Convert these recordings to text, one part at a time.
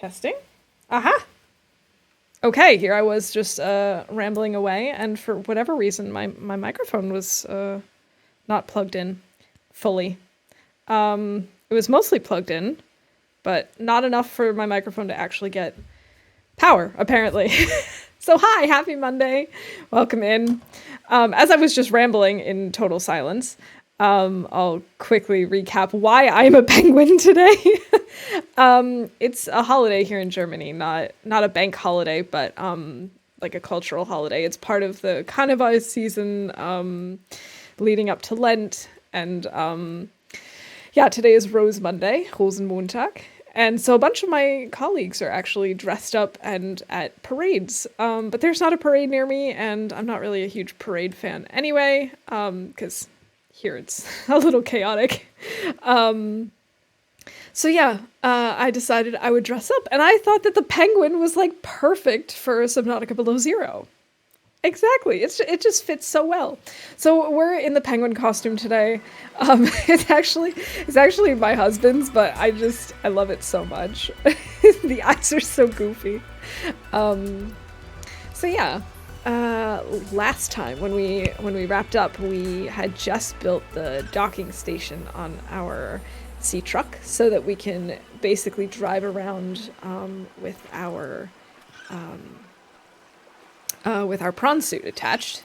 Testing. Aha! Okay, here I was just rambling away, and for whatever reason, my microphone was not plugged in fully. It was mostly plugged in, but not enough for my microphone to actually get power, apparently. So hi, happy Monday. Welcome in. As I was just rambling in total silence, I'll quickly recap why I'm a penguin today. It's a holiday here in Germany, not a bank holiday, but like a cultural holiday. It's part of the Carnival season leading up to Lent. And yeah, today is Rose Monday, Rosenmontag. And so a bunch of my colleagues are actually dressed up and at parades. But there's not a parade near me, and I'm not really a huge parade fan anyway, because here it's a little chaotic. So yeah, I decided I would dress up, and I thought that the penguin was like perfect for Subnautica Below Zero. Exactly, it just fits so well. So we're in the penguin costume today. It's actually my husband's, but I love it so much. The eyes are so goofy. So yeah. Last time when we wrapped up, we had just built the docking station on our sea truck so that we can basically drive around with our prawn suit attached.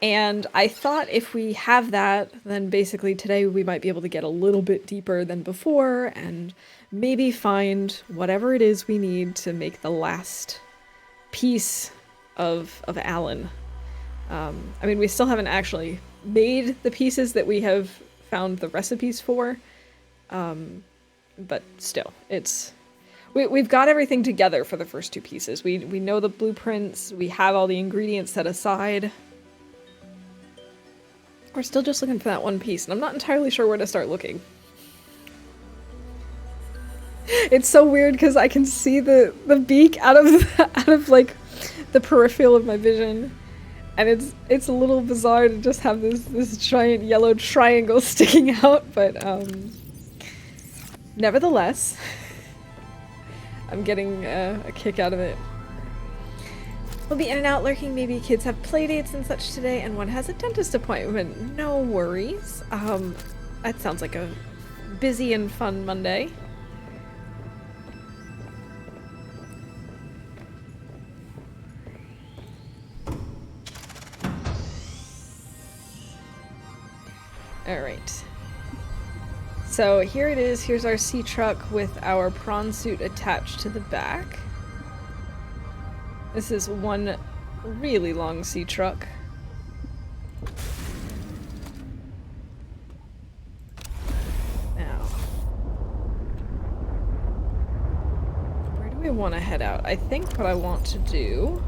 And I thought if we have that, then basically today we might be able to get a little bit deeper than before and maybe find whatever it is we need to make the last piece of Alan. I mean, we still haven't actually made the pieces that we have found the recipes for, but still, we've got everything together for the first two pieces. We know the blueprints, we have all the ingredients set aside. We're still just looking for that one piece, and I'm not entirely sure where to start looking. It's so weird because I can see the beak out of like the peripheral of my vision, and it's a little bizarre to just have this giant yellow triangle sticking out, but nevertheless, I'm getting a kick out of it. We'll be in and out lurking. Maybe kids have play dates and such today, and one has a dentist appointment. No worries. That sounds like a busy and fun Monday. Alright. So here it is. Here's our sea truck with our prawn suit attached to the back. This is one really long sea truck. Now, where do we want to head out? I think what I want to do...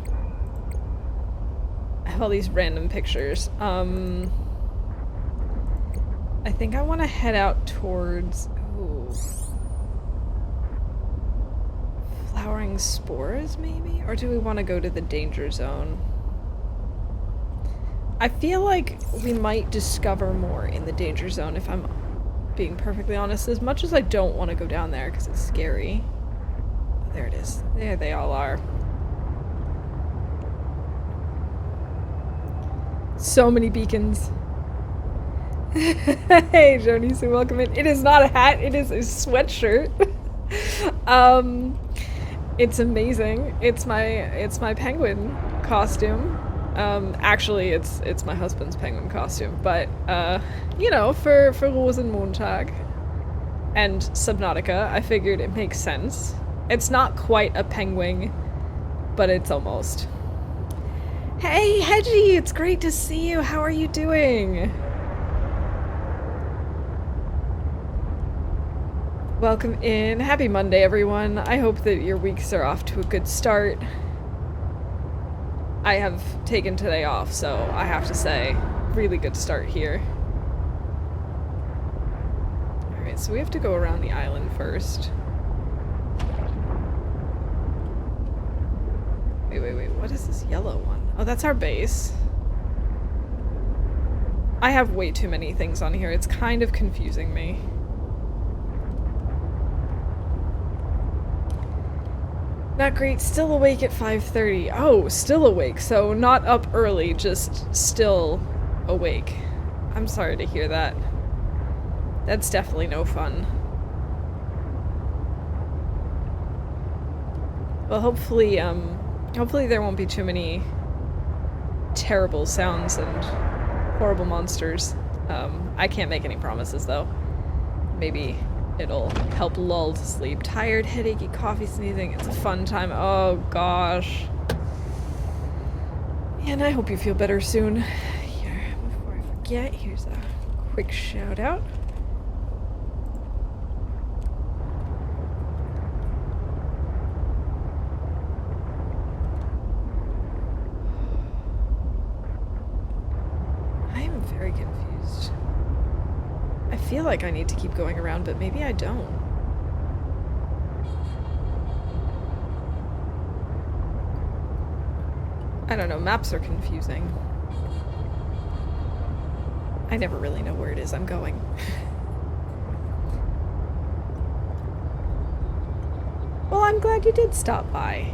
I have all these random pictures. I think I want to head out towards... Ooh. Flowering spores, maybe? Or do we want to go to the danger zone? I feel like we might discover more in the danger zone, if I'm being perfectly honest, as much as I don't want to go down there because it's scary. Oh, there it is. There they all are. So many beacons. Hey, Jonisu, welcome in. It is not a hat, it is a sweatshirt. It's amazing. It's my penguin costume. Actually, it's my husband's penguin costume, but you know, for Rosenmontag and Subnautica, I figured it makes sense. It's not quite a penguin, but it's almost. Hey, Hedgie, it's great to see you. How are you doing? Welcome in. Happy Monday, everyone. I hope that your weeks are off to a good start. I have taken today off, so I have to say, really good start here. Alright, so we have to go around the island first. Wait, what is this yellow one? Oh, that's our base. I have way too many things on here. It's kind of confusing me. Not great, still awake at 5:30. Oh, still awake, so not up early, just still awake. I'm sorry to hear that. That's definitely no fun. Well, hopefully there won't be too many terrible sounds and horrible monsters. I can't make any promises, though. Maybe it'll help lull to sleep. Tired, headachy, coffee, sneezing. It's a fun time. Oh, gosh. And I hope you feel better soon. Here, before I forget, here's a quick shout out. Very confused. I feel like I need to keep going around, but maybe I don't. I don't know, maps are confusing. I never really know where it is I'm going. Well, I'm glad you did stop by.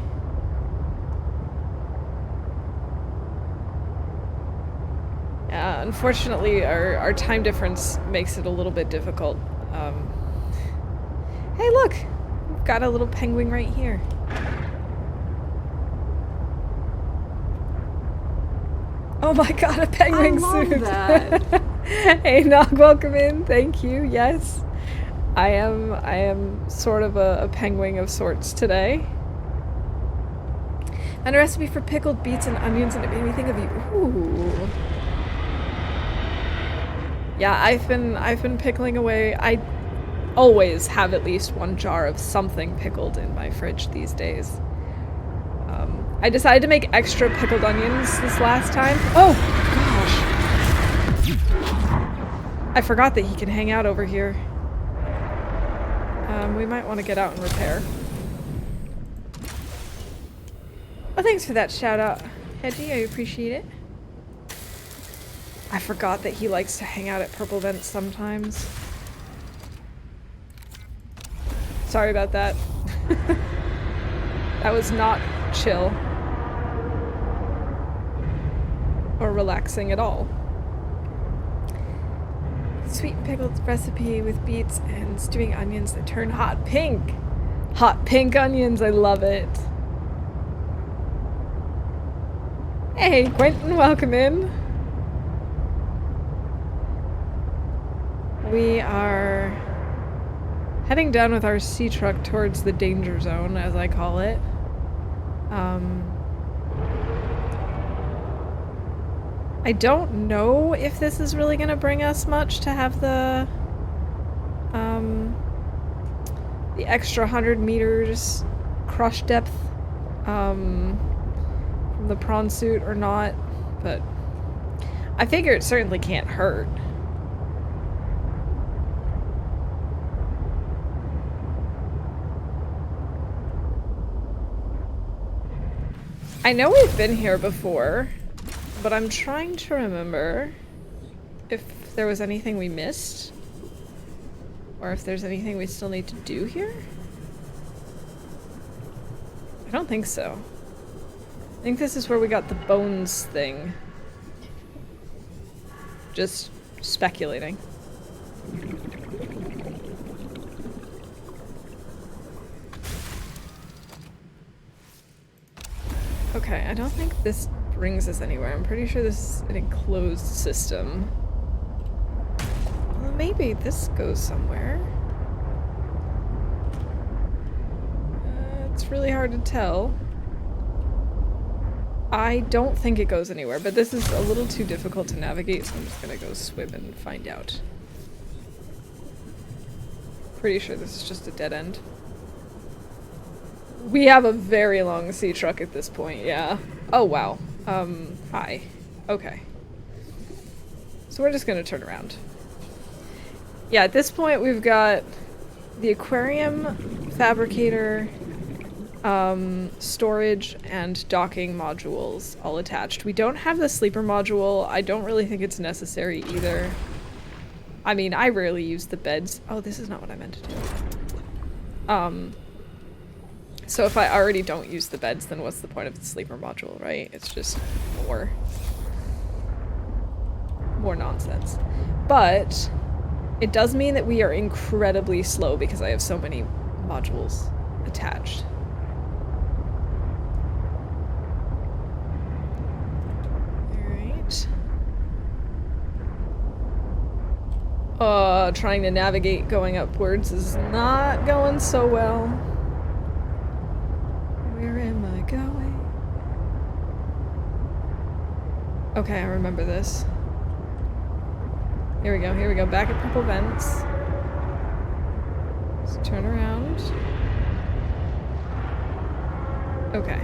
Unfortunately, our time difference makes it a little bit difficult. Hey, look! We've got a little penguin right here. Oh my god, a penguin suit! That. Hey, Nog, welcome in. Thank you. Yes, I am sort of a penguin of sorts today. And a recipe for pickled beets and onions, and it made me think of you. Ooh. Yeah, I've been pickling away. I always have at least one jar of something pickled in my fridge these days. I decided to make extra pickled onions this last time. Oh, gosh. I forgot that he can hang out over here. We might want to get out and repair. Oh, thanks for that shout out, Hedgie. I appreciate it. I forgot that he likes to hang out at Purple Vents sometimes. Sorry about that. That was not chill. Or relaxing at all. Sweet pickled recipe with beets and stewing onions that turn hot pink. Hot pink onions, I love it. Hey, Quentin, welcome in. We are heading down with our sea truck towards the danger zone, as I call it. I don't know if this is really going to bring us much to have the extra 100 meters crush depth from the prawn suit or not, but I figure it certainly can't hurt. I know we've been here before, but I'm trying to remember if there was anything we missed, or if there's anything we still need to do here. I don't think so. I think this is where we got the bones thing. Just speculating. Okay, I don't think this brings us anywhere. I'm pretty sure this is an enclosed system. Well, maybe this goes somewhere. It's really hard to tell. I don't think it goes anywhere, but this is a little too difficult to navigate, so I'm just gonna go swim and find out. Pretty sure this is just a dead end. We have a very long sea truck at this point, yeah. Oh, wow. Hi. Okay. So we're just gonna turn around. Yeah, at this point we've got the aquarium, fabricator, storage, and docking modules all attached. We don't have the sleeper module. I don't really think it's necessary either. I mean, I rarely use the beds. Oh, this is not what I meant to do. So if I already don't use the beds, then what's the point of the sleeper module, right? It's just more nonsense. But it does mean that we are incredibly slow because I have so many modules attached. Alright. Trying to navigate going upwards is not going so well. Where am I going? Okay, I remember this. Here we go, back at purple vents. Let's turn around. Okay.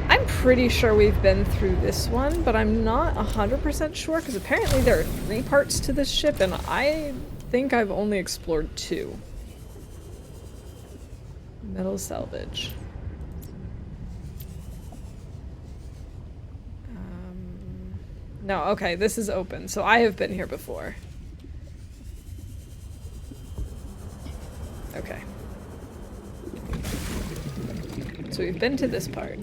I'm pretty sure we've been through this one, but I'm not 100% sure, because apparently there are 3 parts to this ship, and I think I've only explored 2. Metal salvage. No, okay, this is open, so I have been here before. Okay. So we've been to this part.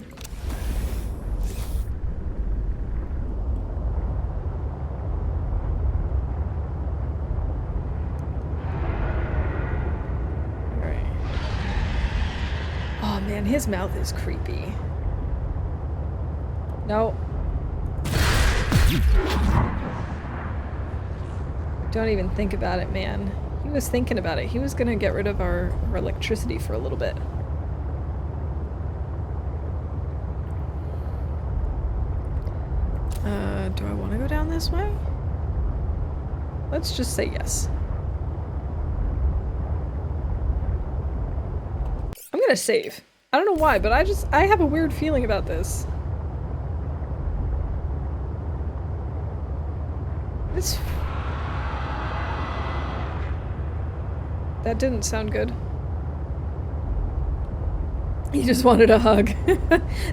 Alright. Oh man, his mouth is creepy. No. Don't even think about it, man. He was thinking about it. He was gonna get rid of our electricity for a little bit. Do I want to go down this way? Let's just say yes. I'm gonna save. I don't know why, but I have a weird feeling about this. That didn't sound good. He just wanted a hug.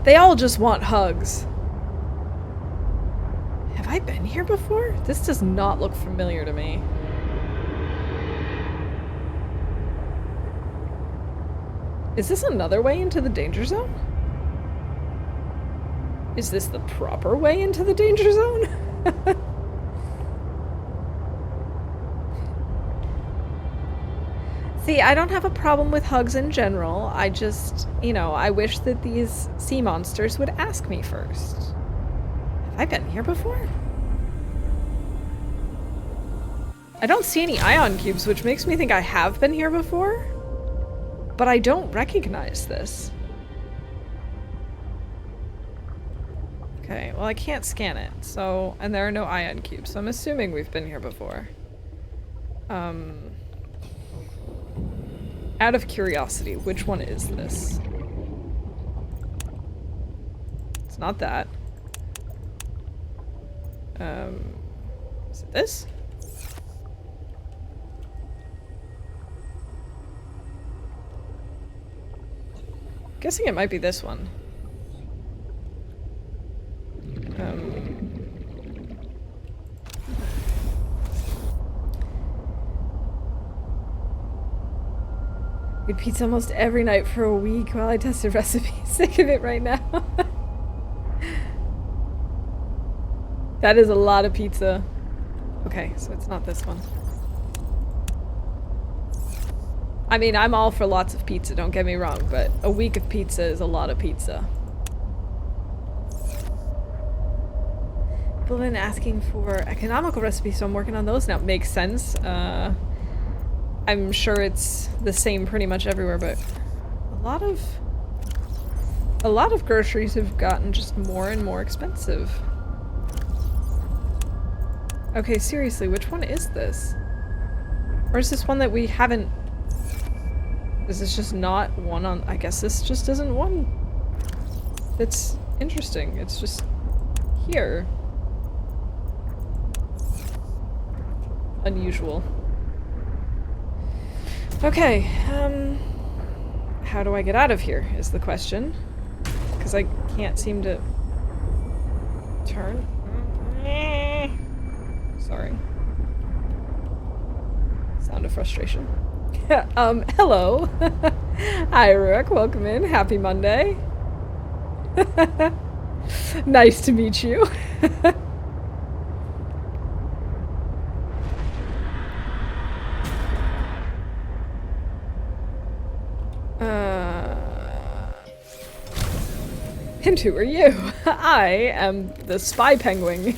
They all just want hugs. Have I been here before? This does not look familiar to me. Is this another way into the danger zone? Is this the proper way into the danger zone? See, I don't have a problem with hugs in general. I just, you know, I wish that these sea monsters would ask me first. Have I been here before? I don't see any ion cubes, which makes me think I have been here before. But I don't recognize this. Okay, well I can't scan it, so... And there are no ion cubes, so I'm assuming we've been here before. Out of curiosity, which one is this? It's not that. Is it this? Guessing it might be this one. We'd pizza almost every night for a week while I tested recipes. Sick of it right now. That is a lot of pizza. Okay, so it's not this one. I mean, I'm all for lots of pizza, don't get me wrong, but a week of pizza is a lot of pizza. People have been asking for economical recipes, so I'm working on those now. Makes sense. I'm sure it's the same pretty much everywhere, but a lot of groceries have gotten just more and more expensive. Okay, seriously, which one is this? Or is this one that we haven't... Is this just not one on... I guess this just isn't one that's interesting. It's just here. Unusual. Okay, how do I get out of here is the question. Because I can't seem to turn. Sorry. Sound of frustration. Hello. Hi, Rook. Welcome in. Happy Monday. Nice to meet you. And who are you? I am the spy penguin.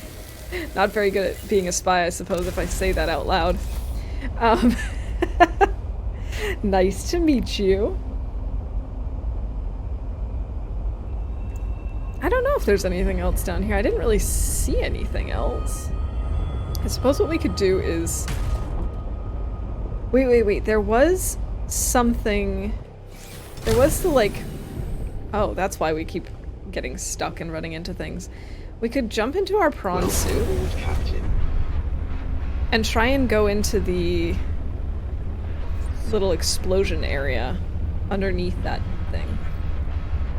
Not very good at being a spy, I suppose, if I say that out loud. Nice to meet you. I don't know if there's anything else down here. I didn't really see anything else. I suppose what we could do is... Wait. There was something... There was the, like... Oh, that's why we keep getting stuck and running into things. We could jump into our prawn suit and try and go into the little explosion area underneath that thing.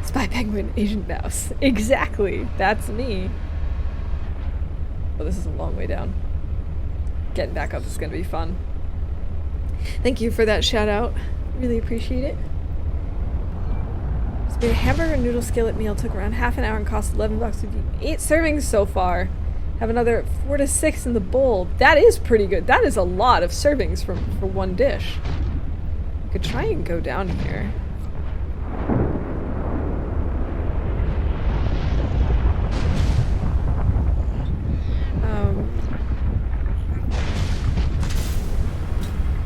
Spy penguin, Asian mouse. Exactly, that's me. Oh, this is a long way down. Getting back up is gonna be fun. Thank you for that shout out. Really appreciate it. A hamburger and noodle skillet meal took around half an hour and cost $11 to do 8 servings so far. Have another 4 to 6 in the bowl. That is pretty good. That is a lot of servings for one dish. I could try and go down here.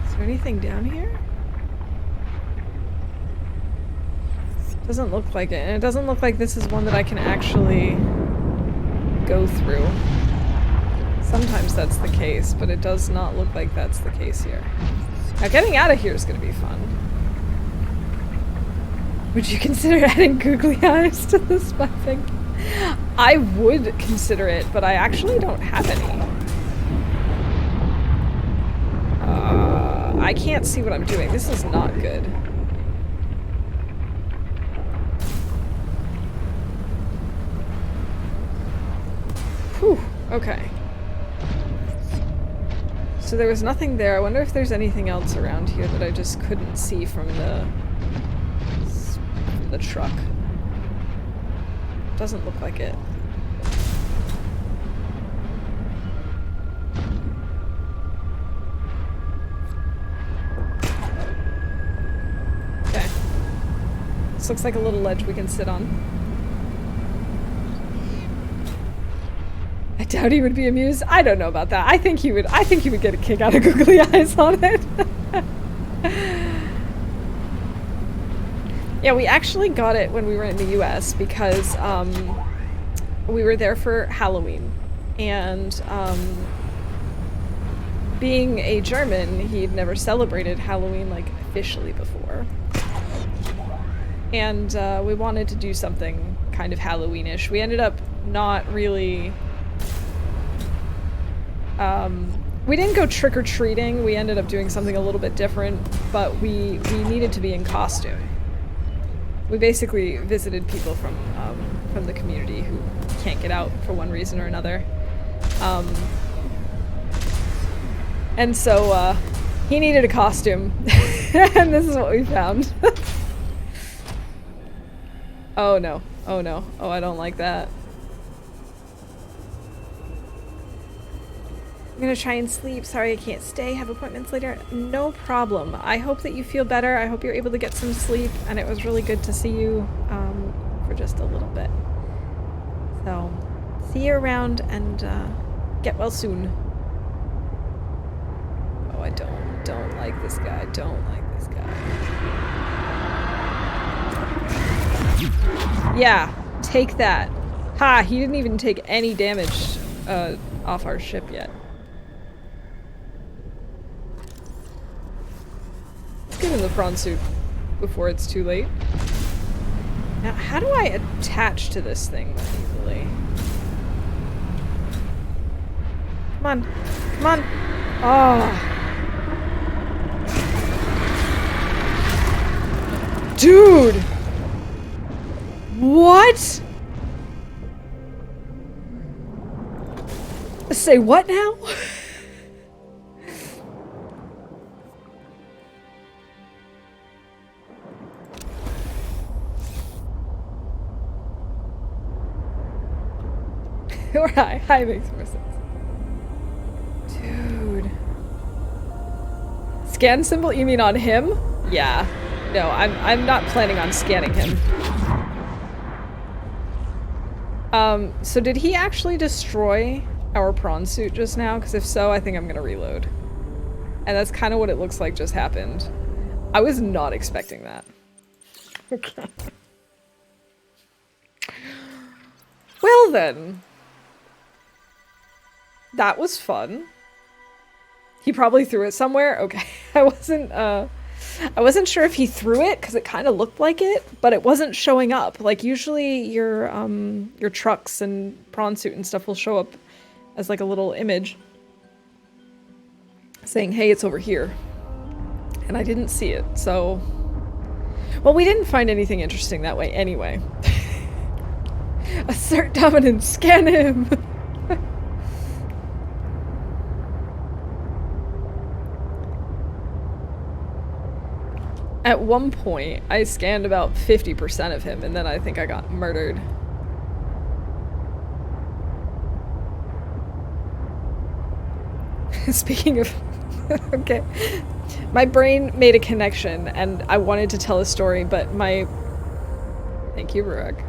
Is there anything down here? Doesn't look like it, and it doesn't look like this is one that I can actually go through. Sometimes that's the case, but it does not look like that's the case here. Now getting out of here is going to be fun. Would you consider adding googly eyes to the spy thing? I would consider it, but I actually don't have any. I can't see what I'm doing. This is not good. Whew, okay. So there was nothing there. I wonder if there's anything else around here that I just couldn't see from the truck. Doesn't look like it. Okay. This looks like a little ledge we can sit on. I doubt he would be amused. I don't know about that. I think he would get a kick out of googly eyes on it. Yeah, we actually got it when we were in the US because we were there for Halloween. And being a German, he'd never celebrated Halloween like officially before. And we wanted to do something kind of Halloween-ish. We ended up not really... we didn't go trick-or-treating, we ended up doing something a little bit different, but we needed to be in costume. We basically visited people from the community who can't get out for one reason or another. And so, he needed a costume, and this is what we found. Oh no, oh no, oh I don't like that. I'm gonna try and sleep. Sorry I can't stay. Have appointments later. No problem. I hope that you feel better. I hope you're able to get some sleep. And it was really good to see you for just a little bit. So, see you around and get well soon. Oh, I don't like this guy. Don't like this guy. Yeah, take that. Ha! He didn't even take any damage off our ship yet. Get in the prawn suit before it's too late. Now, how do I attach to this thing easily? Come on. Come on. Oh. Dude! What? Say what now? Hi. Hi makes more sense. Dude. Scan symbol? You mean on him? Yeah. No, I'm not planning on scanning him. So did he actually destroy our prawn suit just now? Because if so, I think I'm gonna reload. And that's kind of what it looks like just happened. I was not expecting that. Okay. Well then. That was fun. He probably threw it somewhere? Okay. I wasn't sure if he threw it because it kind of looked like it, but it wasn't showing up. Like usually your trucks and prawn suit and stuff will show up as like a little image saying, hey, it's over here. And I didn't see it, so... Well, we didn't find anything interesting that way anyway. Assert dominance, scan him! At one point, I scanned about 50% of him, and then I think I got murdered. Speaking of... okay. My brain made a connection, and I wanted to tell a story, but my... Thank you, Rurik.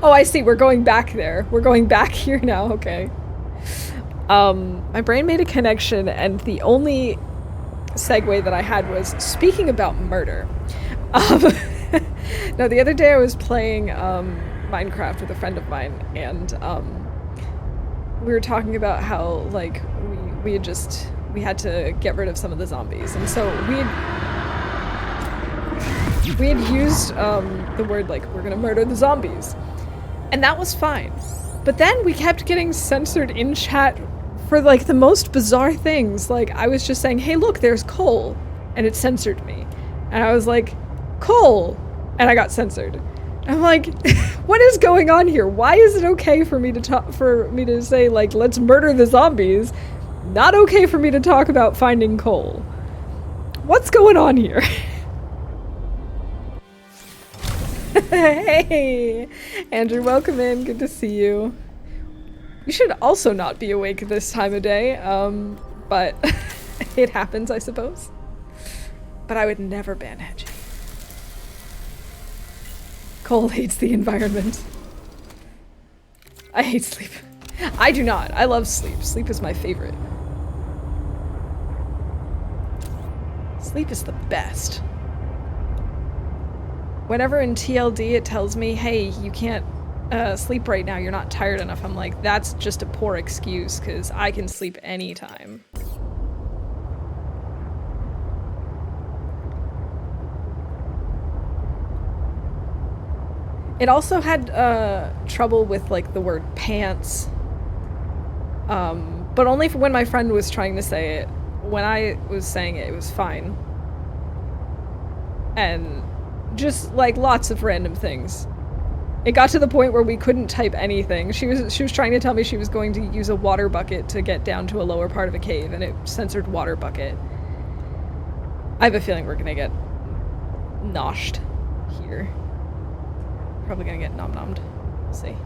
Oh, I see. We're going back there. We're going back here now. Okay. My brain made a connection, and the only segue that I had was speaking about murder. No, the other day I was playing Minecraft with a friend of mine, and we were talking about how like we had to get rid of some of the zombies, and so we had used the word like we're gonna murder the zombies, and that was fine. But then we kept getting censored in chat for like the most bizarre things. Like I was just saying, hey look, there's coal, and it censored me, and I was like, coal, and I got censored. I'm like, what is going on here? Why is it okay for me to say like let's murder the zombies, not okay for me to talk about finding coal? What's going on here? Hey Andrew, welcome in, good to see you. You should also not be awake this time of day, but it happens, I suppose. But I would never ban hedging. Cole hates the environment. I hate sleep. I do not. I love sleep. Sleep is my favorite. Sleep is the best. Whenever in TLD it tells me, hey, you can't sleep right now, you're not tired enough, I'm like, that's just a poor excuse, because I can sleep anytime. It also had trouble with like the word pants, but only for when my friend was trying to say it. When I was saying it, it was fine. And just like lots of random things. It got to the point where we couldn't type anything. She was trying to tell me she was going to use a water bucket to get down to a lower part of a cave, and it censored water bucket. I have a feeling we're gonna get noshed here. Probably gonna get nom-nommed. We'll see.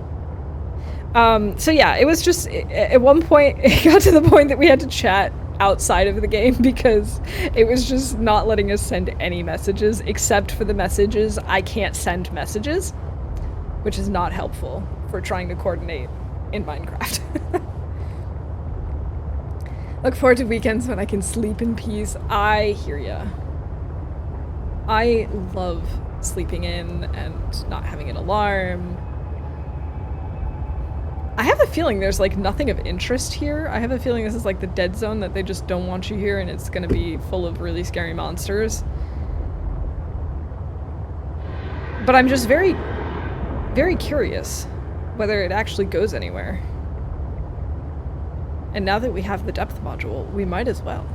So yeah, it was just, at one point, it got to the point that we had to chat outside of the game because it was just not letting us send any messages, except for the messages I can't send messages, which is not helpful for trying to coordinate in Minecraft. Look forward to weekends when I can sleep in peace. I hear ya. I love sleeping in and not having an alarm. I have a feeling there's like nothing of interest here. I have a feeling this is like the dead zone, that they just don't want you here and it's gonna be full of really scary monsters. But I'm just very, very curious whether it actually goes anywhere. And now that we have the depth module, we might as well.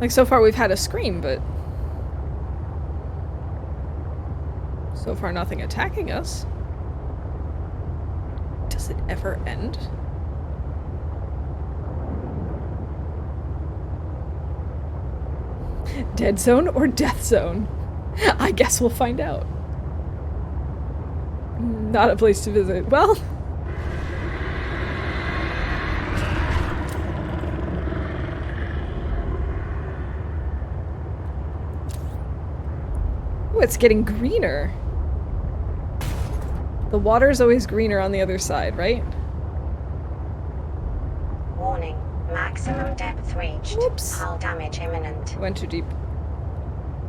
Like, so far we've had a scream, but so far nothing attacking us. Does it ever end? Dead zone or death zone? I guess we'll find out. Not a place to visit. Well... Ooh, it's getting greener. The water's always greener on the other side, right? Warning. Maximum depth reached. Whoops. Hull damage imminent. Went too deep.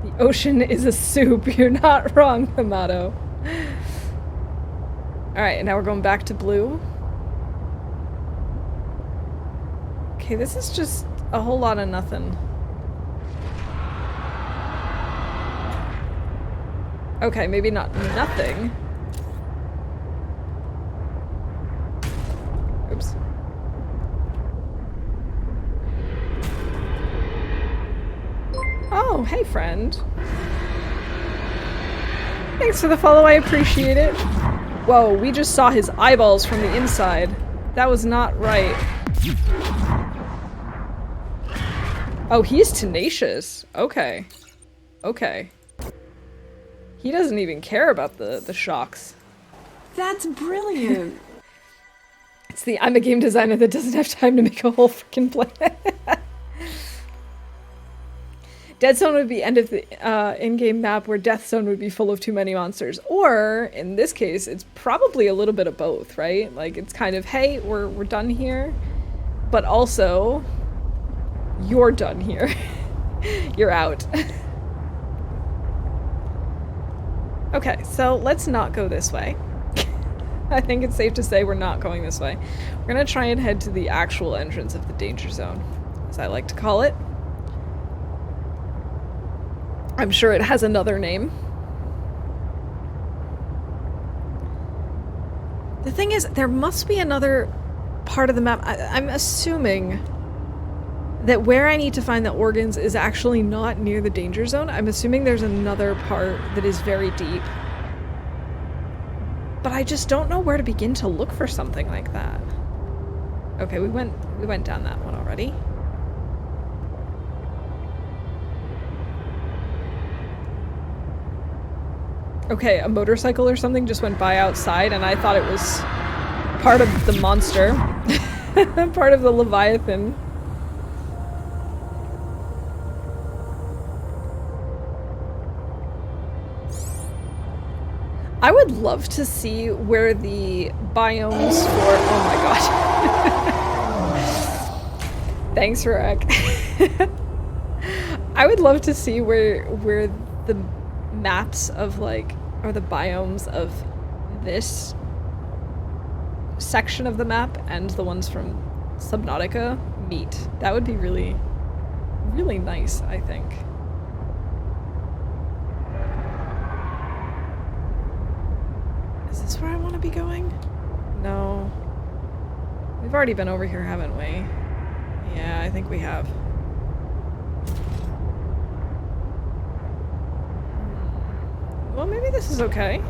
The ocean is a soup. You're not wrong, Hamato. Alright, and now we're going back to blue. Okay, this is just a whole lot of nothing. Okay, maybe not nothing. Oops. Oh, hey friend. Thanks for the follow, I appreciate it. Whoa, we just saw his eyeballs from the inside. That was not right. Oh, he's tenacious. Okay. Okay. He doesn't even care about the shocks. That's brilliant. It's the I'm a game designer that doesn't have time to make a whole freaking plan. Dead Zone would be end of the in-game map where Death Zone would be full of too many monsters. Or, in this case, it's probably a little bit of both, right? Like, it's kind of, hey, we're done here. But also, you're done here. You're out. Okay, so let's not go this way. I think it's safe to say we're not going this way. We're gonna try and head to the actual entrance of the danger zone, as I like to call it. I'm sure it has another name. The thing is, there must be another part of the map. I'm assuming that where I need to find the organs is actually not near the danger zone. I'm assuming there's another part that is very deep. But I just don't know where to begin to look for something like that. Okay, we went down that one already. Okay, a motorcycle or something just went by outside and I thought it was part of the monster. Part of the Leviathan. I would love to see where the biomes for... Oh my god. Thanks, Rurak. I would love to see where the maps of, like, or the biomes of this section of the map and the ones from Subnautica meet. That would be really, really nice, I think. Is this where I want to be going? No. We've already been over here, haven't we? Yeah, I think we have. Well, maybe this is okay.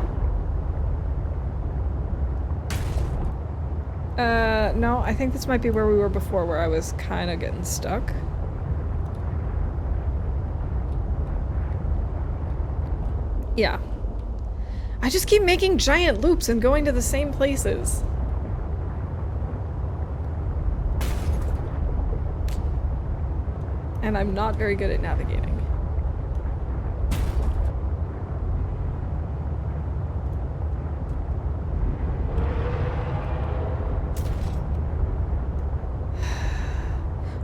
No, I think this might be where we were before, where I was kind of getting stuck. Yeah. I just keep making giant loops and going to the same places. And I'm not very good at navigating.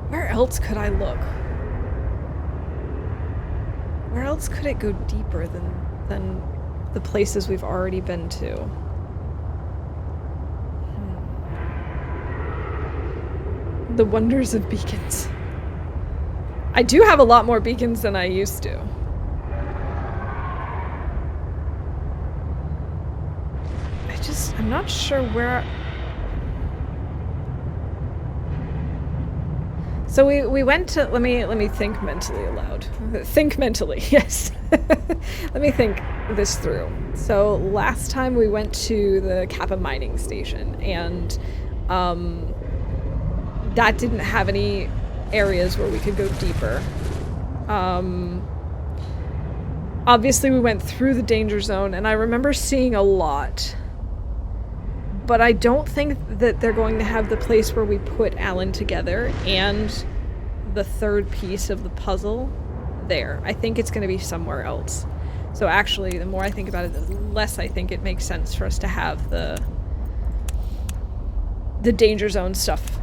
Where else could I look? Where else could it go deeper than the places we've already been to? The wonders of beacons. I do have a lot more beacons than I used to. I'm not sure where... So we went to... Let me think mentally aloud. Think mentally, yes. Let me think this through. So last time we went to the Kappa mining station, and that didn't have any areas where we could go deeper. Obviously we went through the danger zone, and I remember seeing a lot but I don't think that they're going to have the place where we put Alan together and the third piece of the puzzle there. I think it's going to be somewhere else. So actually, the more I think about it, the less I think it makes sense for us to have the danger zone stuff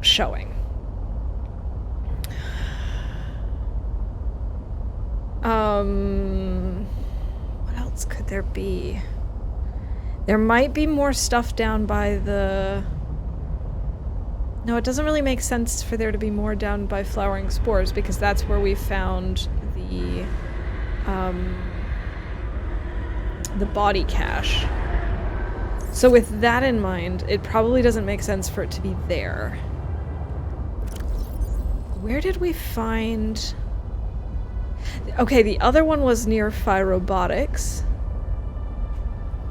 showing. What else could there be? There might be more stuff down by the... No, it doesn't really make sense for there to be more down by Flowering Spores, because that's where we found the body cache. So with that in mind, it probably doesn't make sense for it to be there. Where did we find... Okay, the other one was near Phi Robotics.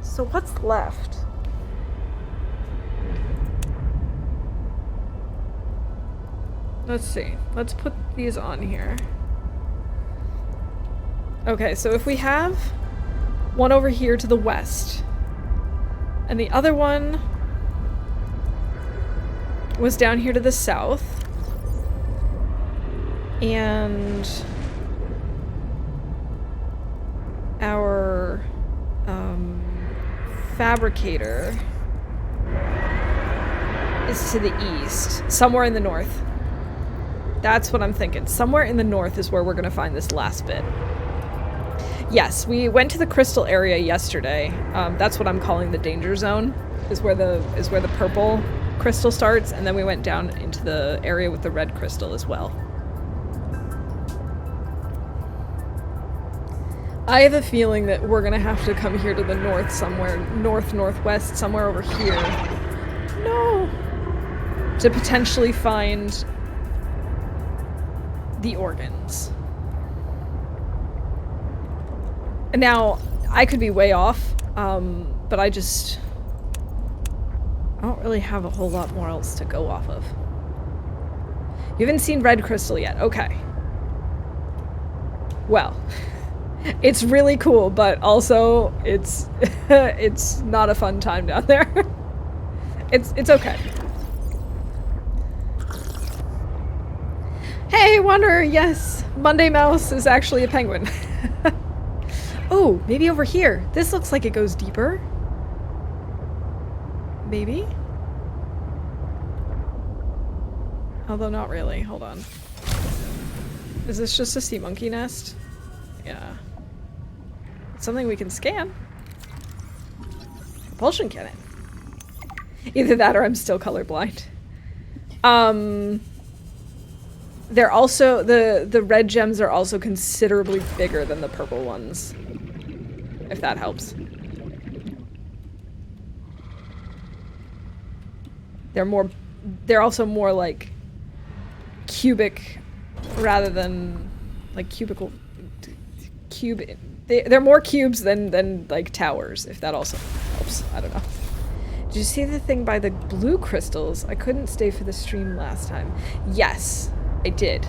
So what's left? Let's see. Let's put these on here. Okay, so if we have one over here to the west, and the other one was down here to the south, and our fabricator is to the east, somewhere in the north. That's what I'm thinking. Somewhere in the north is where we're going to find this last bit. Yes, we went to the crystal area yesterday. That's what I'm calling the danger zone, is where the purple crystal starts, and then we went down into the area with the red crystal as well. I have a feeling that we're gonna have to come here to the north somewhere, northwest, somewhere over here. No! To potentially find the organs. Now, I could be way off, but I don't really have a whole lot more else to go off of. You haven't seen Red Crystal yet. Okay. Well, it's really cool, but also it's it's not a fun time down there. It's okay. Hey, Wanderer, yes, Monday Mouse is actually a penguin. Oh, maybe over here. This looks like it goes deeper. Maybe? Although not really. Hold on. Is this just a sea monkey nest? Yeah. It's something we can scan. Propulsion cannon. Either that or I'm still colorblind. They're also, the red gems are also considerably bigger than the purple ones. If that helps. They're also more like cubic rather than like cubical cube. They're more cubes than like towers, if that also helps. I don't know. Did you see the thing by the blue crystals? I couldn't stay for the stream last time. Yes, I did.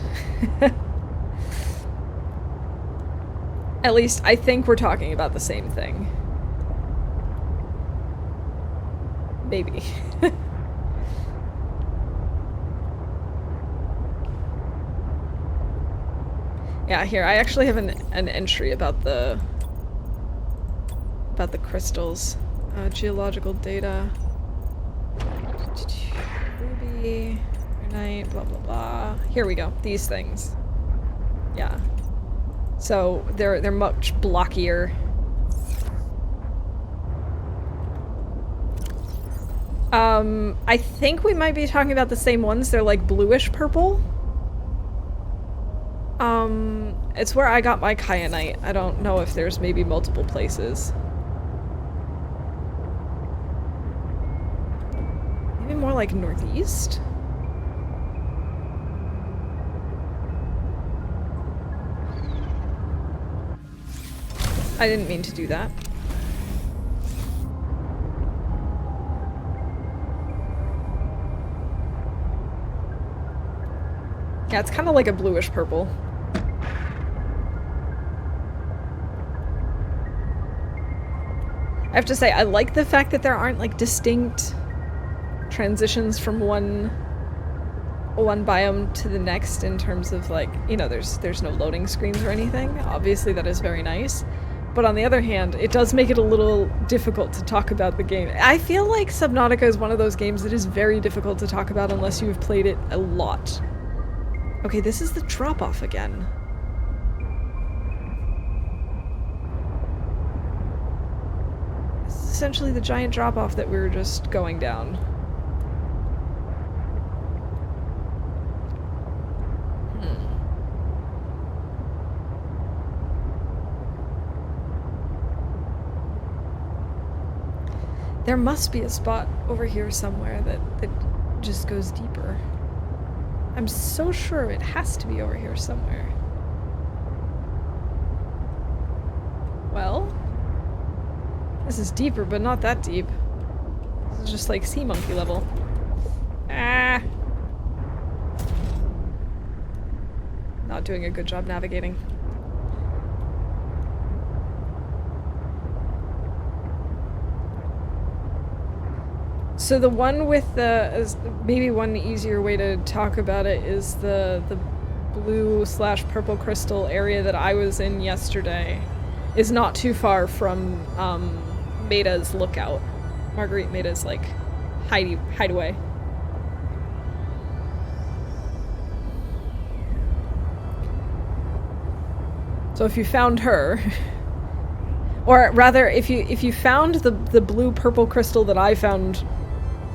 At least I think we're talking about the same thing. Maybe. Yeah, here, I actually have an entry about the crystals. Geological data. Ruby, Night, blah blah blah. Here we go. These things. Yeah. So they're much blockier. I think we might be talking about the same ones. They're like bluish purple. It's where I got my kyanite. I don't know if there's maybe multiple places. Maybe more like northeast? I didn't mean to do that. Yeah, it's kind of like a bluish purple. I have to say, I like the fact that there aren't like distinct transitions from one biome to the next in terms of like, you know, there's no loading screens or anything. Obviously that is very nice. But on the other hand, it does make it a little difficult to talk about the game. I feel like Subnautica is one of those games that is very difficult to talk about unless you've played it a lot. Okay, this is the drop-off again. This is essentially the giant drop-off that we were just going down. There must be a spot over here somewhere that just goes deeper. I'm so sure it has to be over here somewhere. Well, this is deeper, but not that deep. This is just like sea monkey level. Ah! Not doing a good job navigating. So the one with the, maybe one easier way to talk about it is the blue/purple crystal area that I was in yesterday is not too far from Maida's lookout. Marguerite Maida's like hideaway. So if you found her, or rather if you found the blue-purple crystal that I found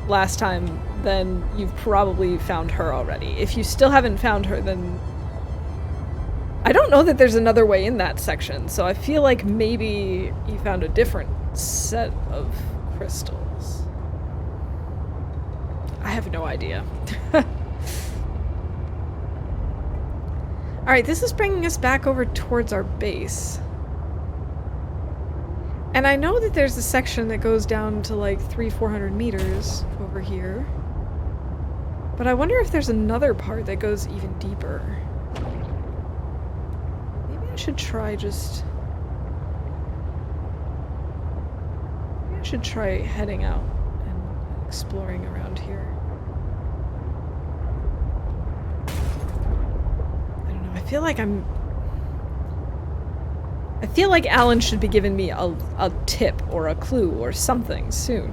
last time, then you've probably found her already. If you still haven't found her, then I don't know that there's another way in that section, so I feel like maybe you found a different set of crystals. I have no idea. Alright, this is bringing us back over towards our base. And I know that there's a section that goes down to like 300-400 meters over here. But I wonder if there's another part that goes even deeper. Maybe I should try heading out and exploring around here. I don't know, I feel like Alan should be giving me a tip or a clue or something soon.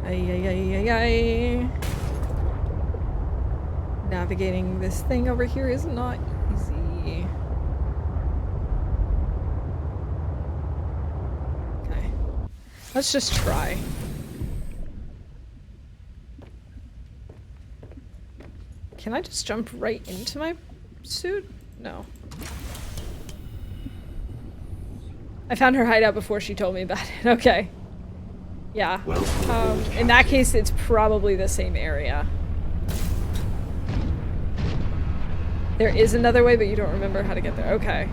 Ay. Navigating this thing over here is not easy. Okay. Let's just try. Can I just jump right into my suit? No. I found her hideout before she told me about it. Okay. Yeah. In that case, it's probably the same area. There is another way, but you don't remember how to get there. Okay.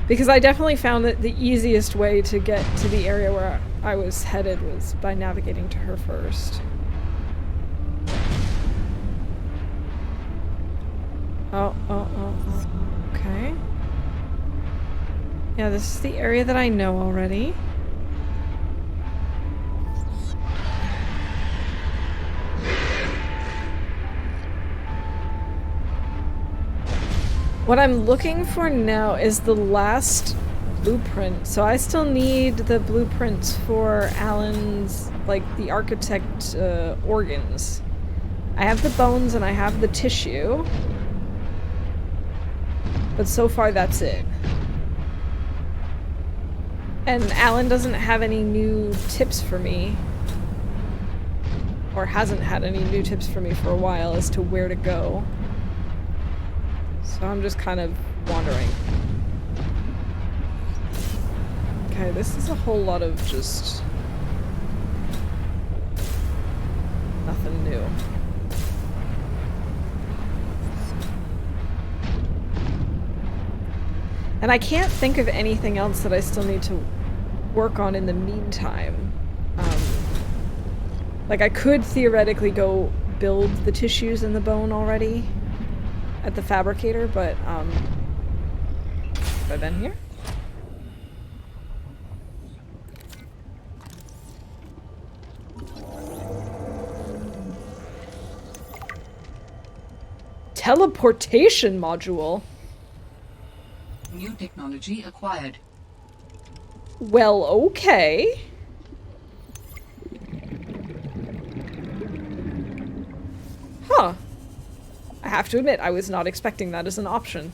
Because I definitely found that the easiest way to get to the area where I was headed was by navigating to her first. Oh. Okay. Yeah, this is the area that I know already. What I'm looking for now is the last blueprint. So I still need the blueprints for Alan's, like, the architect organs. I have the bones and I have the tissue. But so far that's it. And Alan doesn't have any new tips for me. Or hasn't had any new tips for me for a while as to where to go. So I'm just kind of wandering. Okay, this is a whole lot of just nothing new. And I can't think of anything else that I still need to work on in the meantime. Like, I could theoretically go build the tissues and the bone already at the fabricator, but, have I been here? Teleportation module? New technology acquired. Well, okay. Huh. I have to admit, I was not expecting that as an option.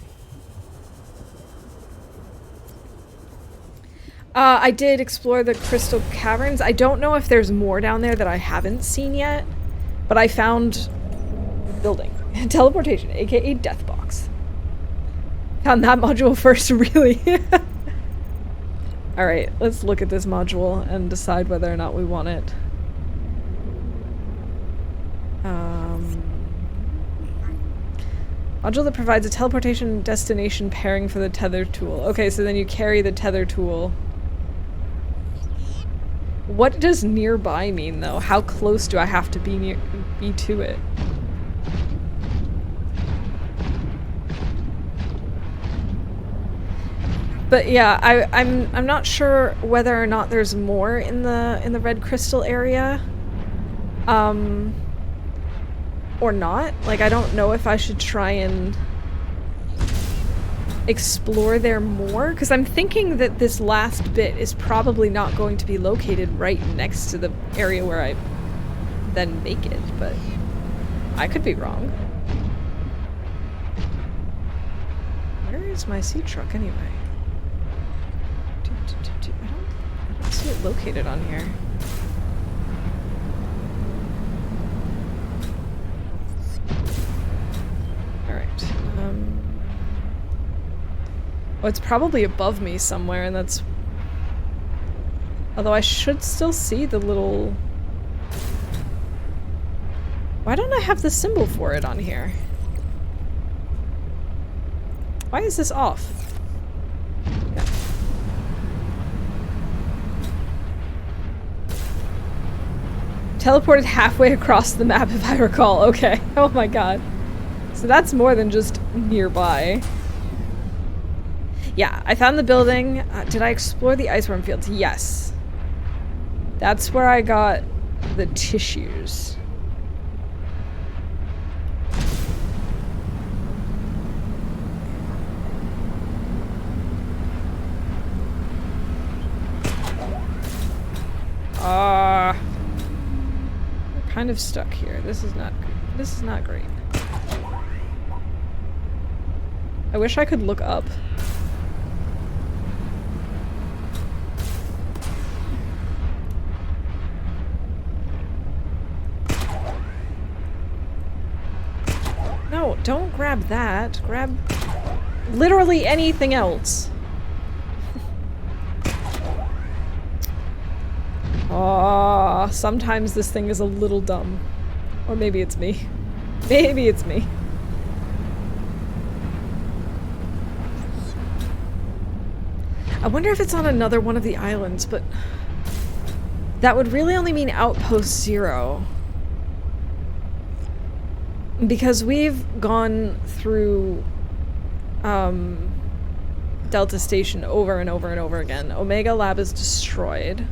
I did explore the crystal caverns. I don't know if there's more down there that I haven't seen yet, but I found building. Teleportation, aka death box. Found that module first, really. Alright, let's look at this module and decide whether or not we want it. Module that provides a teleportation destination pairing for the tether tool. Okay, so then you carry the tether tool. What does nearby mean, though? How close do I have to be to it? But yeah, I'm not sure whether or not there's more in the red crystal area. Or not. Like, I don't know if I should try and explore there more, because I'm thinking that this last bit is probably not going to be located right next to the area where I then make it, but I could be wrong. Where is my sea truck anyway? I don't see it located on here. Alright. Oh, it's probably above me somewhere, and that's... Although I should still see the little... Why don't I have the symbol for it on here? Why is this off? Yeah. Teleported halfway across the map, if I recall. Okay. Oh my god. So that's more than just nearby. Yeah, I found the building. Did I explore the iceworm fields? Yes. That's where I got the tissues. We're kind of stuck here. This is not great. I wish I could look up. No, don't grab that. Grab literally anything else. Aw, sometimes this thing is a little dumb. Or maybe it's me. Maybe it's me. I wonder if it's on another one of the islands, but that would really only mean Outpost 0. Because we've gone through Delta Station over and over and over again. Omega Lab is destroyed.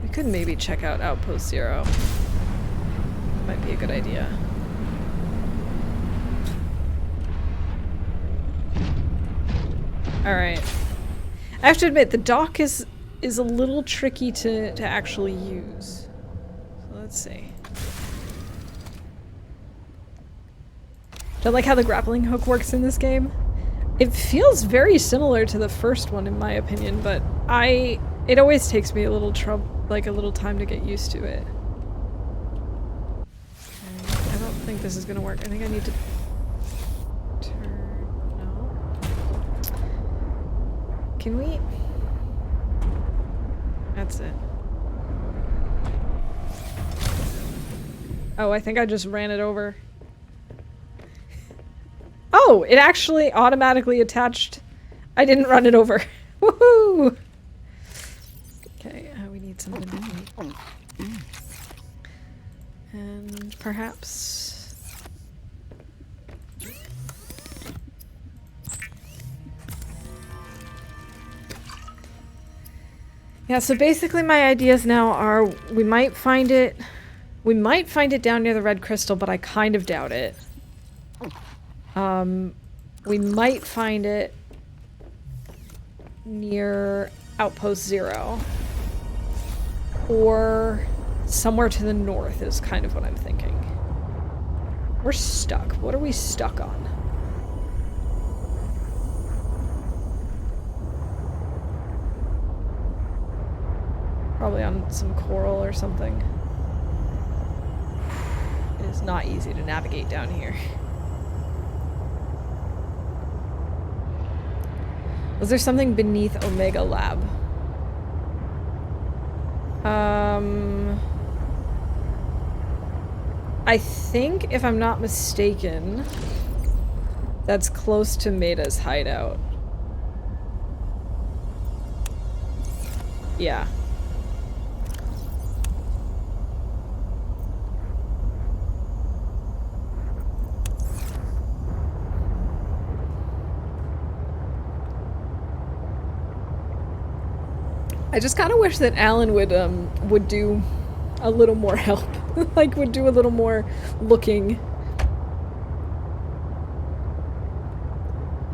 We could maybe check out Outpost 0. Might be a good idea. Alright. I have to admit, the dock is a little tricky to actually use. So let's see. Don't like how the grappling hook works in this game. It feels very similar to the first one in my opinion, but it always takes me a little time to get used to it. I don't think this is gonna work. I think I need to Can we? That's it. Oh, I think I just ran it over. Oh, it actually automatically attached. I didn't run it over. Woohoo! something to eat. And perhaps... Yeah, so basically my ideas now are we might find it down near the red crystal, but I kind of doubt it. We might find it near Outpost 0. Or somewhere to the north is kind of what I'm thinking. We're stuck. What are we stuck on? Probably on some coral or something. It is not easy to navigate down here. Was there something beneath Omega Lab? I think, if I'm not mistaken, that's close to Meta's hideout. Yeah. I just kind of wish that Alan would do a little more help. Like, would do a little more looking.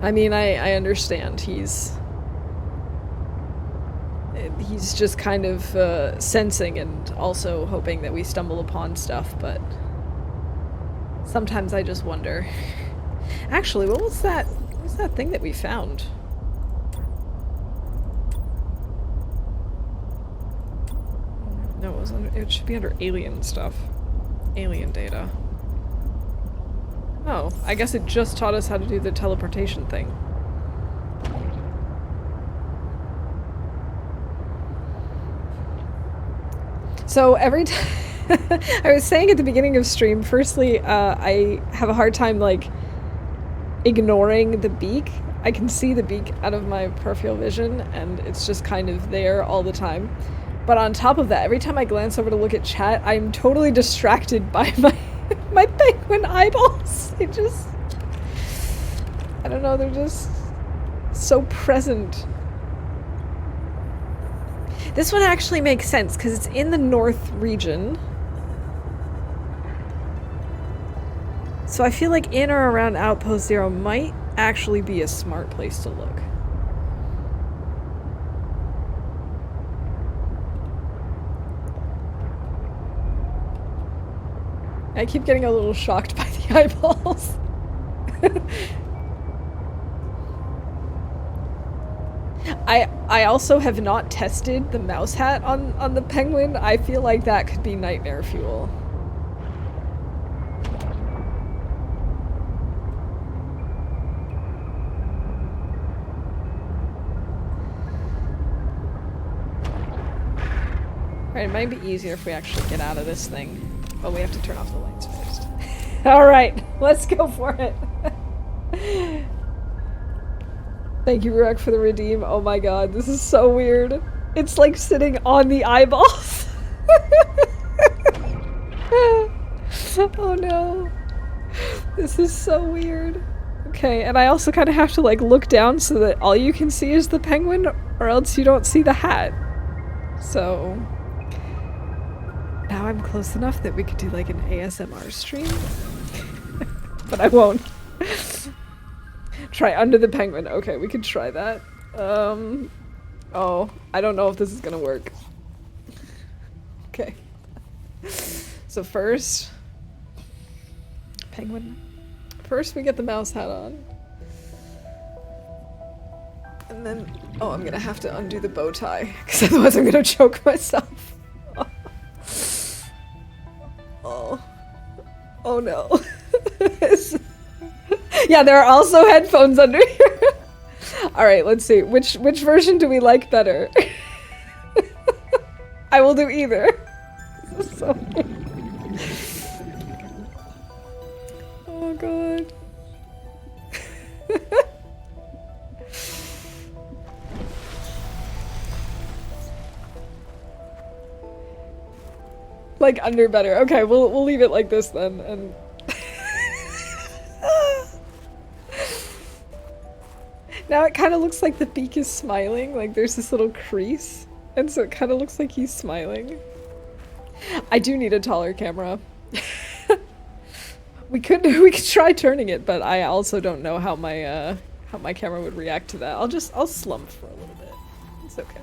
I mean, I understand. He's just kind of sensing and also hoping that we stumble upon stuff, but sometimes I just wonder. Actually, what was that thing that we found? No, it should be under alien stuff. Alien data. Oh, I guess it just taught us how to do the teleportation thing. So every time... I was saying at the beginning of stream, firstly, I have a hard time, like, ignoring the beak. I can see the beak out of my peripheral vision, and it's just kind of there all the time. But on top of that, every time I glance over to look at chat, I'm totally distracted by my penguin eyeballs. They just... I don't know, they're just so present. This one actually makes sense, because it's in the north region. So I feel like in or around Outpost 0 might actually be a smart place to look. I keep getting a little shocked by the eyeballs. I also have not tested the mouse hat on the penguin. I feel like that could be nightmare fuel. Alright, it might be easier if we actually get out of this thing. But we have to turn off the lights first. Alright, let's go for it. Thank you, Rurik, for the redeem. Oh my god, this is so weird. It's like sitting on the eyeballs. Oh no. This is so weird. Okay, and I also kind of have to like look down so that all you can see is the penguin, or else you don't see the hat. So... now I'm close enough that we could do like an ASMR stream. But I won't. Try under the penguin. Okay, we could try that. Oh, I don't know if this is gonna work. Okay. So first... penguin. First we get the mouse hat on. And then... oh, I'm gonna have to undo the bow tie, because otherwise I'm gonna choke myself. Oh. Oh no. Yeah, there are also headphones under here. Alright, let's see. Which version do we like better? I will do either. This is so weird. Oh god. Like under better. Okay, we'll leave it like this then, and now it kind of looks like the beak is smiling. Like there's this little crease, and so it kind of looks like he's smiling. I do need a taller camera. We could try turning it, but I also don't know how my camera would react to that. I'll slump for a little bit. It's okay.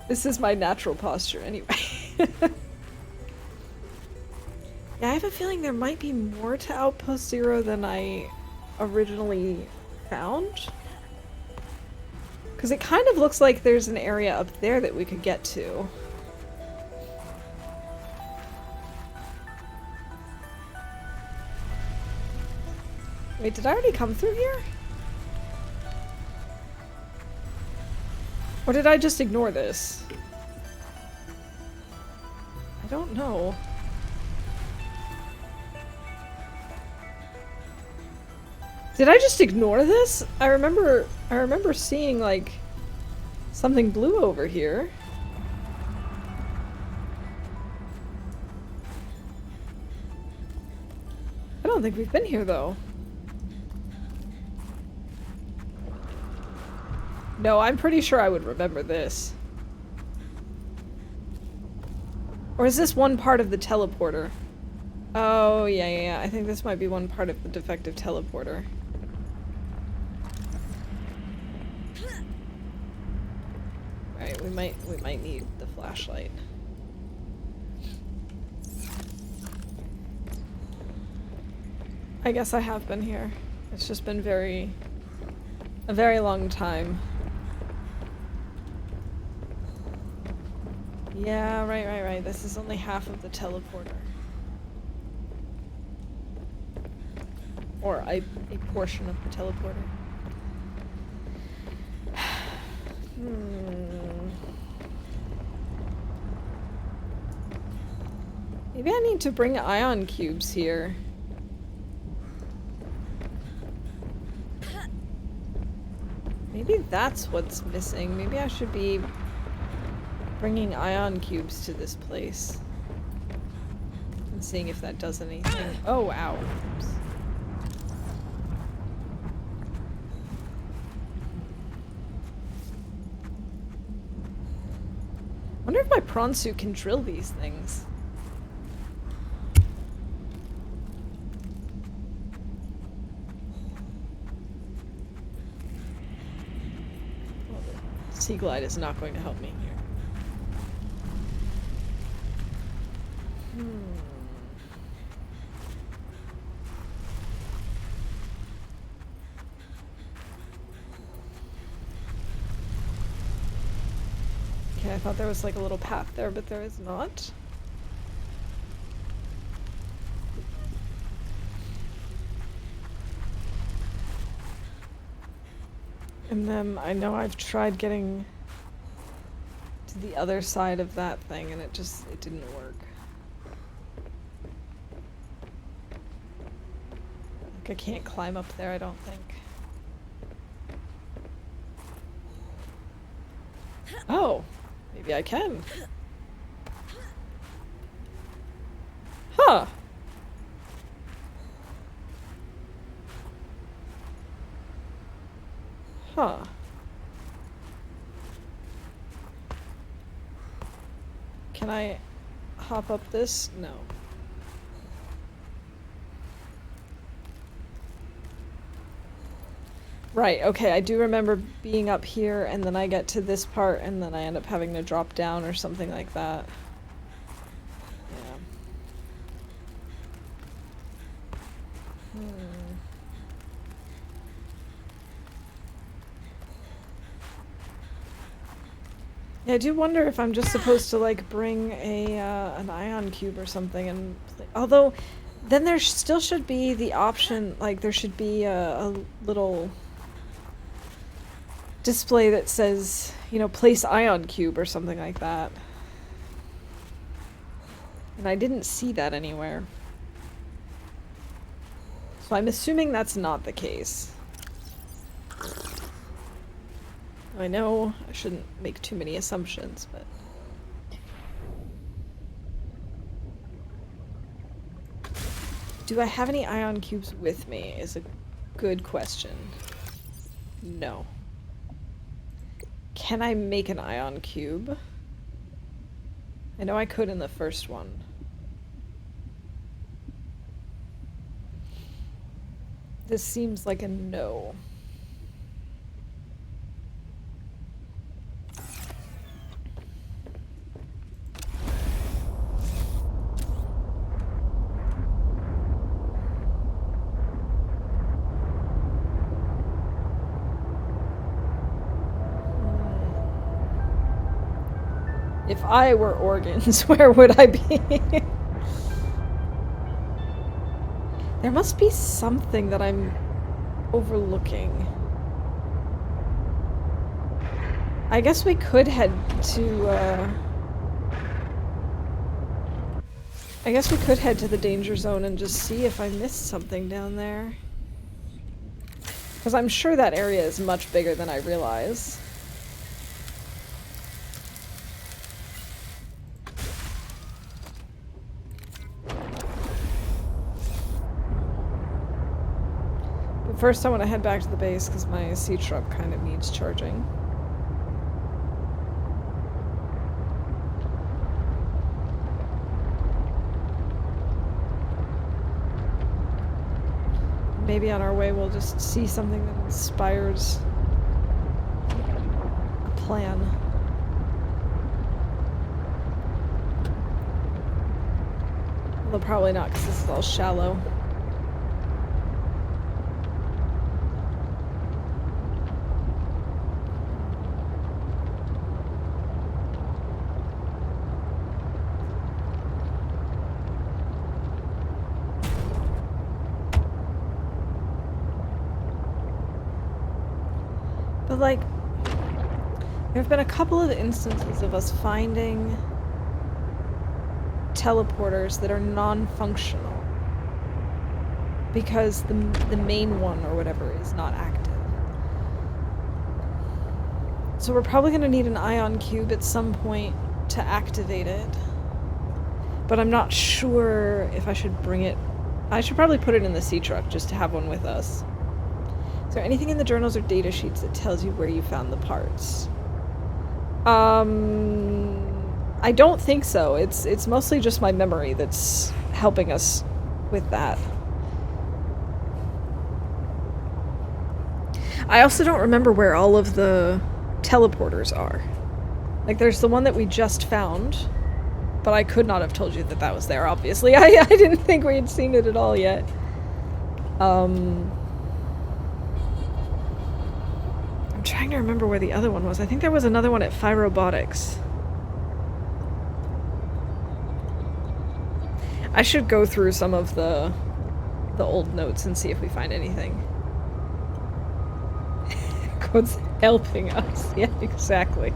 This is my natural posture anyway. Yeah, I have a feeling there might be more to Outpost Zero than I originally found. Because it kind of looks like there's an area up there that we could get to. Wait, did I already come through here? Or did I just ignore this? I don't know. Did I just ignore this? I remember seeing like something blue over here. I don't think we've been here though. No, I'm pretty sure I would remember this. Or is this one part of the teleporter? Oh, yeah. I think this might be one part of the defective teleporter. Right, we might need the flashlight. I guess I have been here. It's just been a very long time. Yeah, right. This is only half of the teleporter. Or a portion of the teleporter. Maybe I need to bring ion cubes here. Maybe that's what's missing. Maybe I should be bringing ion cubes to this place. And seeing if that does anything. Oh, ow. Oops. I wonder if my prawn suit can drill these things. Well, the Sea Glide is not going to help me here. Okay, I thought there was like a little path there, but there is not. And then I know I've tried getting to the other side of that thing and it didn't work. Like I can't climb up there, I don't think. Oh, maybe I can. Huh. Huh. Can I hop up this? No. Right, okay, I do remember being up here and then I get to this part and then I end up having to drop down or something like that. Yeah. Yeah, I do wonder if I'm just supposed to like bring an ion cube or something and although then there still should be the option, like there should be a little display that says, you know, place ion cube or something like that. And I didn't see that anywhere. So I'm assuming that's not the case. I know I shouldn't make too many assumptions, but... Do I have any ion cubes with me is a good question. No. Can I make an ion cube? I know I could in the first one. This seems like a no. If I were organs, where would I be? There must be something that I'm overlooking. I guess we could head to, I guess we could head to the danger zone and just see if I missed something down there. Because I'm sure that area is much bigger than I realize. But first I want to head back to the base because my sea truck kind of needs charging. Maybe on our way we'll just see something that inspires a plan. Although probably not because this is all shallow. But, like, there have been a couple of instances of us finding teleporters that are non-functional because the main one or whatever is not active. So we're probably going to need an ion cube at some point to activate it. But I'm not sure if I should bring it. I should probably put it in the sea truck just to have one with us. Is there anything in the journals or data sheets that tells you where you found the parts? I don't think so. It's mostly just my memory that's helping us with that. I also don't remember where all of the teleporters are. Like, there's the one that we just found, but I could not have told you that that was there, obviously. I didn't think we had seen it at all yet. I'm trying to remember where the other one was. I think there was another one at Phi Robotics. I should go through some of the old notes and see if we find anything. Code's helping us. Yeah, exactly.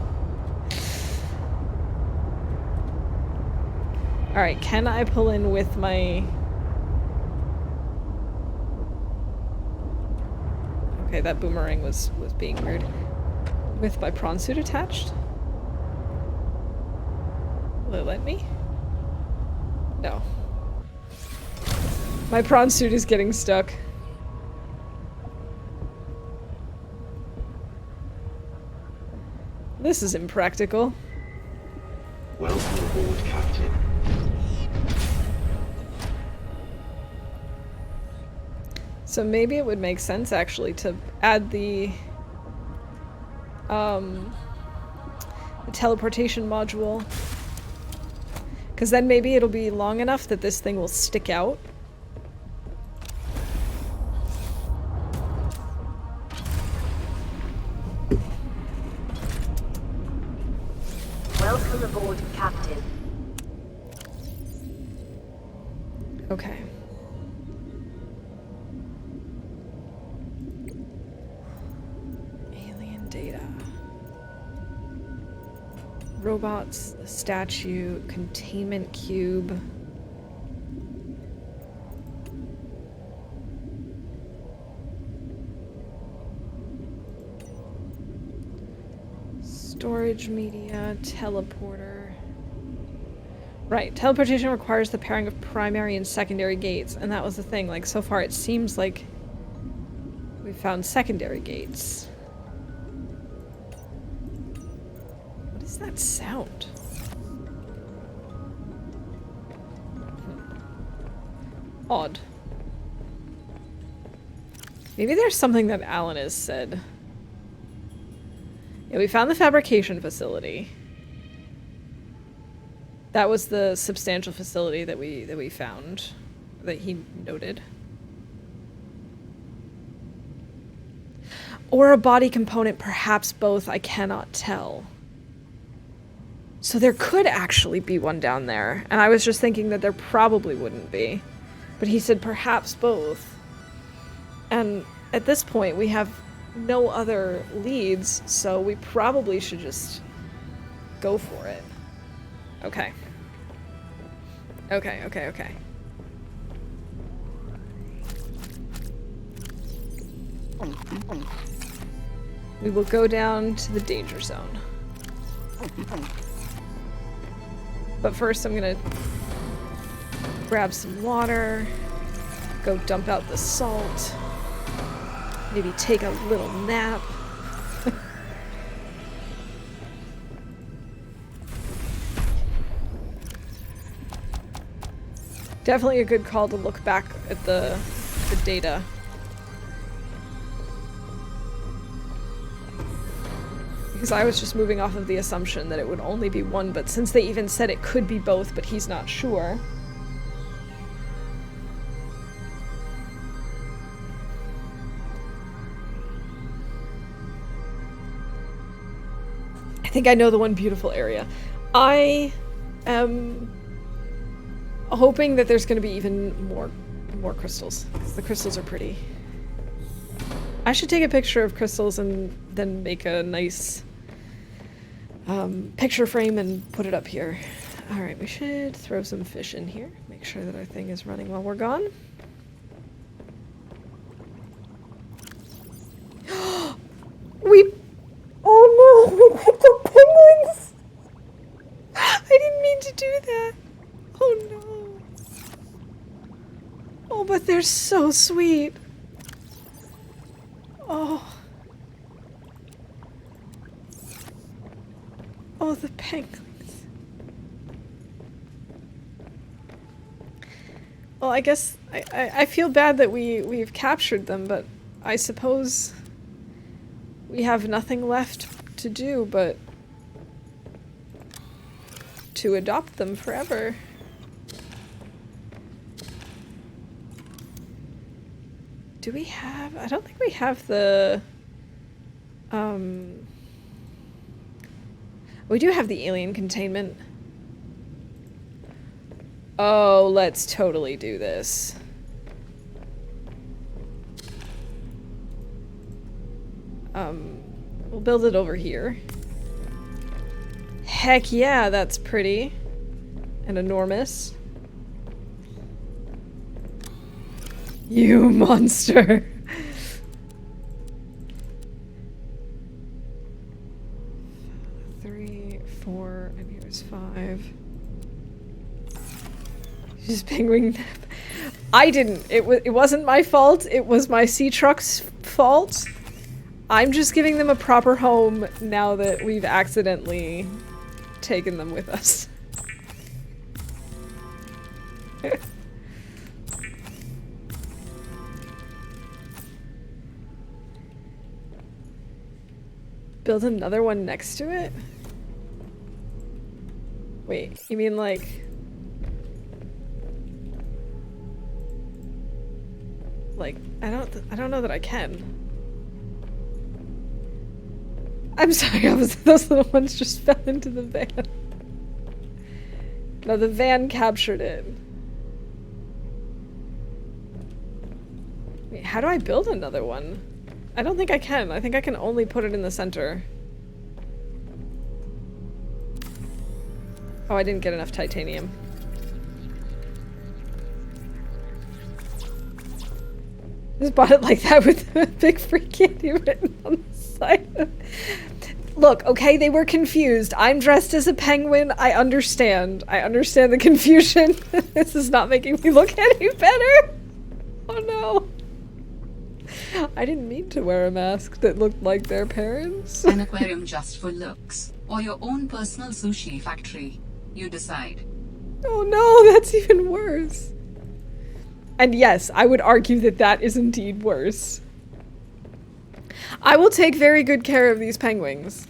Alright, can I pull in with my... Okay, that boomerang was being weird. With my prawn suit attached? Will it let me? No. My prawn suit is getting stuck. This is impractical. Welcome aboard, Captain. So maybe it would make sense actually to add the teleportation module. Because then maybe it'll be long enough that this thing will stick out. Welcome aboard, Captain. Okay. Alien data. Robots, the statue, containment cube. Storage media, teleporter. Right. Teleportation requires the pairing of primary and secondary gates, and that was the thing. Like, so far it seems like we found secondary gates. What is that sound? Odd. Maybe there's something that Alan has said. Yeah, we found the fabrication facility. That was the substantial facility that we found, that he noted. Or a body component, perhaps both, I cannot tell. So there could actually be one down there, and I was just thinking that there probably wouldn't be. But he said perhaps both. And at this point, we have no other leads, so we probably should just go for it. Okay. Okay. We will go down to the danger zone. But first I'm gonna grab some water, go dump out the salt, maybe take a little nap. Definitely a good call to look back at the data. Because I was just moving off of the assumption that it would only be one, but since they even said it could be both, but he's not sure. I think I know the one beautiful area. I am hoping that there's going to be even more crystals. The crystals are pretty. I should take a picture of crystals and then make a nice picture frame and put it up here. Alright, we should throw some fish in here. Make sure that our thing is running while we're gone. Oh no! We picked up penguins! I didn't mean to do that! Oh no! Oh, but they're so sweet! Oh. Oh, the penguins. Well, I guess I feel bad that we've captured them, but I suppose we have nothing left to do but to adopt them forever. Do we have... I don't think we have the... We do have the alien containment. Oh, let's totally do this. We'll build it over here. Heck yeah, that's pretty. And enormous. You monster! 3, 4, and here's 5. Just penguin nap. I didn't. It wasn't my fault. It was my sea truck's fault. I'm just giving them a proper home now that we've accidentally taken them with us. Build another one next to it? Wait, you mean like... Like, I don't know that I can. I'm sorry, those little ones just fell into the van. No, the van captured it. Wait, how do I build another one? I don't think I can. I think I can only put it in the center. Oh, I didn't get enough titanium. Just bought it like that with a big free candy written on the side. Look, okay, they were confused. I'm dressed as a penguin. I understand. I understand the confusion. This is not making me look any better. Oh no. I didn't mean to wear a mask that looked like their parents. An aquarium just for looks, or your own personal sushi factory. You decide. Oh no, that's even worse. And yes, I would argue that that is indeed worse. I will take very good care of these penguins.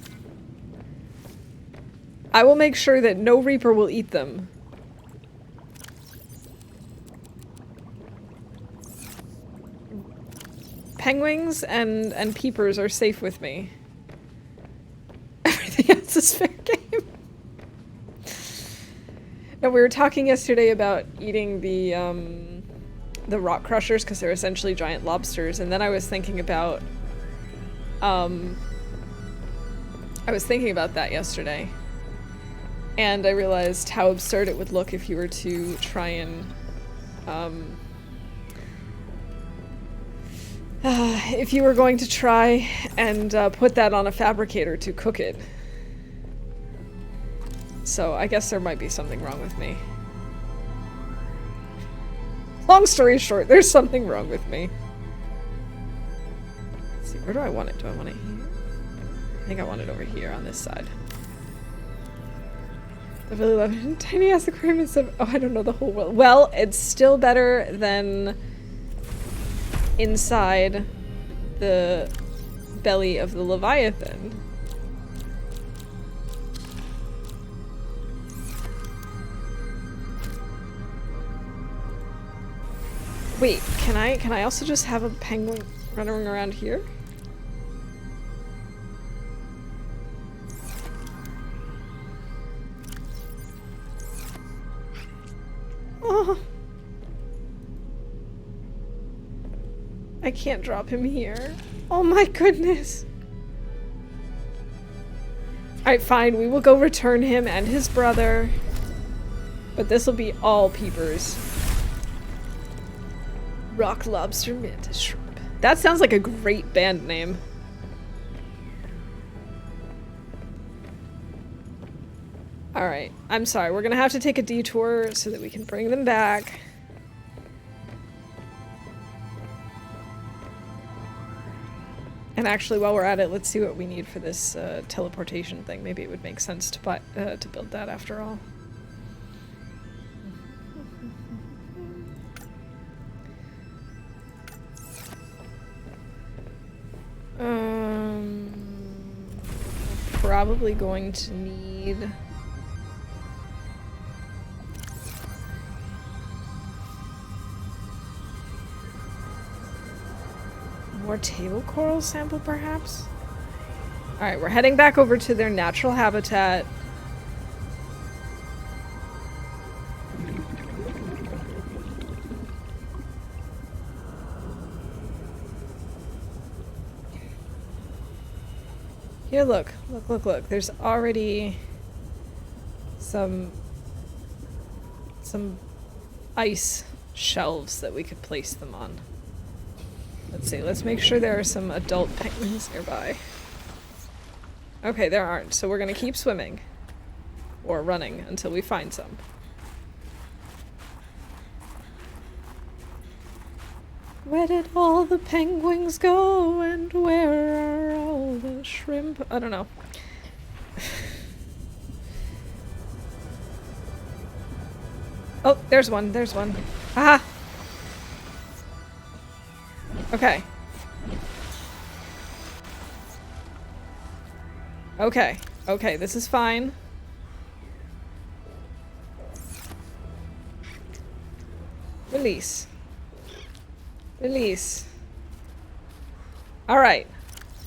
I will make sure that no Reaper will eat them. Penguins and peepers are safe with me. Everything else is fair game. No, we were talking yesterday about eating the rock crushers because they're essentially giant lobsters, and then I was thinking about that yesterday, and I realized how absurd it would look if you were to try and if you were going to try and put that on a fabricator to cook it. So I guess there might be something wrong with me. Long story short, there's something wrong with me. Let's see, where do I want it? Do I want it here? I think I want it over here on this side. I really love it. Tiny ass aquarium is so— oh, I don't know the whole world. Well, it's still better than inside the belly of the Leviathan. Wait, can I also just have a penguin running around here? Oh. I can't drop him here. Oh my goodness. Alright, fine, we will go return him and his brother. But this will be all peepers. Rock lobster mantis shrimp. That sounds like a great band name. Alright, I'm sorry. We're gonna have to take a detour so that we can bring them back. And actually, while we're at it, let's see what we need for this teleportation thing. Maybe it would make sense to buy, to build that after all. Probably going to need more table coral sample, perhaps? Alright, we're heading back over to their natural habitat. Here, look. Look. There's already some ice shelves that we could place them on. Let's see, let's make sure there are some adult penguins nearby. Okay, there aren't, so we're gonna keep swimming. Or running until we find some. Where did all the penguins go, and where are all the shrimp? I don't know. Oh, there's one. Aha! Okay. Okay, this is fine. Release. Alright.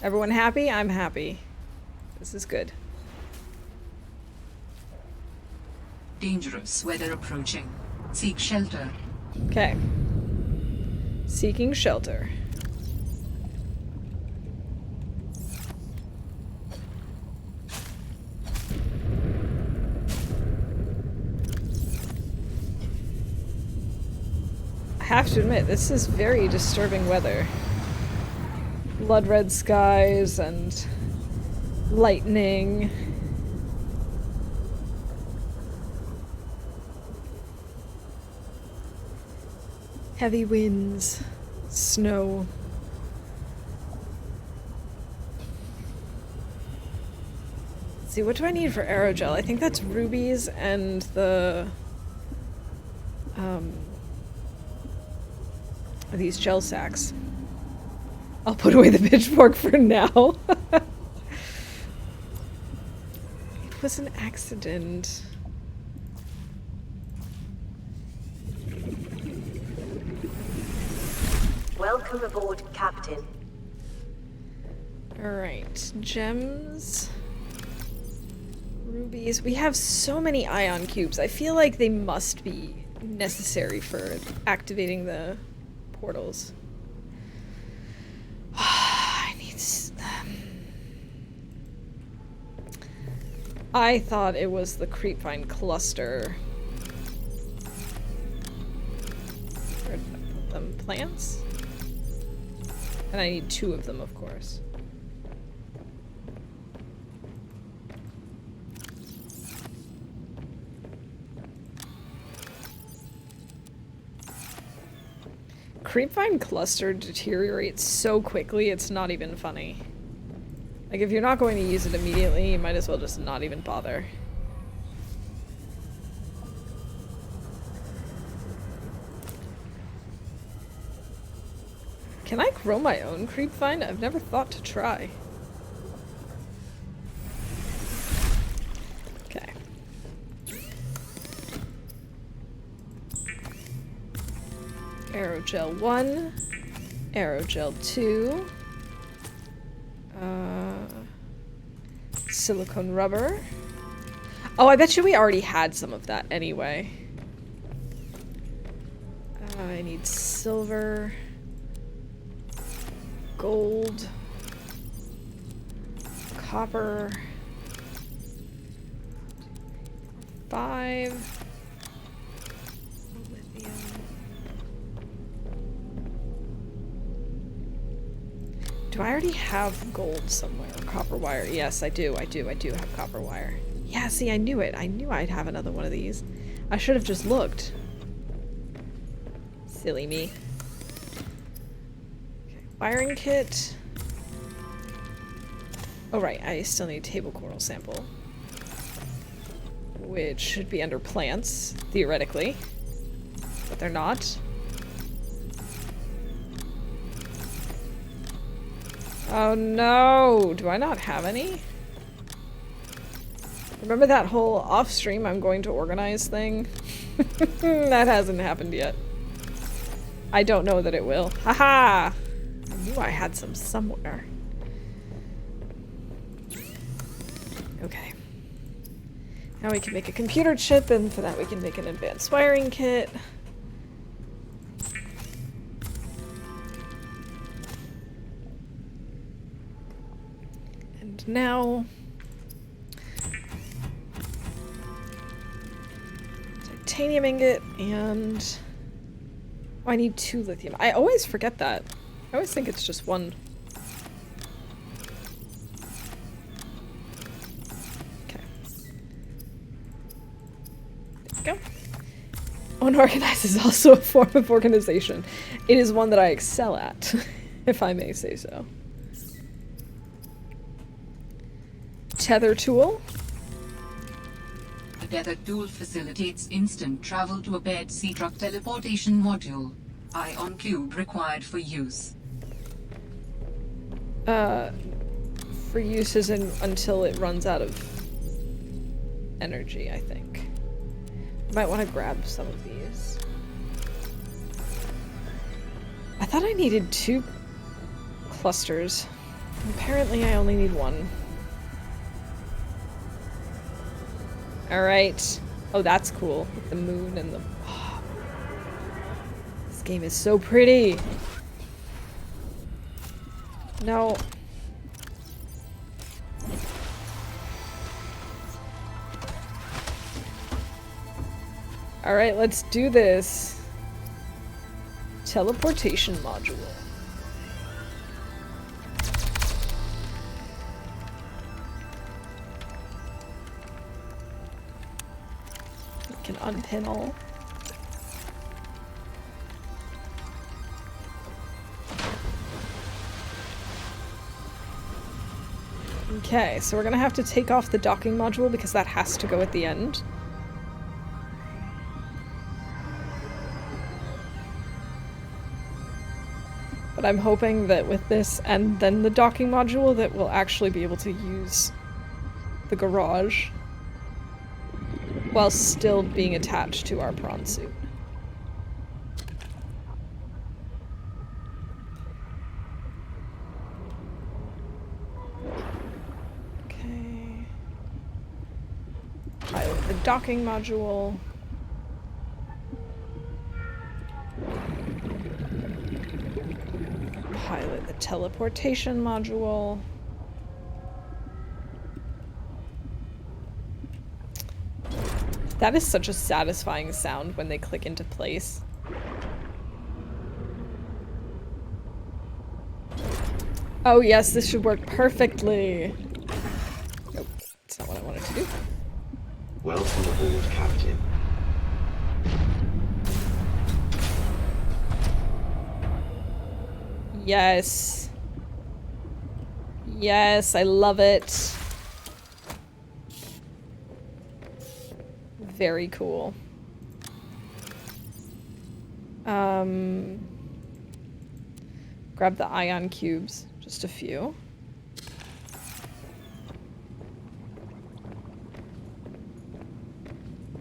Everyone happy? I'm happy. This is good. Dangerous weather approaching. Seek shelter. Okay. Seeking shelter. I have to admit, this is very disturbing weather. Blood red skies and lightning. Heavy winds. Snow. Let's see, what do I need for aerogel? I think that's rubies and the these gel sacks. I'll put away the pitchfork for now. It was an accident. Welcome aboard, Captain. Alright, gems. Rubies. We have so many ion cubes. I feel like they must be necessary for activating the portals. I need I thought it was the creepvine cluster. Where did I put them? Plants? And I need 2 of them, of course. Creepvine cluster deteriorates so quickly, it's not even funny. Like, if you're not going to use it immediately, you might as well just not even bother. Can I grow my own creepvine? I've never thought to try. Okay. Aerogel 1, Aerogel 2, silicone rubber. Oh, I bet you we already had some of that anyway. I need silver, gold, copper, 5, lithium. Do I already have gold somewhere? Copper wire. Yes, I do. I do have copper wire. Yeah, see, I knew it. I knew I'd have another one of these. I should have just looked. Silly me. Okay, wiring kit. Oh, right. I still need table coral sample. Which should be under plants, theoretically. But they're not. Oh no! Do I not have any? Remember that whole off-stream I'm going to organize thing? That hasn't happened yet. I don't know that it will. Haha! I knew I had some somewhere. Okay. Now we can make a computer chip, and for that we can make an advanced wiring kit. And now... titanium ingot and... oh, I need 2 lithium. I always forget that. I always think it's just 1. Okay. There we go. Unorganized is also a form of organization. It is one that I excel at, if I may say so. Tether tool. The tether tool facilitates instant travel to a bed sea truck teleportation module. Ion cube required for use. For use as in until it runs out of energy, I think. Might want to grab some of these. I thought I needed 2 clusters. Apparently I only need 1. Alright. Oh, that's cool. With the moon and the... oh. This game is so pretty. No. Alright, let's do this. Teleportation module. Can unpin all. Okay, so we're gonna have to take off the docking module because that has to go at the end. But I'm hoping that with this and then the docking module that we'll actually be able to use the garage while still being attached to our prawn suit. Okay. Pilot the docking module. Pilot the teleportation module. That is such a satisfying sound when they click into place. Oh yes, this should work perfectly. Nope, that's not what I wanted to do. Welcome aboard, Captain. Yes. Yes, I love it. Very cool. Grab the ion cubes, just a few.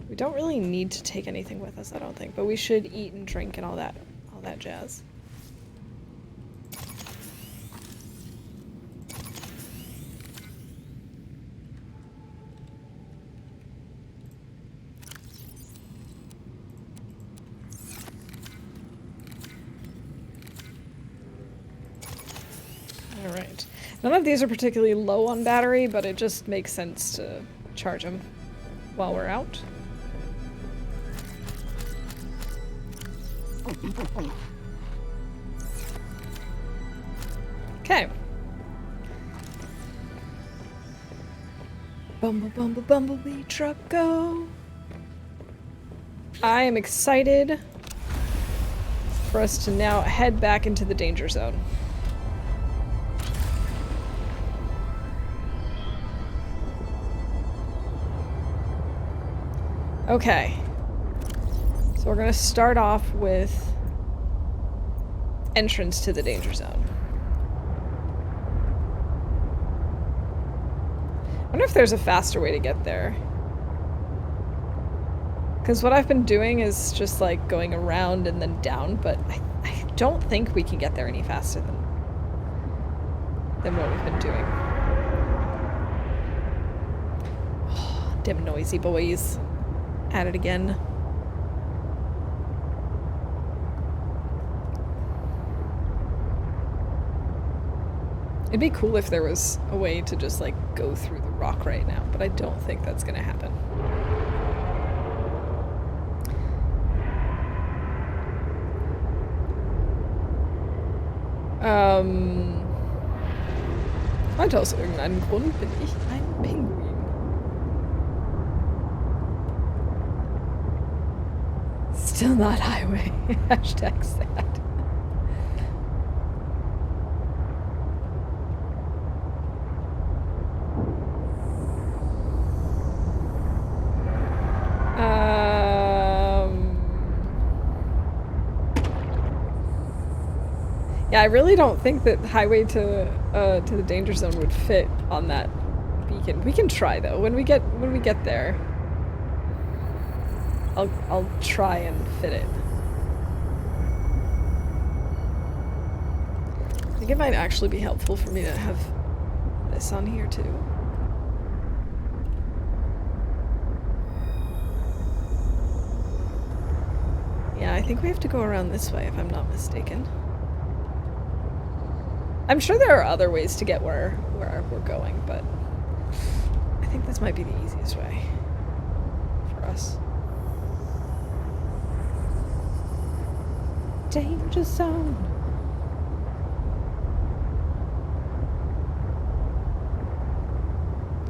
We don't really need to take anything with us, I don't think, but we should eat and drink and all that jazz. Alright. None of these are particularly low on battery, but it just makes sense to charge them while we're out. Okay. Bumblebee truck go. I am excited for us to now head back into the danger zone. Okay. So we're gonna start off with entrance to the danger zone. I wonder if there's a faster way to get there. Because what I've been doing is just like going around and then down, but I don't think we can get there any faster than what we've been doing. Oh, them noisy boys. At it again. It'd be cool if there was a way to just like go through the rock right now, but I don't think that's gonna happen. Aus irgendeinem Grund bin ich ein Pinguin. Still not highway. Hashtag sad. Yeah, I really don't think that highway to the danger zone would fit on that beacon. We can try though. When we get there, I'll try and fit it. I think it might actually be helpful for me to have this on here too. Yeah, I think we have to go around this way if I'm not mistaken. I'm sure there are other ways to get where we're going, but I think this might be the easiest way for us. Danger zone.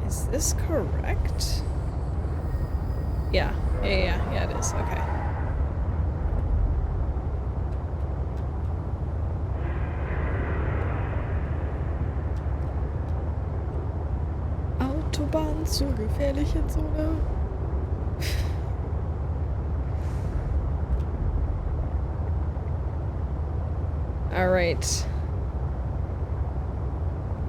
Is this correct? Yeah. Yeah, it is. Okay. Autobahn zur gefährlichen Zone. Alright.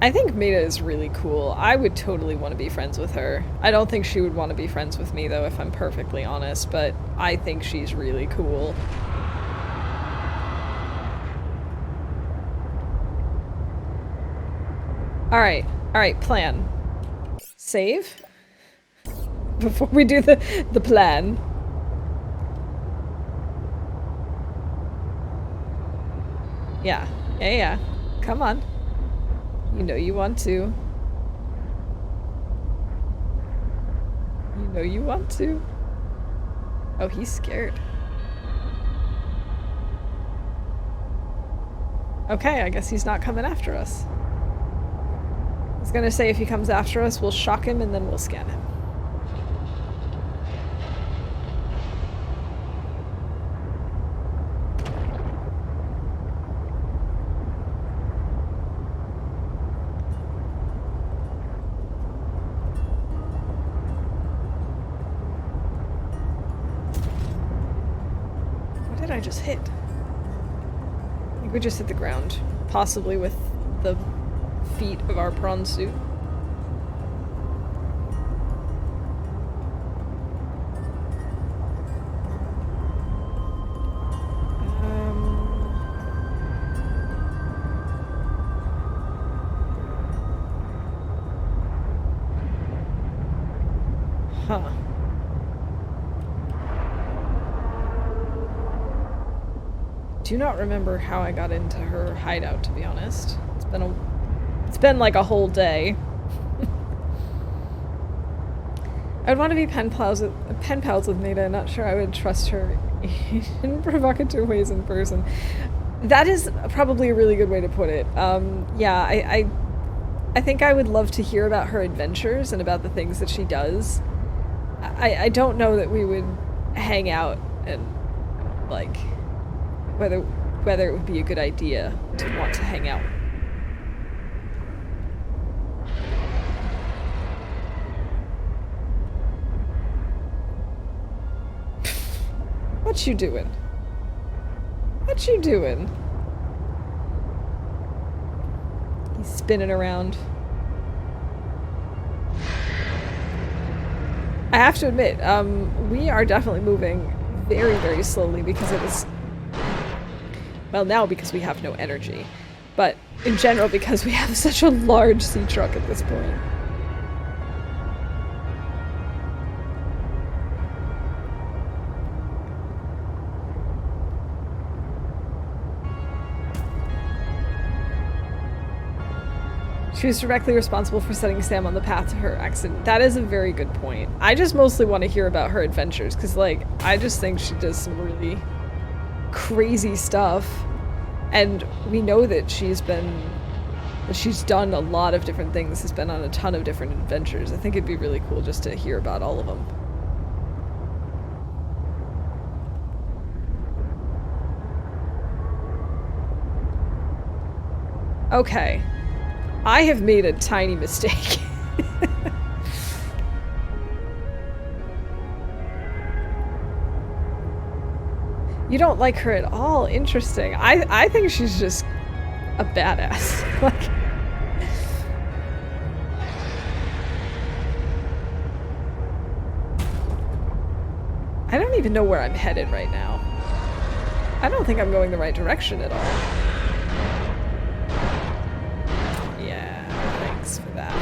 I think Maida is really cool. I would totally want to be friends with her. I don't think she would want to be friends with me, though, if I'm perfectly honest, but I think she's really cool. Alright, plan. Save? Before we do the plan. Yeah. Come on. You know you want to. You know you want to. Oh, he's scared. Okay, I guess he's not coming after us. I was gonna say if he comes after us, we'll shock him and then we'll scan him. I just hit? I think we just hit the ground. Possibly with the feet of our prawn suit. Huh. Do not remember how I got into her hideout, to be honest. It's been like a whole day. I'd want to be pen pals with Maida. Not sure I would trust her in provocative ways in person. That is probably a really good way to put it. Yeah, I think I would love to hear about her adventures and about the things that she does. I don't know that we would hang out and, like, whether it would be a good idea to want to hang out. What you doing? What you doing? He's spinning around. I have to admit, we are definitely moving very, very slowly because it is... Well, now because we have no energy, but in general because we have such a large sea truck at this point. She was directly responsible for setting Sam on the path to her accident. That is a very good point. I just mostly want to hear about her adventures, because, like, I just think she does some really crazy stuff. And we know that she's done a lot of different things, has been on a ton of different adventures. I think it'd be really cool just to hear about all of them. Okay. I have made a tiny mistake. You don't like her at all? Interesting. I think she's just a badass. Like, I don't even know where I'm headed right now. I don't think I'm going the right direction at all. Yeah, thanks for that.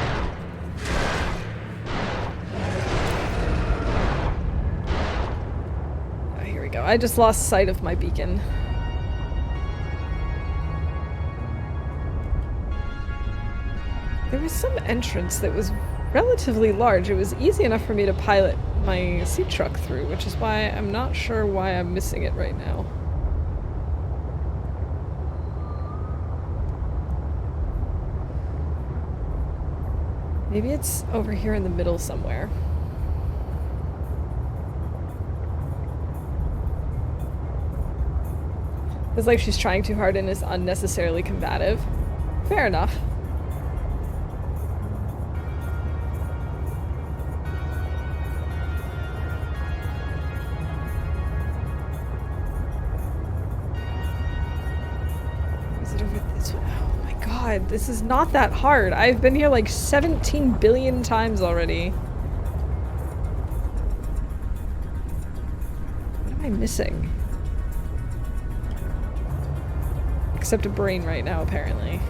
Oh, here we go. I just lost sight of my beacon. There was some entrance that was relatively large. It was easy enough for me to pilot my sea truck through, which is why I'm not sure why I'm missing it right now. Maybe it's over here in the middle somewhere. It's like she's trying too hard and is unnecessarily combative. Fair enough. Is it over this way? Oh my god, this is not that hard. I've been here like 17 billion times already. What am I missing? Except a brain right now, apparently.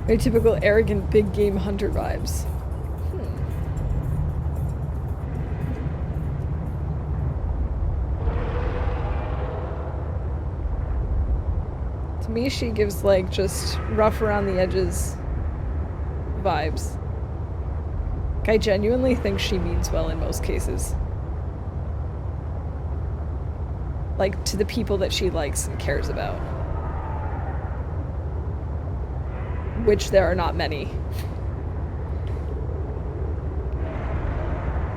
Very typical arrogant big game hunter vibes. To me, she gives like just rough around the edges vibes. Like, I genuinely think she means well in most cases. Like, to the people that she likes and cares about. Which there are not many.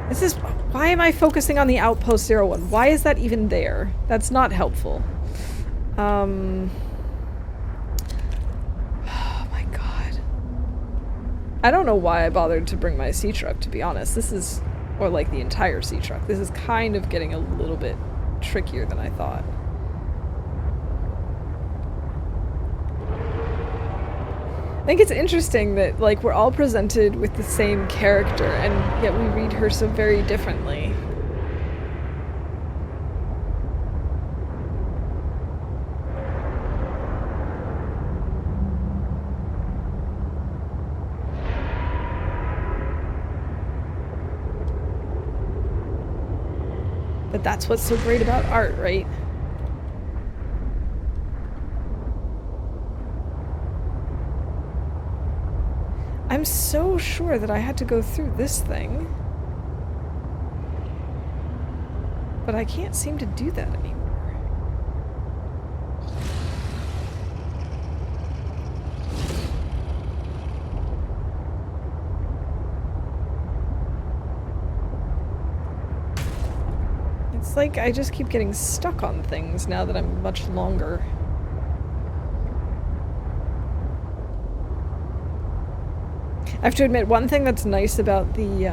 This is... Why am I focusing on the Outpost 01? Why is that even there? That's not helpful. Oh my god. I don't know why I bothered to bring my sea truck, to be honest. This is... Or like the entire sea truck. This is kind of getting a little bit trickier than I thought. I think it's interesting that, like, we're all presented with the same character, and yet we read her so very differently. But that's what's so great about art, right? I'm so sure that I had to go through this thing. But I can't seem to do that anymore. It's like I just keep getting stuck on things now that I'm much longer. I have to admit, one thing that's nice about the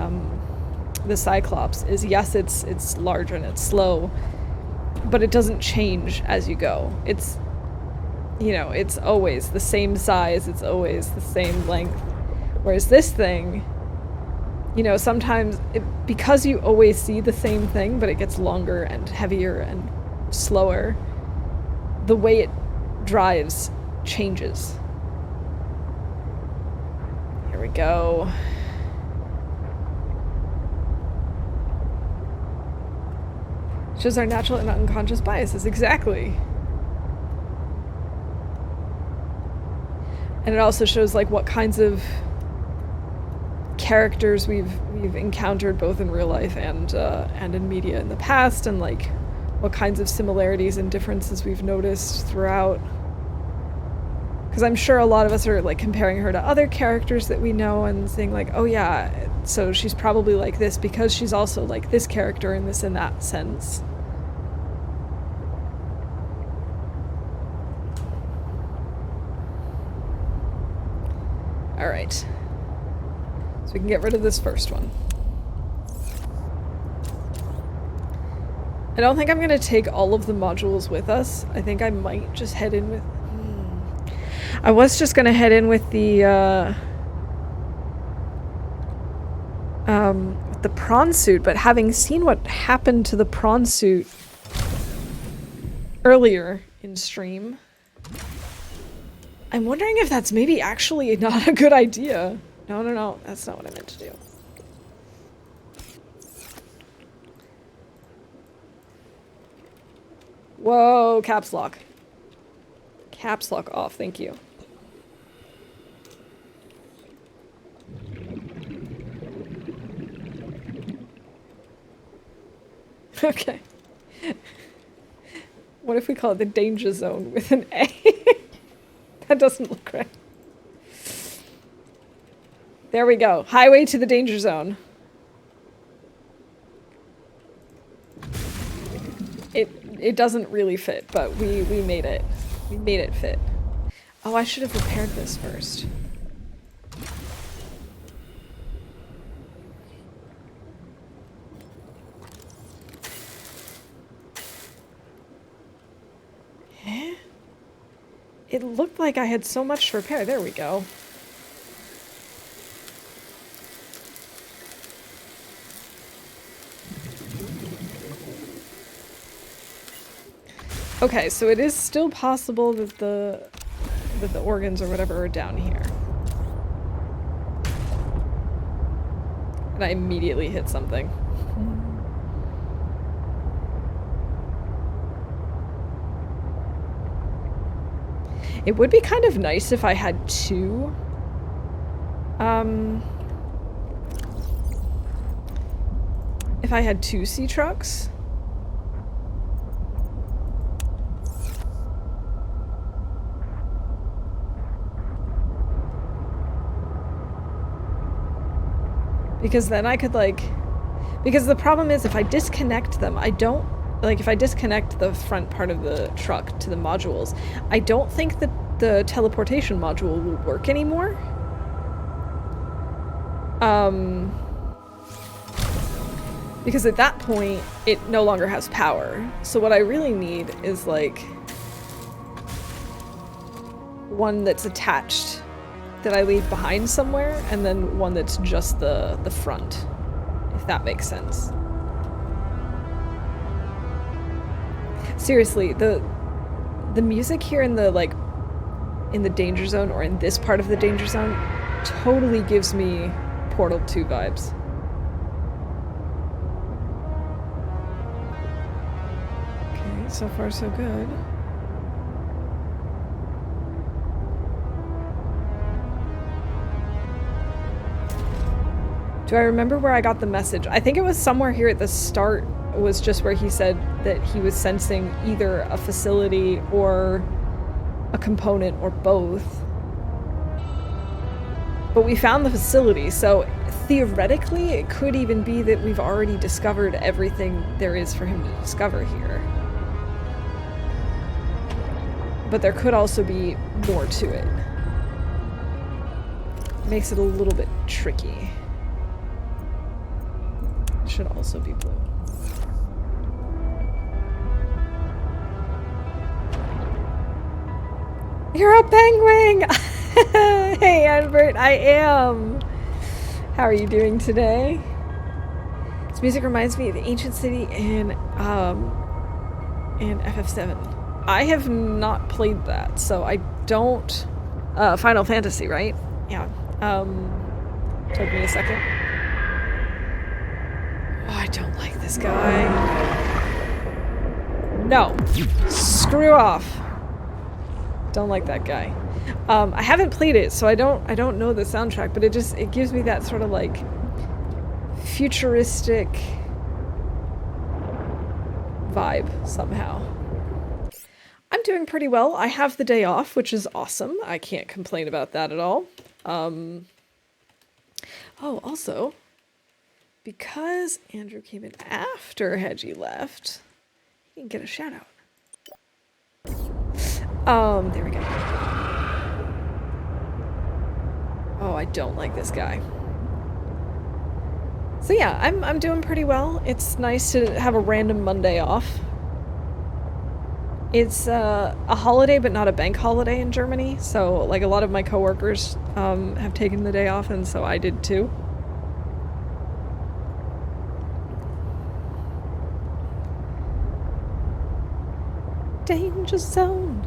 Cyclops is, yes, it's large and it's slow, but it doesn't change as you go. It's, you know, it's always the same size, it's always the same length. Whereas this thing, you know, sometimes, because you always see the same thing, but it gets longer and heavier and slower, the way it drives changes. Here we go. Shows our natural and unconscious biases, exactly. And it also shows like what kinds of characters we've encountered both in real life and in media in the past, and like what kinds of similarities and differences we've noticed throughout. Because I'm sure a lot of us are like comparing her to other characters that we know and saying like, oh yeah, so she's probably like this because she's also like this character in this and that sense. Alright. So we can get rid of this first one. I don't think I'm going to take all of the modules with us. I think I might just head in with... I was just going to head in with the prawn suit, but having seen what happened to the prawn suit earlier in stream, I'm wondering if that's maybe actually not a good idea. No, that's not what I meant to do. Whoa, caps lock. Caps lock off, thank you. Okay. What if we call it the danger zone with an A? That doesn't look right. There we go. Highway to the danger zone. It doesn't really fit, but we made it. We made it fit. Oh, I should have repaired this first. Eh? It looked like I had so much to repair. There we go. Okay, so it is still possible that the organs or whatever are down here. And I immediately hit something. It would be kind of nice if I had two. If I had two sea trucks. Because then I could, like... Because the problem is, if I disconnect them, I don't... Like, if I disconnect the front part of the truck to the modules, I don't think that the teleportation module will work anymore. Because at that point, it no longer has power. So what I really need is, like... one that's attached that I leave behind somewhere, and then one that's just the front, if that makes sense. Seriously, the music here in the, like, in the danger zone, or in this part of the danger zone, totally gives me Portal 2 vibes. Okay, so far so good. Do I remember where I got the message? I think it was somewhere here at the start. It was just where he said that he was sensing either a facility or a component or both. But we found the facility, so theoretically it could even be that we've already discovered everything there is for him to discover here. But there could also be more to it. Makes it a little bit tricky. Should also be blue. You're a penguin! Hey, Albert, I am! How are you doing today? This music reminds me of the ancient city in FF7. I have not played that, so I don't... Final Fantasy, right? Yeah. Took me a second. Oh, I don't like this guy. No. Screw off. Don't like that guy. I haven't played it, so I don't know the soundtrack, but it gives me that sort of like futuristic vibe somehow. I'm doing pretty well. I have the day off, which is awesome. I can't complain about that at all. Oh, also, because Andrew came in after Hedgie left, he can get a shout out. There we go. Oh, I don't like this guy. So yeah, I'm doing pretty well. It's nice to have a random Monday off. It's a holiday, but not a bank holiday in Germany. So, like, a lot of my coworkers have taken the day off, and so I did too. Danger zone.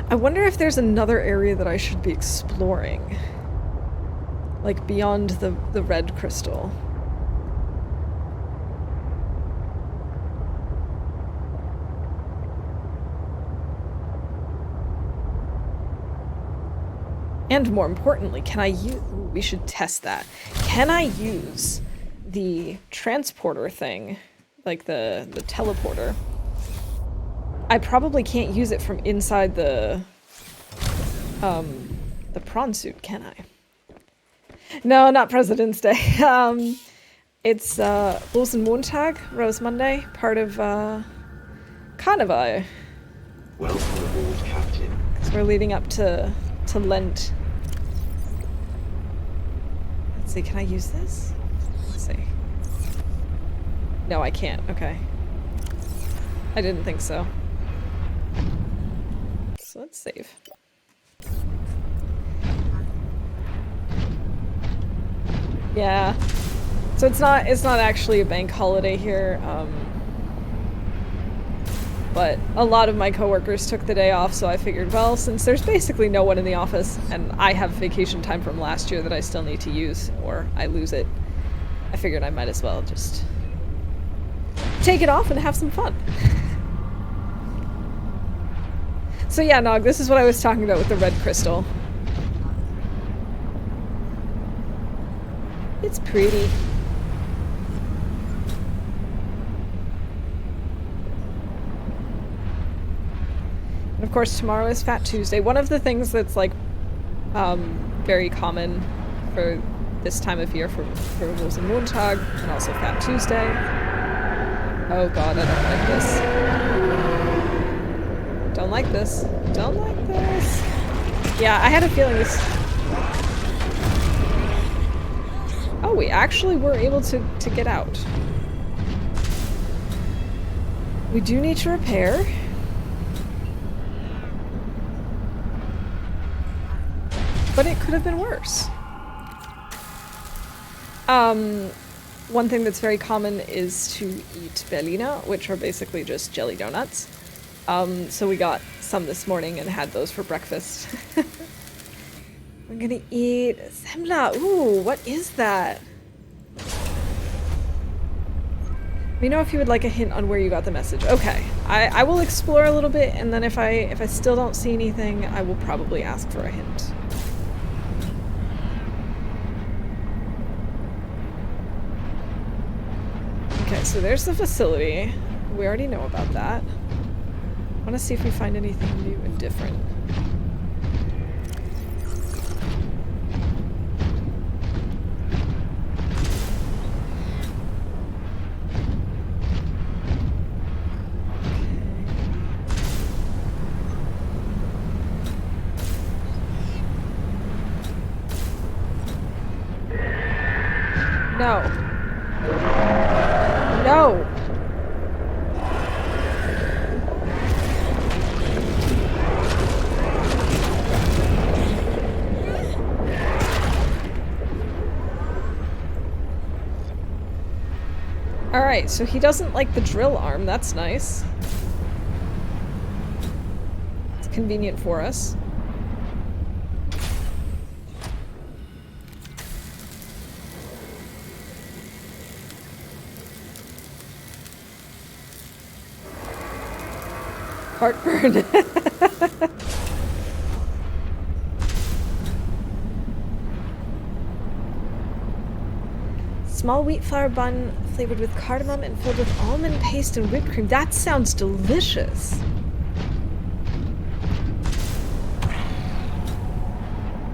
I wonder if there's another area that I should be exploring. Like, beyond the red crystal. And more importantly, can I use... Ooh, we should test that. Can I use the transporter thing, like the teleporter, I probably can't use it from inside the prawn suit, can I? No, not President's Day. It's Rosenmontag, Rose Monday, part of Carnival. Welcome aboard, Captain. Because we're leading up to Lent. Let's see, can I use this? Let's see. No, I can't. Okay. I didn't think so. So let's save. Yeah. So it's not actually a bank holiday here. But a lot of my coworkers took the day off, so I figured, well, since there's basically no one in the office, and I have vacation time from last year that I still need to use, or I lose it, I figured I might as well just take it off and have some fun. So yeah, Nog, this is what I was talking about with the red crystal. It's pretty. And of course, tomorrow is Fat Tuesday. One of the things that's like very common for this time of year for Rosenmontag and also Fat Tuesday. Oh god, I don't like this. Don't like this. Don't like this. Yeah, I had a feeling this... Oh, we actually were able to get out. We do need to repair. But it could have been worse. One thing that's very common is to eat Berliner, which are basically just jelly donuts. So we got some this morning and had those for breakfast. I'm gonna eat Semla. Ooh, what is that? Let me know if you would like a hint on where you got the message. Okay, I will explore a little bit, and then if I still don't see anything, I will probably ask for a hint. Okay, so there's the facility. We already know about that. I want to see if we find anything new and different. No. No. Alright, so he doesn't like the drill arm. That's nice. It's convenient for us. Heartburn. Small wheat flour bun flavored with cardamom and filled with almond paste and whipped cream. That sounds delicious.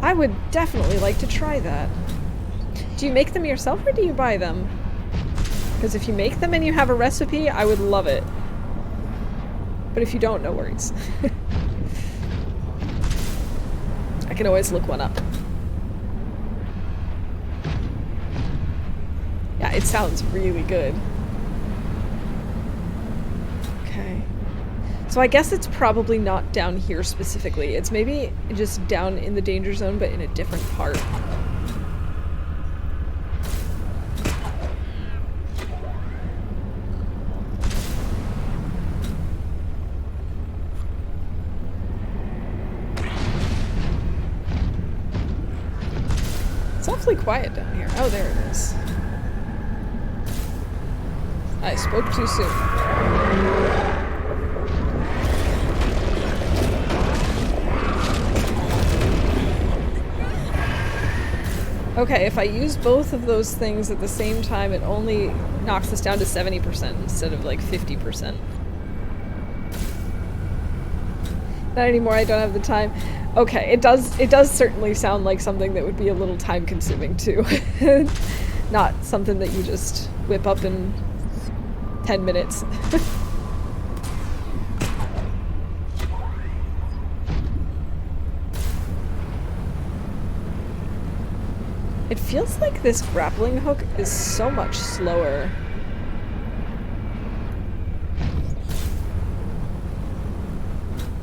I would definitely like to try that. Do you make them yourself or do you buy them? Because if you make them and you have a recipe, I would love it. But if you don't, no worries. I can always look one up. Yeah, it sounds really good. Okay. So I guess it's probably not down here specifically. It's maybe just down in the danger zone, but in a different part. It's awfully quiet down here. Oh, there it is. I spoke too soon. Okay, if I use both of those things at the same time, it only knocks us down to 70% instead of like 50%. Not anymore, I don't have the time. Okay, it does certainly sound like something that would be a little time consuming too. Not something that you just whip up in 10 minutes. It feels like this grappling hook is so much slower.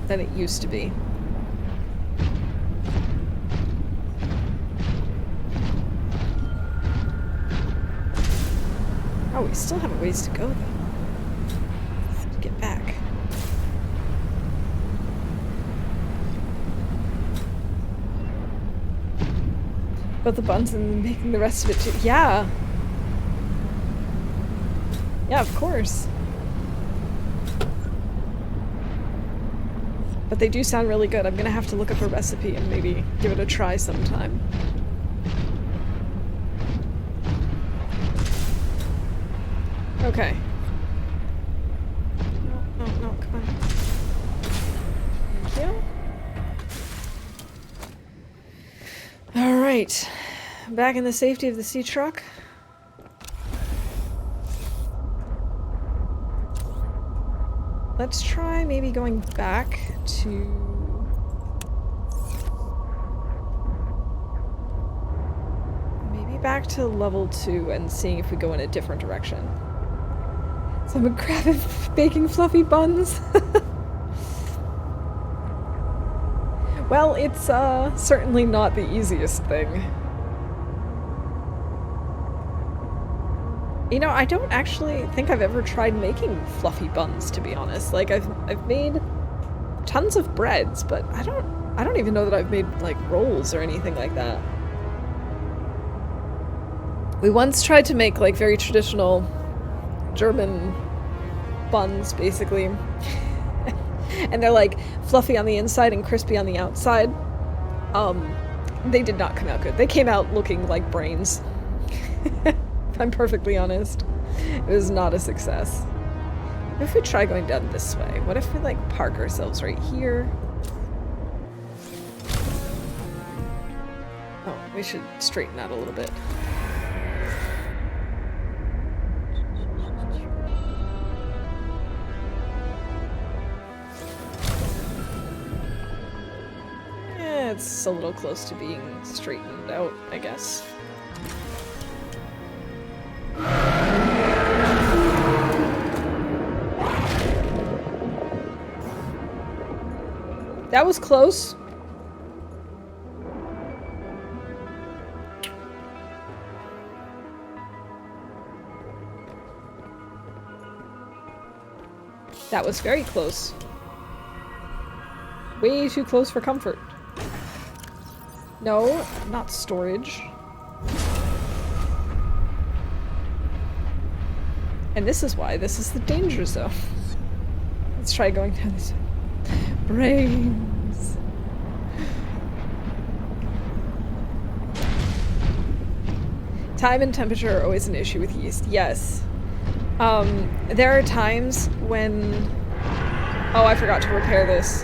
Than it used to be. Oh, we still have a ways to go though. Let's get back. But the buns and making the rest of it too. Yeah. Yeah, of course. But they do sound really good. I'm gonna have to look up a recipe and maybe give it a try sometime. Okay. No, come on. Thank you. Alright. Back in the safety of the sea truck. Let's try maybe going back to... maybe back to level 2 and seeing if we go in a different direction. So I'm grabbing baking fluffy buns. Well, it's certainly not the easiest thing. You know, I don't actually think I've ever tried making fluffy buns, to be honest. Like I've made tons of breads, but I don't even know that I've made like rolls or anything like that. We once tried to make like very traditional German buns, basically. And they're like fluffy on the inside and crispy on the outside. They did not come out good. They came out looking like brains. If I'm perfectly honest. It was not a success. What if we try going down this way? What if we like park ourselves right here? Oh, we should straighten out a little bit. It's a little close to being straightened out, I guess. That was close. That was very close. Way too close for comfort. No, not storage. And this is why this is the danger zone. Let's try going down this way. Brains. Time and temperature are always an issue with yeast. Yes. There are times when... Oh, I forgot to repair this.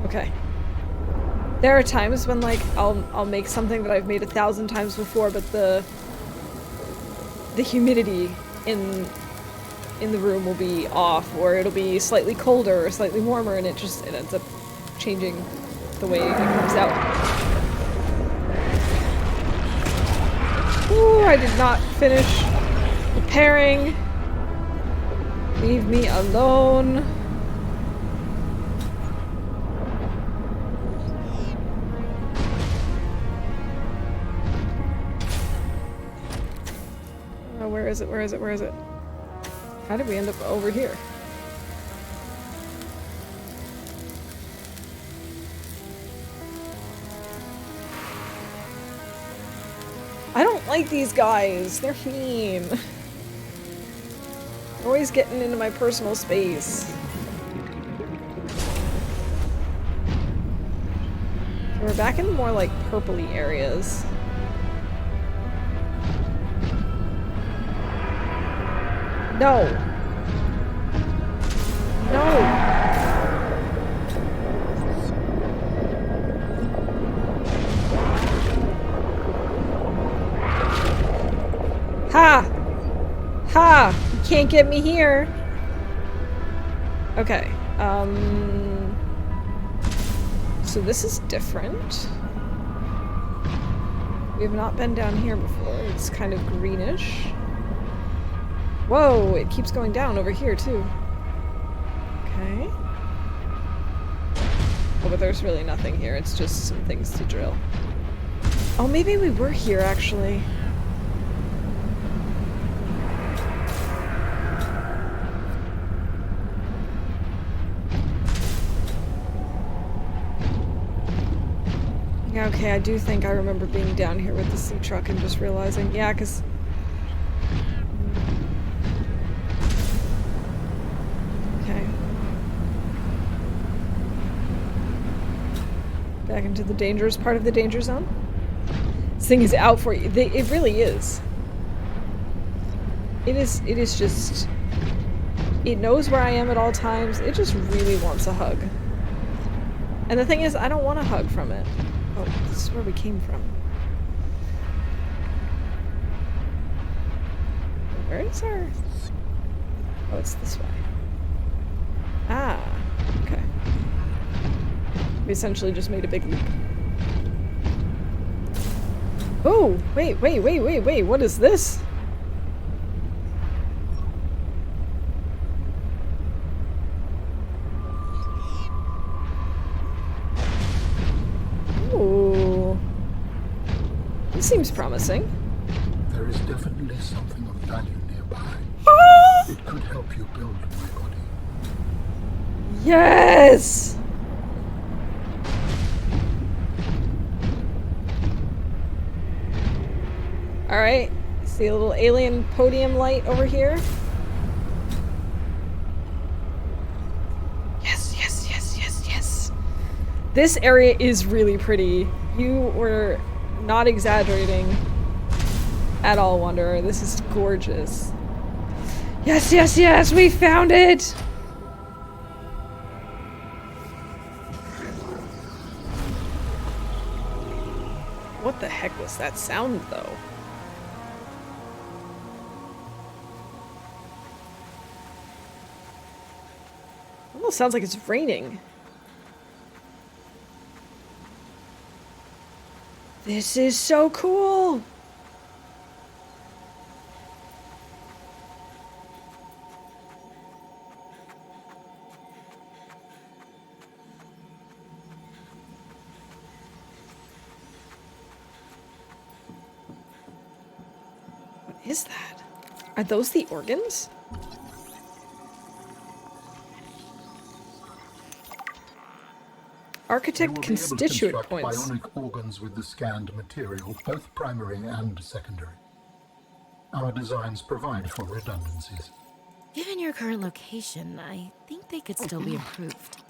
Okay. There are times when, like, I'll make something that I've made 1,000 times before, but the humidity in the room will be off, or it'll be slightly colder or slightly warmer, and it ends up changing the way it comes out. Ooh, I did not finish repairing. Leave me alone. Where is it? Where is it? Where is it? How did we end up over here? I don't like these guys. They're mean. Always getting into my personal space. So we're back in the more like purpley areas. No. No. Ha! Ha! You can't get me here. Okay. So this is different. We have not been down here before. It's kind of greenish. Whoa, it keeps going down over here too. Okay. Oh, but there's really nothing here. It's just some things to drill. Oh, maybe we were here actually. Yeah, okay, I do think I remember being down here with the sea truck and just realizing, yeah, because... Okay. Back into the dangerous part of the danger zone. This thing is out for you. It really is. It is just... It knows where I am at all times. It just really wants a hug. And the thing is, I don't want a hug from it. Oh, this is where we came from. Where is our... Oh, it's this way. Ah, okay. We essentially just made a big leap. Oh, wait, what is this? Ooh. This seems promising. There is definitely something of value nearby. It could help you build my body. Yes! Alright, see a little alien podium light over here? Yes. This area is really pretty. You were not exaggerating at all, Wanderer. This is gorgeous. Yes, we found it! What the heck was that sound, though? Almost sounds like it's raining. This is so cool! What is that? Are those the organs? Architect constituent points. Bionic organs with the scanned material, both primary and secondary. Our designs provide for redundancies. Given your current location, I think they could still be improved.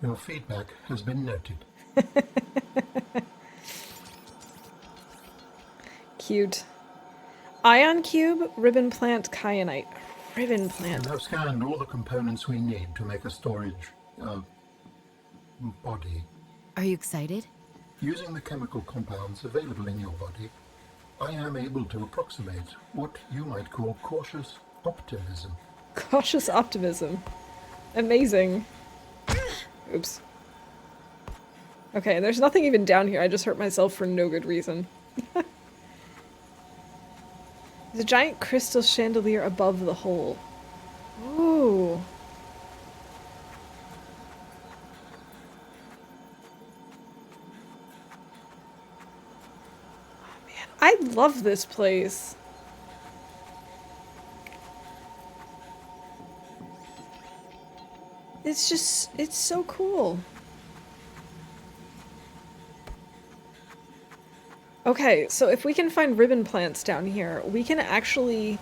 Your feedback has been noted. Cute. Ion cube, ribbon plant, kyanite. Ribbon plant. We have scanned all the components we need to make a storage body. Are you excited? Using the chemical compounds available in your body, I am able to approximate what you might call cautious optimism. Cautious optimism. Amazing. Oops. Okay, there's nothing even down here. I just hurt myself for no good reason. There's a giant crystal chandelier above the hole. Ooh. I love this place. It's just, it's so cool. Okay, so if we can find ribbon plants down here, we can actually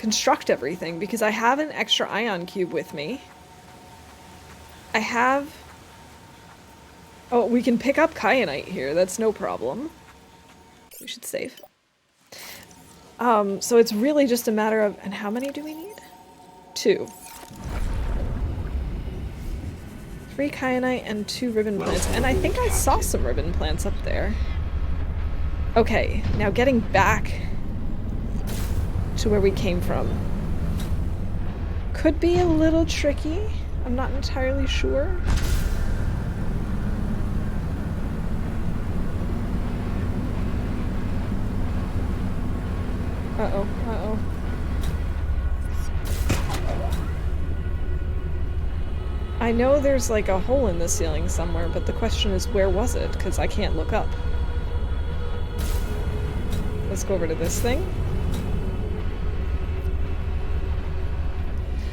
construct everything, because I have an extra ion cube with me. I have... Oh, we can pick up kyanite here. That's no problem. We should save. So it's really just a matter of... And how many do we need? 2. 3 kyanite and 2 ribbon plants. And I think I saw some ribbon plants up there. Okay, now getting back to where we came from. Could be a little tricky. I'm not entirely sure. Uh-oh, uh-oh. I know there's like a hole in the ceiling somewhere, but the question is, where was it? Because I can't look up. Let's go over to this thing.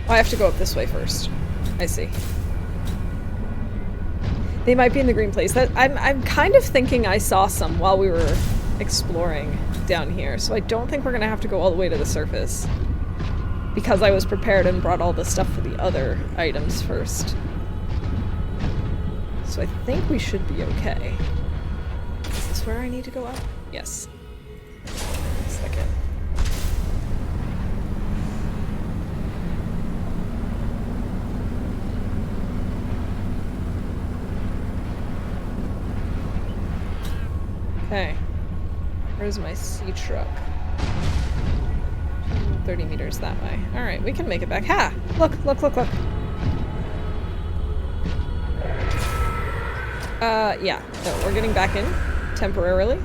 Oh, I have to go up this way first. I see. They might be in the green place. I'm kind of thinking I saw some while we were exploring down here, so I don't think we're gonna have to go all the way to the surface. Because I was prepared and brought all the stuff for the other items first. So I think we should be okay. Is this where I need to go up? Yes. Second. Okay. Where's my sea truck? 30 meters that way. Alright, we can make it back. Ha! Look, look, look, look. Yeah. No, we're getting back in temporarily.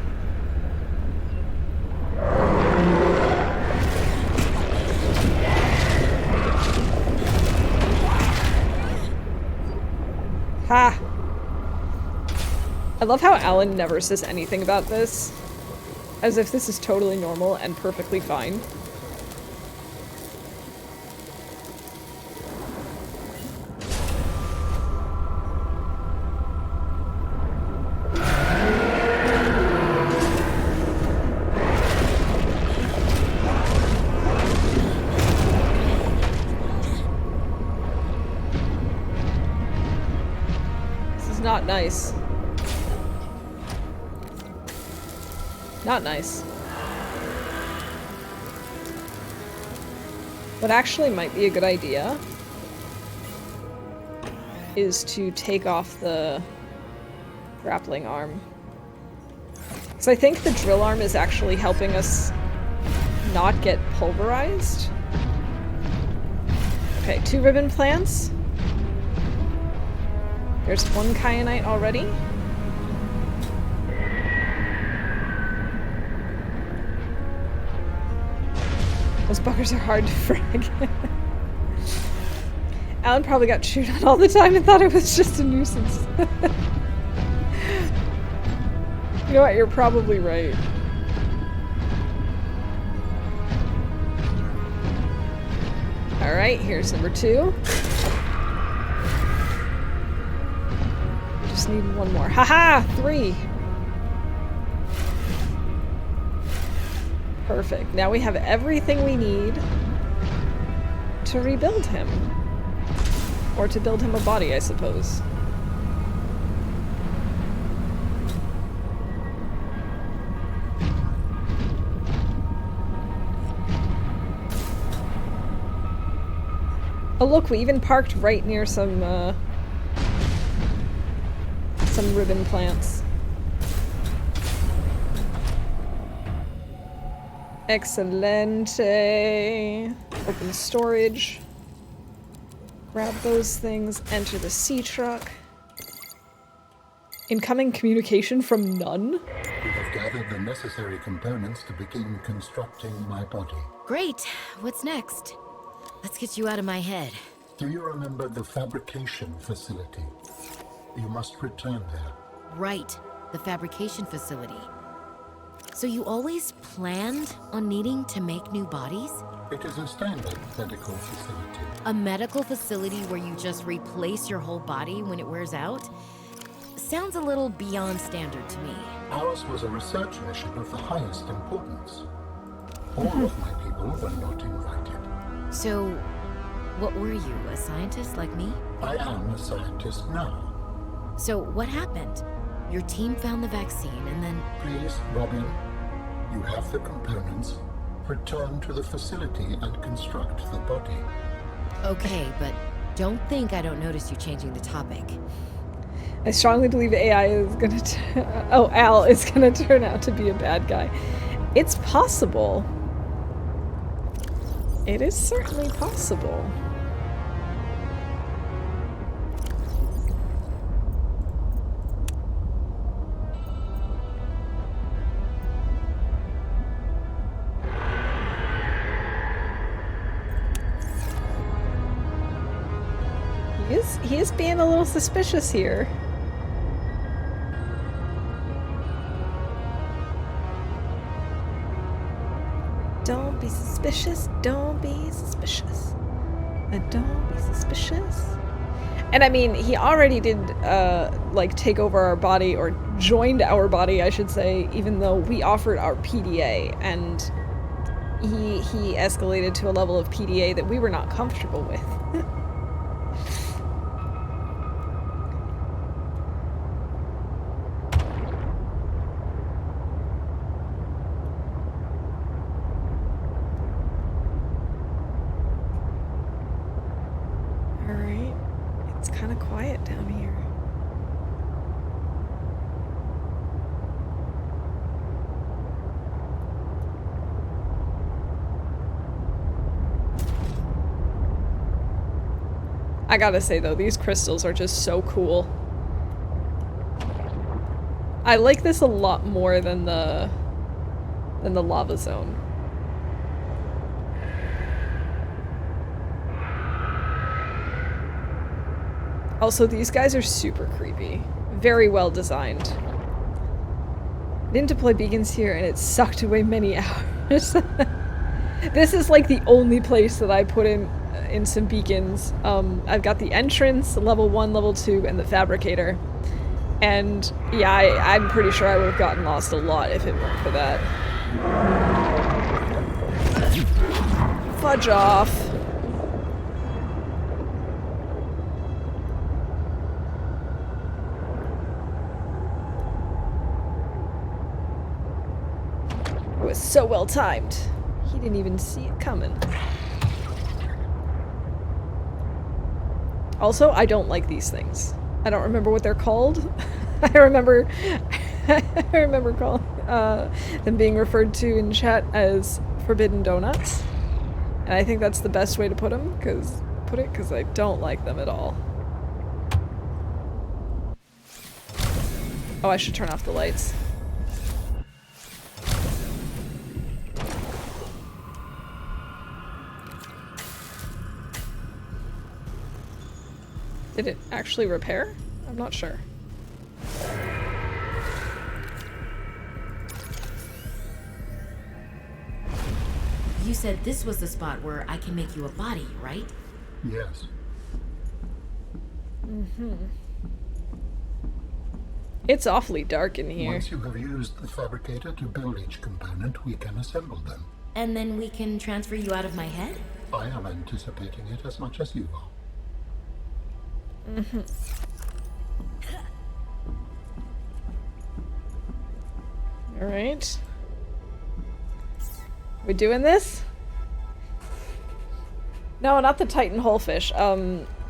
Ha! I love how Alan never says anything about this. As if this is totally normal and perfectly fine. Not nice. Not nice. What actually might be a good idea is to take off the grappling arm. Because I think the drill arm is actually helping us not get pulverized. Okay, 2 ribbon plants. There's 1 kyanite already. Those buggers are hard to frag. Alan probably got chewed on all the time and thought it was just a nuisance. You know what? You're probably right. Alright, here's number 2. Just need 1 more. Haha! 3! Perfect. Now we have everything we need to rebuild him. Or to build him a body, I suppose. Oh look, we even parked right near some ribbon plants. Excelente. Open storage. Grab those things. Enter the sea truck. Incoming communication from none? We have gathered the necessary components to begin constructing my body. Great. What's next? Let's get you out of my head. Do you remember the fabrication facility? You must return there. Right. The fabrication facility. So you always planned on needing to make new bodies? It is a standard medical facility. A medical facility where you just replace your whole body when it wears out? Sounds a little beyond standard to me. Ours was a research mission of the highest importance. All of my people were not invited. So, what were you, a scientist like me? I am a scientist now. So, what happened? Your team found the vaccine and then... Please, Robin, you have the components. Return to the facility and construct the body. Okay, but don't think I don't notice you changing the topic. I strongly believe AI is gonna Al is gonna turn out to be a bad guy. It's possible. It is certainly possible. He is being a little suspicious here. Don't be suspicious, don't be suspicious. Don't be suspicious. And I mean, he already did, like, take over our body, or joined our body, I should say, even though we offered our PDA, and he escalated to a level of PDA that we were not comfortable with. I gotta say though, these crystals are just so cool. I like this a lot more than the lava zone. Also, these guys are super creepy. Very well designed. I didn't deploy beacons here and it sucked away many hours. This is like the only place that I put in some beacons. I've got the entrance, level 1, level 2, and the fabricator. And yeah, I'm pretty sure I would have gotten lost a lot if it weren't for that. Fudge off. It was so well timed. He didn't even see it coming. Also, I don't like these things. I don't remember what they're called. I remember them being referred to in chat as forbidden donuts. And I think that's the best way to put it, because I don't like them at all. Oh, I should turn off the lights. Did it actually repair? I'm not sure. You said this was the spot where I can make you a body, right? Yes. Mm-hmm. It's awfully dark in here. Once you have used the fabricator to build each component, we can assemble them. And then we can transfer you out of my head? I am anticipating it as much as you are. Mm-hmm. All right. We doing this? No, not the Titan holefish.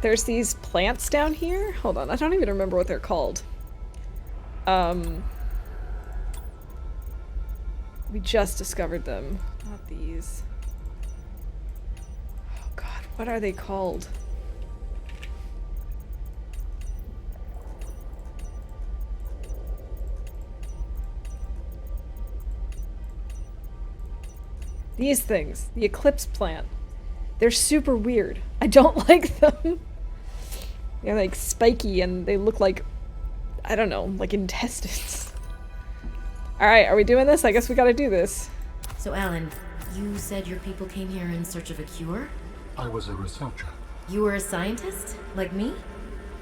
There's these plants down here. Hold on, I don't even remember what they're called. We just discovered them. Not these. Oh god, what are they called? These things. The eclipse plant. They're super weird. I don't like them. They're like spiky and they look like, I don't know, like intestines. Alright, are we doing this? I guess we gotta do this. So Alan, you said your people came here in search of a cure? I was a researcher. You were a scientist? Like me?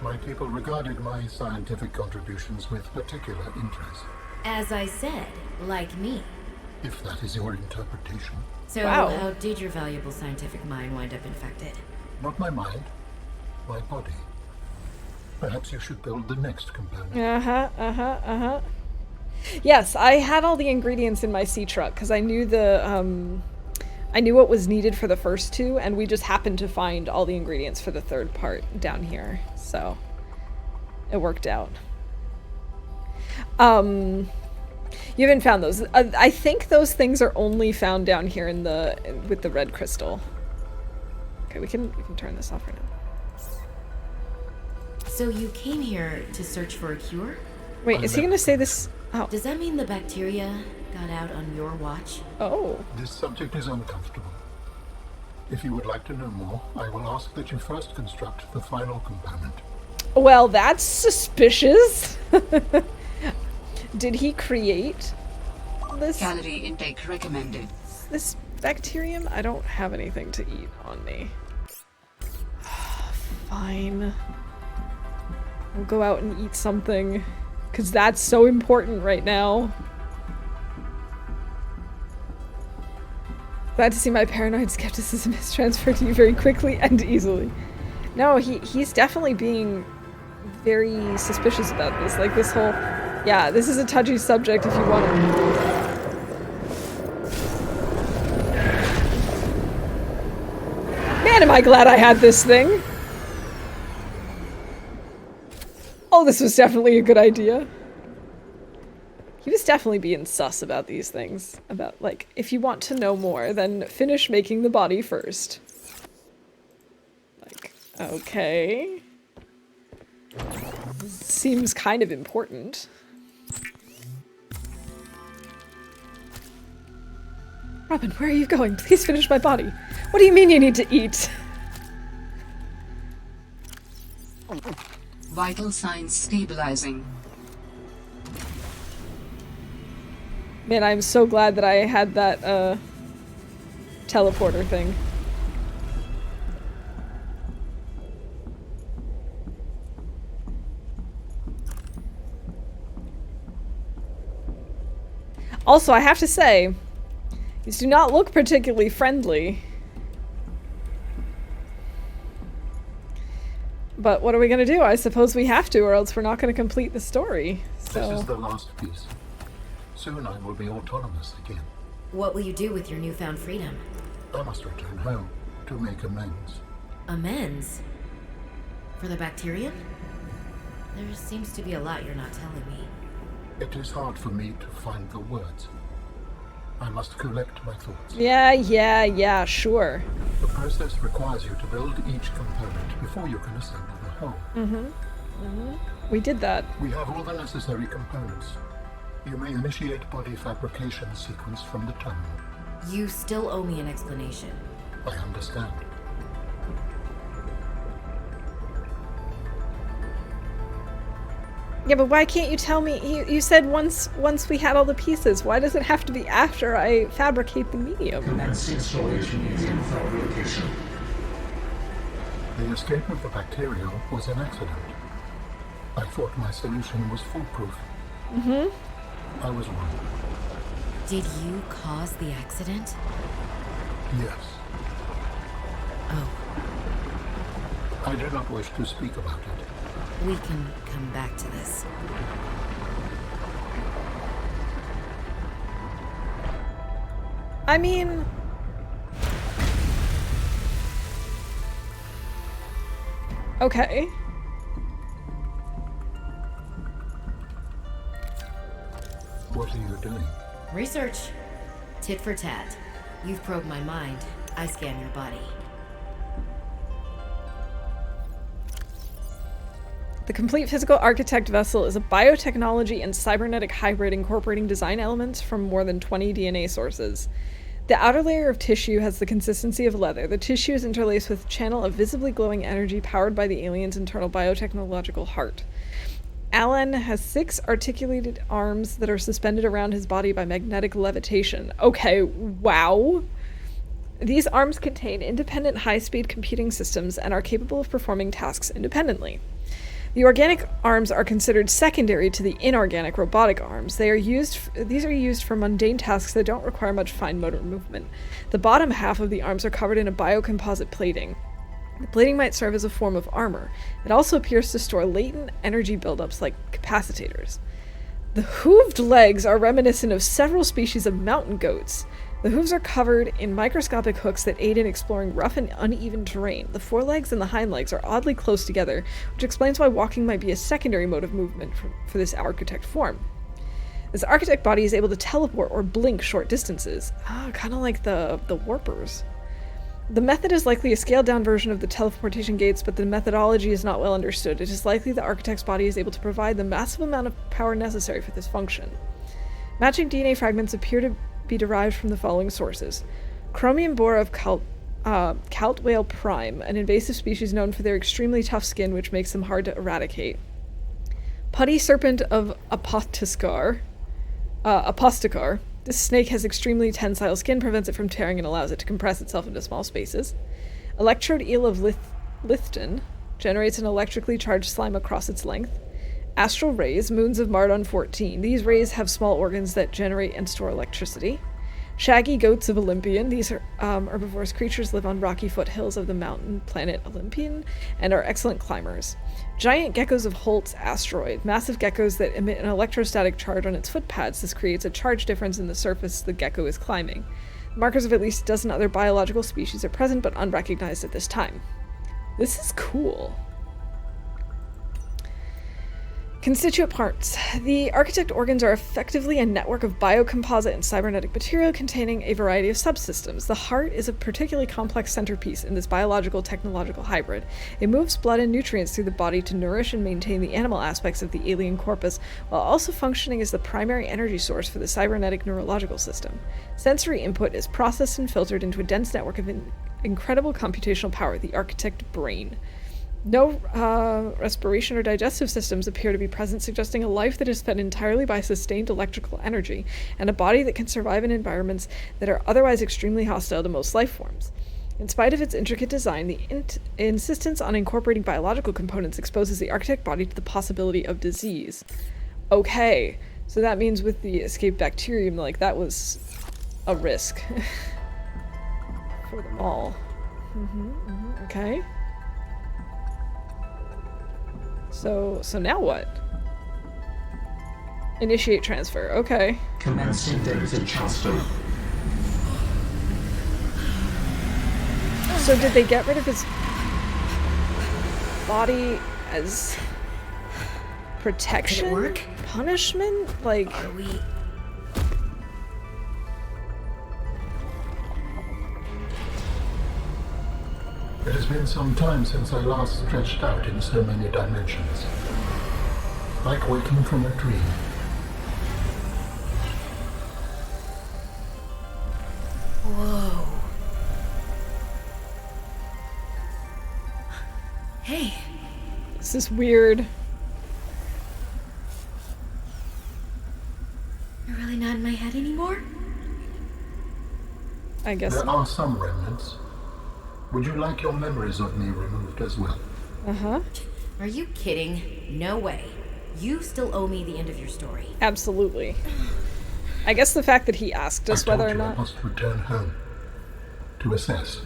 My people regarded my scientific contributions with particular interest. As I said, like me. If that is your interpretation. So, Wow. how did your valuable scientific mind wind up infected? Not my mind, my body. Perhaps you should build the next component. Yes, I had all the ingredients in my sea truck because I knew I knew what was needed for the first two, and we just happened to find all the ingredients for the third part down here, so it worked out. You haven't found those. I think those things are only found down here in with the red crystal. Okay, we can turn this off right now. So you came here to search for a cure? Wait, is he gonna say this? Oh. Does that mean the bacteria got out on your watch? Oh. This subject is uncomfortable. If you would like to know more, I will ask that you first construct the final component. Well, that's suspicious. Did he create this Calorie intake recommended. this bacterium? I don't have anything to eat on me. Fine. We'll go out and eat something, because that's so important right now. Glad to see my paranoid skepticism has transferred to you very quickly and easily. No, he's definitely being very suspicious about this. Like this whole... Yeah, this is a touchy subject if you want to... Man, am I glad I had this thing! Oh, this was definitely a good idea. He was definitely being sus about these things. About, like, if you want to know more, then finish making the body first. Like, okay. Seems kind of important. Robin, where are you going? Please finish my body. What do you mean you need to eat? Vital signs stabilizing. Man, I'm so glad that I had that, teleporter thing. Also, I have to say, these do not look particularly friendly. But what are we gonna do? I suppose we have to, or else we're not gonna complete the story. So. This is the last piece. Soon I will be autonomous again. What will you do with your newfound freedom? I must return home to make amends. Amends? For the bacterium? There seems to be a lot you're not telling me. It is hard for me to find the words. I must collect my thoughts. Yeah, sure. The process requires you to build each component before you can assemble the whole. We did that. We have all the necessary components. You may initiate body fabrication sequence from the terminal. You still owe me an explanation. I understand. Yeah, but why can't you tell me? You said once we had all the pieces. Why does it have to be after I fabricate the medium? Commence installation using fabrication. The escape of the bacteria was an accident. I thought my solution was foolproof. I was wrong. Did you cause the accident? Yes. Oh, I do not wish to speak about it. we can come back to this. I mean... Okay. What are you doing? Research. Tit for tat. You've probed my mind. I scan your body. The complete physical architect vessel is a biotechnology and cybernetic hybrid incorporating design elements from more than 20 DNA sources. The outer layer of tissue has the consistency of leather. The tissue is interlaced with a channel of visibly glowing energy powered by the alien's internal biotechnological heart. Alan has 6 articulated arms that are suspended around his body by magnetic levitation. Okay, wow. These arms contain independent high-speed computing systems and are capable of performing tasks independently. The organic arms are considered secondary to the inorganic robotic arms. These are used for mundane tasks that don't require much fine motor movement. The bottom half of the arms are covered in a biocomposite plating. The plating might serve as a form of armor. It also appears to store latent energy buildups like capacitors. The hooved legs are reminiscent of several species of mountain goats. The hooves are covered in microscopic hooks that aid in exploring rough and uneven terrain. The forelegs and the hind legs are oddly close together, which explains why walking might be a secondary mode of movement for this architect form. This architect body is able to teleport or blink short distances. Kind of like the warpers. The method is likely a scaled-down version of the teleportation gates, but the methodology is not well understood. It is likely the architect's body is able to provide the massive amount of power necessary for this function. Matching DNA fragments appear to be derived from the following sources. Chromium boar of Calt whale prime, an invasive species known for their extremely tough skin, which makes them hard to eradicate. Putty serpent of Aposticar. This snake has extremely tensile skin, prevents it from tearing, and allows it to compress itself into small spaces. Electrode eel of Lithton generates an electrically charged slime across its length. Astral rays, moons of Mardon 14. These rays have small organs that generate and store electricity. Shaggy goats of Olympian. These are herbivorous creatures, live on rocky foothills of the mountain planet Olympian, and are excellent climbers. Giant geckos of Holt's asteroid. Massive geckos that emit an electrostatic charge on its footpads. This creates a charge difference in the surface the gecko is climbing. Markers of at least a dozen other biological species are present, but unrecognized at this time. This is cool. Constituent parts. The architect organs are effectively a network of biocomposite and cybernetic material containing a variety of subsystems. The heart is a particularly complex centerpiece in this biological-technological hybrid. It moves blood and nutrients through the body to nourish and maintain the animal aspects of the alien corpus, while also functioning as the primary energy source for the cybernetic neurological system. Sensory input is processed and filtered into a dense network of incredible computational power, the architect brain. No respiration or digestive systems appear to be present, suggesting a life that is fed entirely by sustained electrical energy, and a body that can survive in environments that are otherwise extremely hostile to most life forms. In spite of its intricate design, the insistence on incorporating biological components exposes the architect body to the possibility of disease. Okay, so that means with the escaped bacterium, like, that was a risk for them all. Okay. So now what? Initiate transfer. Okay. Commencing data transfer. So did they get rid of his body as protection? Did it work? Punishment? Like, Are we... It has been some time since I last stretched out in so many dimensions. Like waking from a dream. Whoa. Hey. this is weird. You're really not in my head anymore? I guess. There are some remnants. Would you like your memories of me removed as well? Uh-huh. Are you kidding? No way. You still owe me the end of your story. Absolutely. I guess the fact that he asked us I told whether or you I not... must return home. To assess.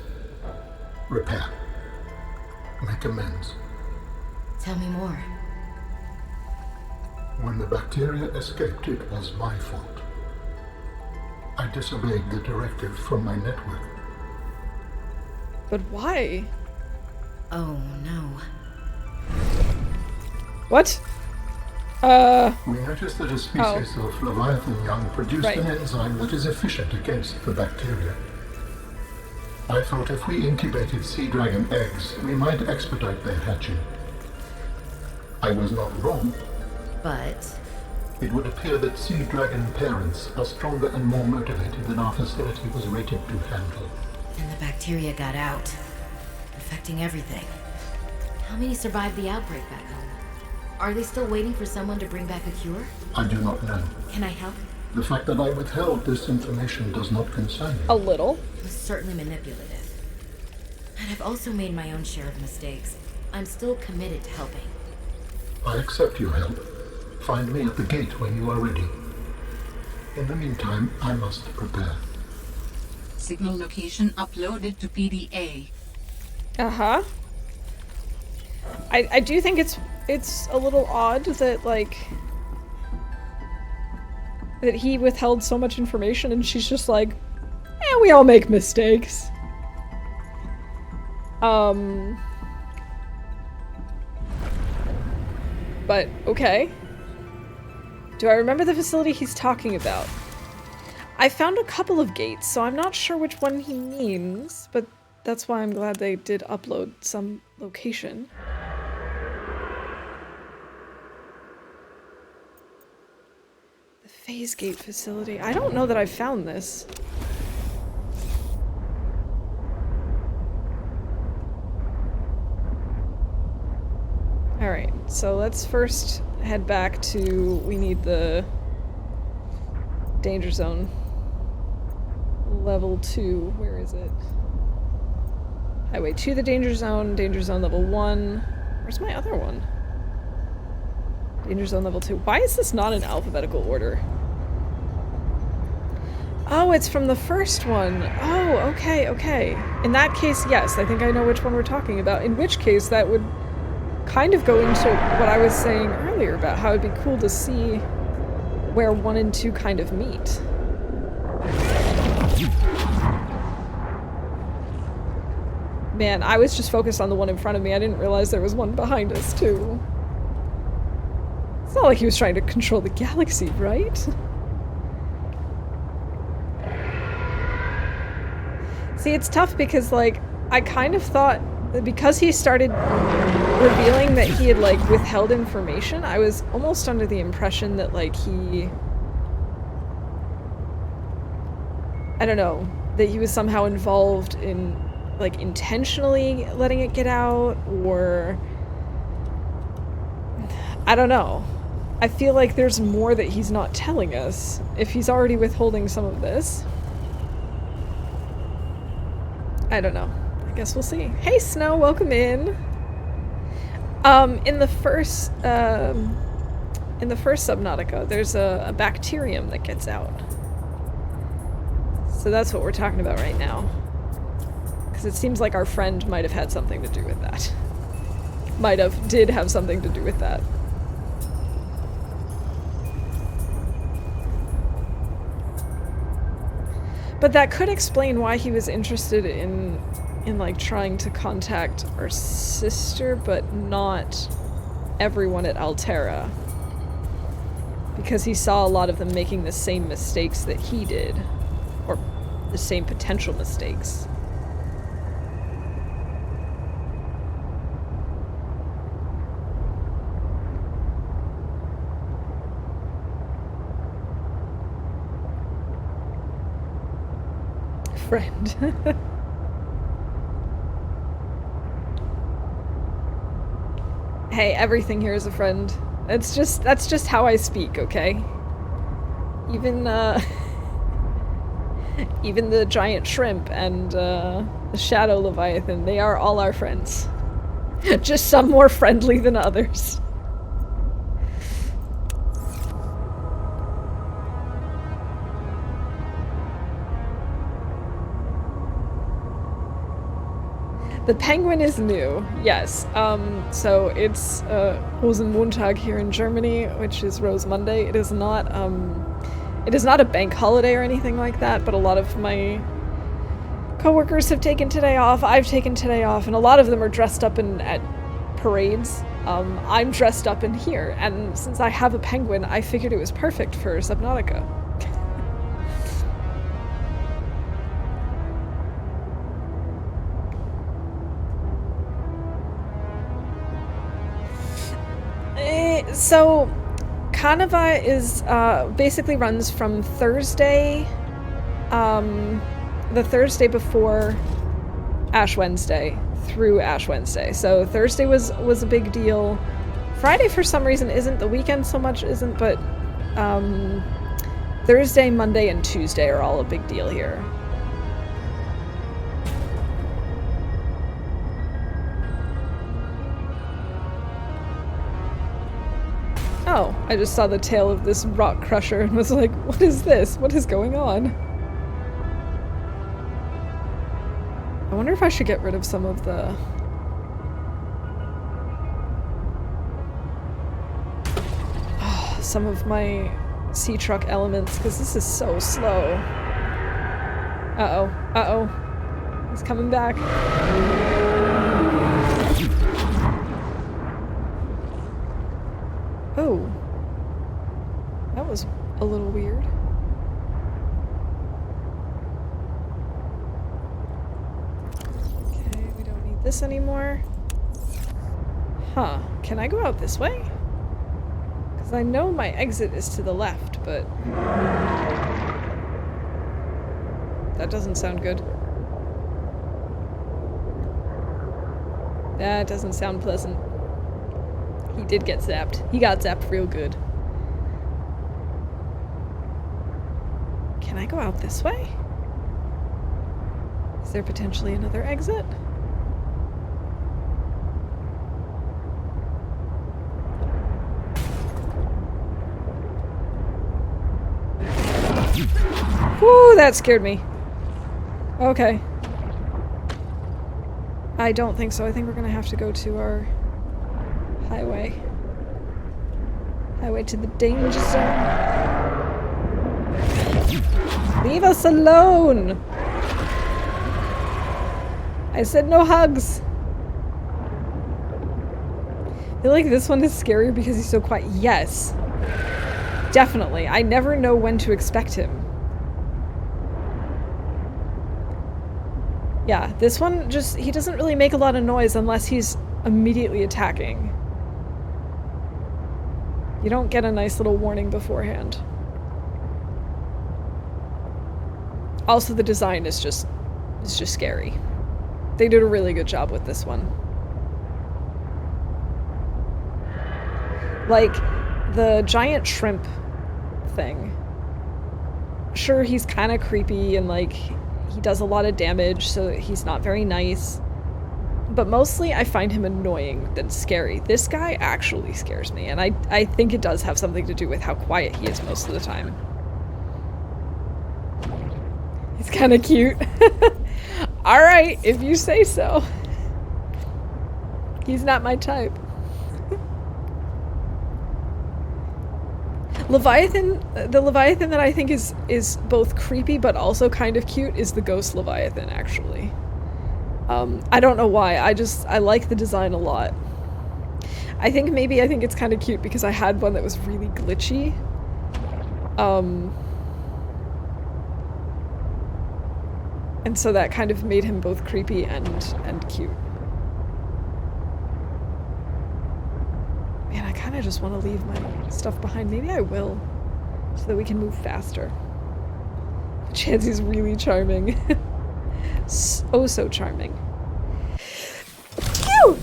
Repair. Make amends. Tell me more. When the bacteria escaped, it was my fault. I disobeyed the directive from my network. But why? Oh no. What? We noticed that a species of Leviathan young produced Right. an enzyme that is efficient against the bacteria. I thought if we incubated sea dragon eggs, we might expedite their hatching. I was not wrong. But It would appear that sea dragon parents are stronger and more motivated than our facility was rated to handle. and the bacteria got out, infecting everything. How many survived the outbreak back home? Are they still waiting for someone to bring back a cure? I do not know. Can I help? The fact that I withheld this information does not concern A you. little. It was certainly manipulative. And I've also made my own share of mistakes. I'm still committed to helping. I accept your help. Find me at the gate when you are ready. In the meantime, I must prepare. Signal location uploaded to PDA. Uh-huh. I do think it's a little odd that, like, that he withheld so much information and she's just like, we all make mistakes. But, okay. Do I remember the facility he's talking about? I found a couple of gates, so I'm not sure which one he means, but that's why I'm glad they did upload some location. The phase gate facility. I don't know that I've found this. Alright, so let's first head back to... we need the danger zone. Level 2. Where is it? Highway to the danger zone level 1. Where's my other one? Danger zone level 2. Why is this not in alphabetical order? Oh, it's from the first one. Oh, okay, okay. In that case, yes, I think I know which one we're talking about. In which case, that would kind of go into what I was saying earlier about how it'd be cool to see where 1 and 2 kind of meet. Man, I was just focused on the one in front of me. I didn't realize there was one behind us, too. It's not like he was trying to control the galaxy, right? See, it's tough because, like, I kind of thought that because he started revealing that he had, like, withheld information, I was almost under the impression that, like, he... I don't know, that he was somehow involved in, like, intentionally letting it get out, or... I don't know. I feel like there's more that he's not telling us, if he's already withholding some of this. I don't know. I guess we'll see. Hey, Snow, welcome in. In the first Subnautica, there's a bacterium that gets out. So that's what we're talking about right now. Because it seems like our friend might have had something to do with that. Did have something to do with that. But that could explain why he was interested in like trying to contact our sister, but not everyone at Altera. Because he saw a lot of them making the same mistakes that he did. Or the same potential mistakes. Friend. Hey, everything here is a friend. That's just how I speak, okay? Even even the giant shrimp and the shadow leviathan, they are all our friends. Just some more friendly than others. The penguin is new, yes. So it's Rosenmontag here in Germany, which is Rose Monday. It is not a bank holiday or anything like that, but a lot of my coworkers have taken today off. I've taken today off, and a lot of them are dressed up at parades. I'm dressed up in here, and since I have a penguin, I figured it was perfect for Subnautica. So, Carnival is, basically runs from Thursday, the Thursday before Ash Wednesday through Ash Wednesday. So Thursday was a big deal. Friday for some reason isn't, the weekend so much isn't, but, Thursday, Monday, and Tuesday are all a big deal here. Oh, I just saw the tail of this rock crusher and was like, what is this? What is going on? I wonder if I should get rid of some of the... some of my sea truck elements, because this is so slow. Uh-oh, uh-oh. He's coming back. Oh. That was a little weird. Okay, we don't need this anymore. Huh. Can I go out this way? Because I know my exit is to the left, but... that doesn't sound good. That doesn't sound pleasant. He did get zapped. He got zapped real good. Can I go out this way? Is there potentially another exit? Whoo, that scared me. Okay. I don't think so. I think we're gonna have to go to our highway. Highway to the danger zone. Leave us alone! I said no hugs! I feel like this one is scarier because he's so quiet. Yes. Definitely. I never know when to expect him. Yeah, this one just, he doesn't really make a lot of noise unless he's immediately attacking. You don't get a nice little warning beforehand. Also, the design is just scary. They did a really good job with this one. Like, the giant shrimp thing. Sure, he's kind of creepy and like, he does a lot of damage, so he's not very nice. But mostly I find him annoying than scary. This guy actually scares me, and I think it does have something to do with how quiet he is most of the time. He's kind of cute. Alright, if you say so. He's not my type. Leviathan, the Leviathan that I think is both creepy but also kind of cute is the Ghost Leviathan, actually. I don't know why, I like the design a lot. I think it's kind of cute because I had one that was really glitchy. And so that kind of made him both creepy and cute. Man, I kind of just want to leave my stuff behind. Maybe I will, so that we can move faster. Chansey's really charming. Oh, so charming. Phew!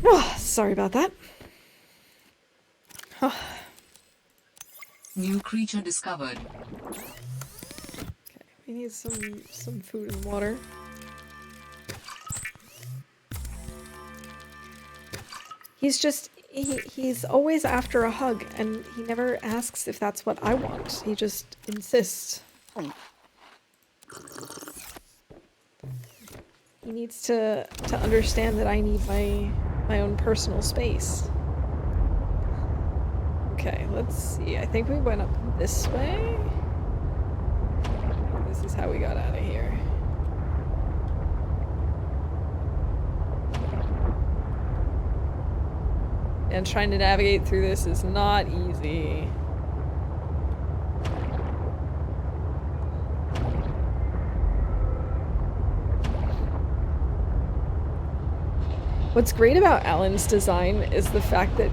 Oh, sorry about that. Oh. New creature discovered. Okay, we need some food and water. He's always after a hug, and he never asks if that's what I want. He just insists. He needs to understand that I need my own personal space. Okay, let's see. I think we went up this way. This is how we got out of here. And trying to navigate through this is not easy. What's great about Alan's design is the fact that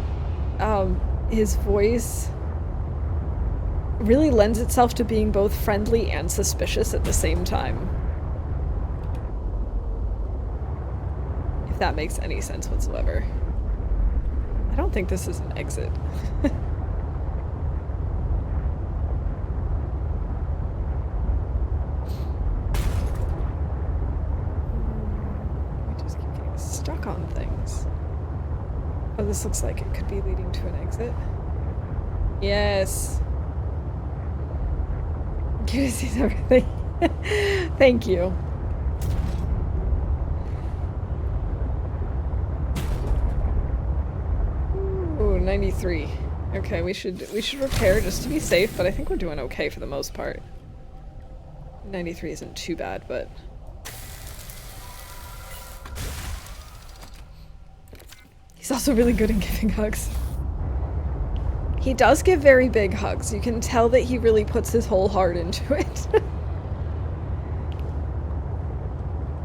his voice really lends itself to being both friendly and suspicious at the same time. If that makes any sense whatsoever. I don't think this is an exit. We just keep getting stuck on things. Oh, this looks like it could be leading to an exit. Yes. Cutie sees everything. Thank you. Ooh, 93. Okay, we should repair just to be safe, but I think we're doing okay for the most part. 93 isn't too bad, but he's also really good at giving hugs. He does give very big hugs. You can tell that he really puts his whole heart into it.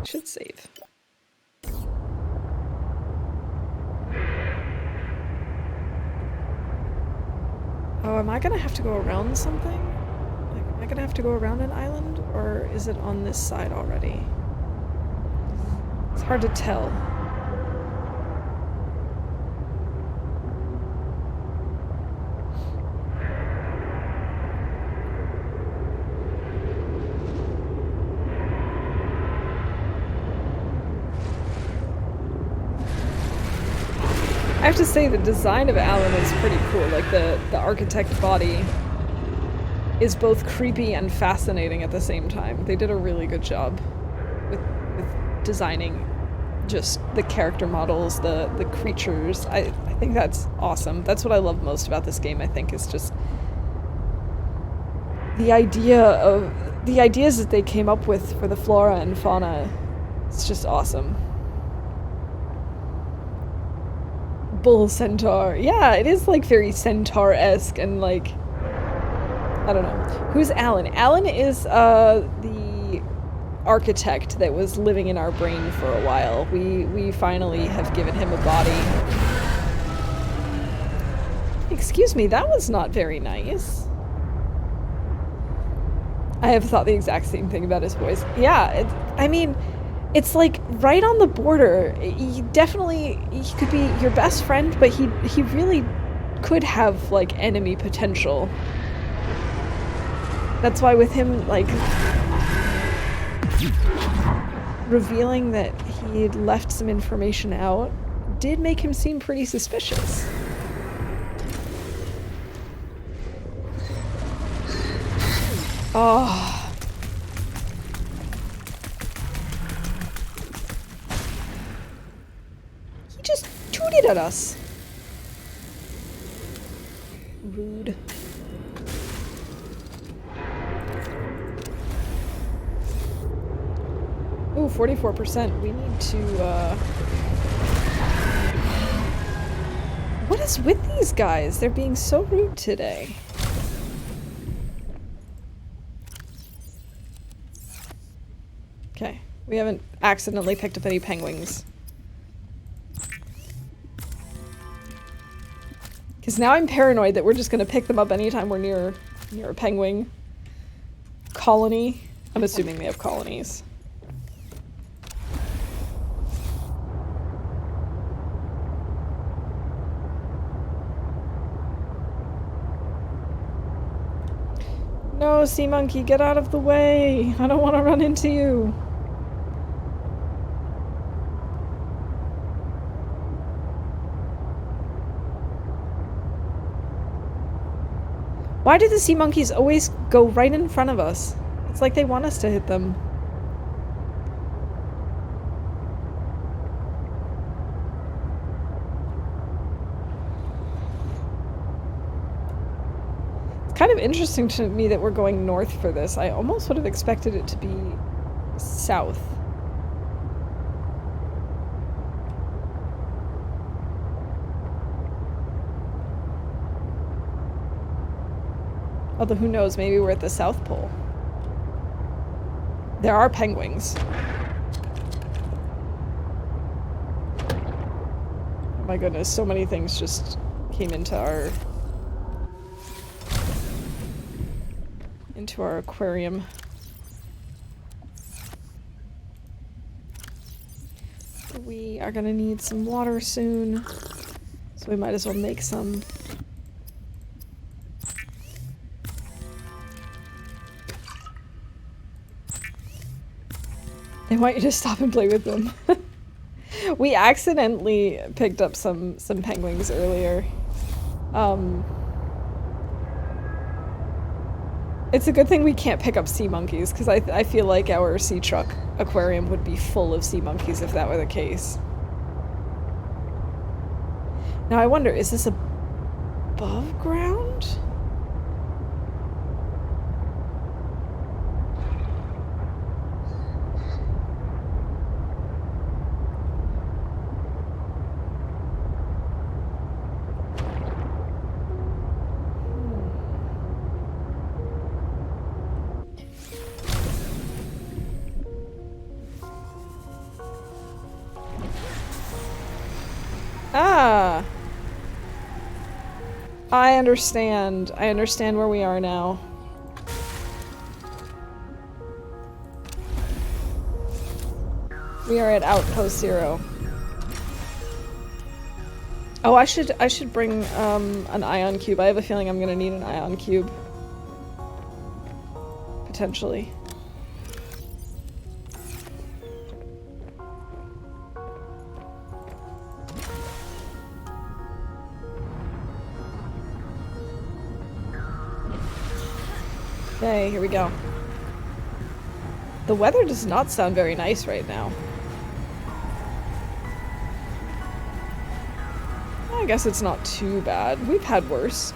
Should save. Oh, am I gonna have to go around something? Like, am I gonna have to go around an island? Or is it on this side already? It's hard to tell. I have to say the design of Alan is pretty cool. Like the architect body is both creepy and fascinating at the same time. They did a really good job with designing just the character models, the creatures. I think that's awesome. That's what I love most about this game, I think, is just the ideas that they came up with for the flora and fauna. It's just awesome. Bull centaur. Yeah, it is like very centaur-esque and like, I don't know. Who's Alan? Alan is the architect that was living in our brain for a while. We finally have given him a body. Excuse me, that was not very nice. I have thought the exact same thing about his voice. Yeah, I mean, it's like right on the border. He could be your best friend, but he really could have like enemy potential. That's why with him like revealing that he had left some information out did make him seem pretty suspicious. Oh. He just tooted at us. Rude. Ooh, 44%. We need to, What is with these guys? They're being so rude today. Okay, we haven't accidentally picked up any penguins. Because now I'm paranoid that we're just going to pick them up anytime we're near a penguin colony. I'm assuming they have colonies. No, sea monkey, get out of the way! I don't want to run into you! Why do the sea monkeys always go right in front of us? It's like they want us to hit them. It's kind of interesting to me that we're going north for this. I almost would have expected it to be south. Although who knows, maybe we're at the South Pole. There are penguins. Oh my goodness, so many things just came into our aquarium. We are gonna need some water soon, so we might as well make some. They want you to stop and play with them. We accidentally picked up some penguins earlier. It's a good thing we can't pick up sea monkeys, because I feel like our sea truck aquarium would be full of sea monkeys if that were the case. Now I wonder, is this above ground? Ah! I understand. I understand where we are now. We are at Outpost 0. Oh, I should bring an ion cube. I have a feeling I'm gonna need an ion cube. Potentially. Okay, here we go. The weather does not sound very nice right now. I guess it's not too bad. We've had worse.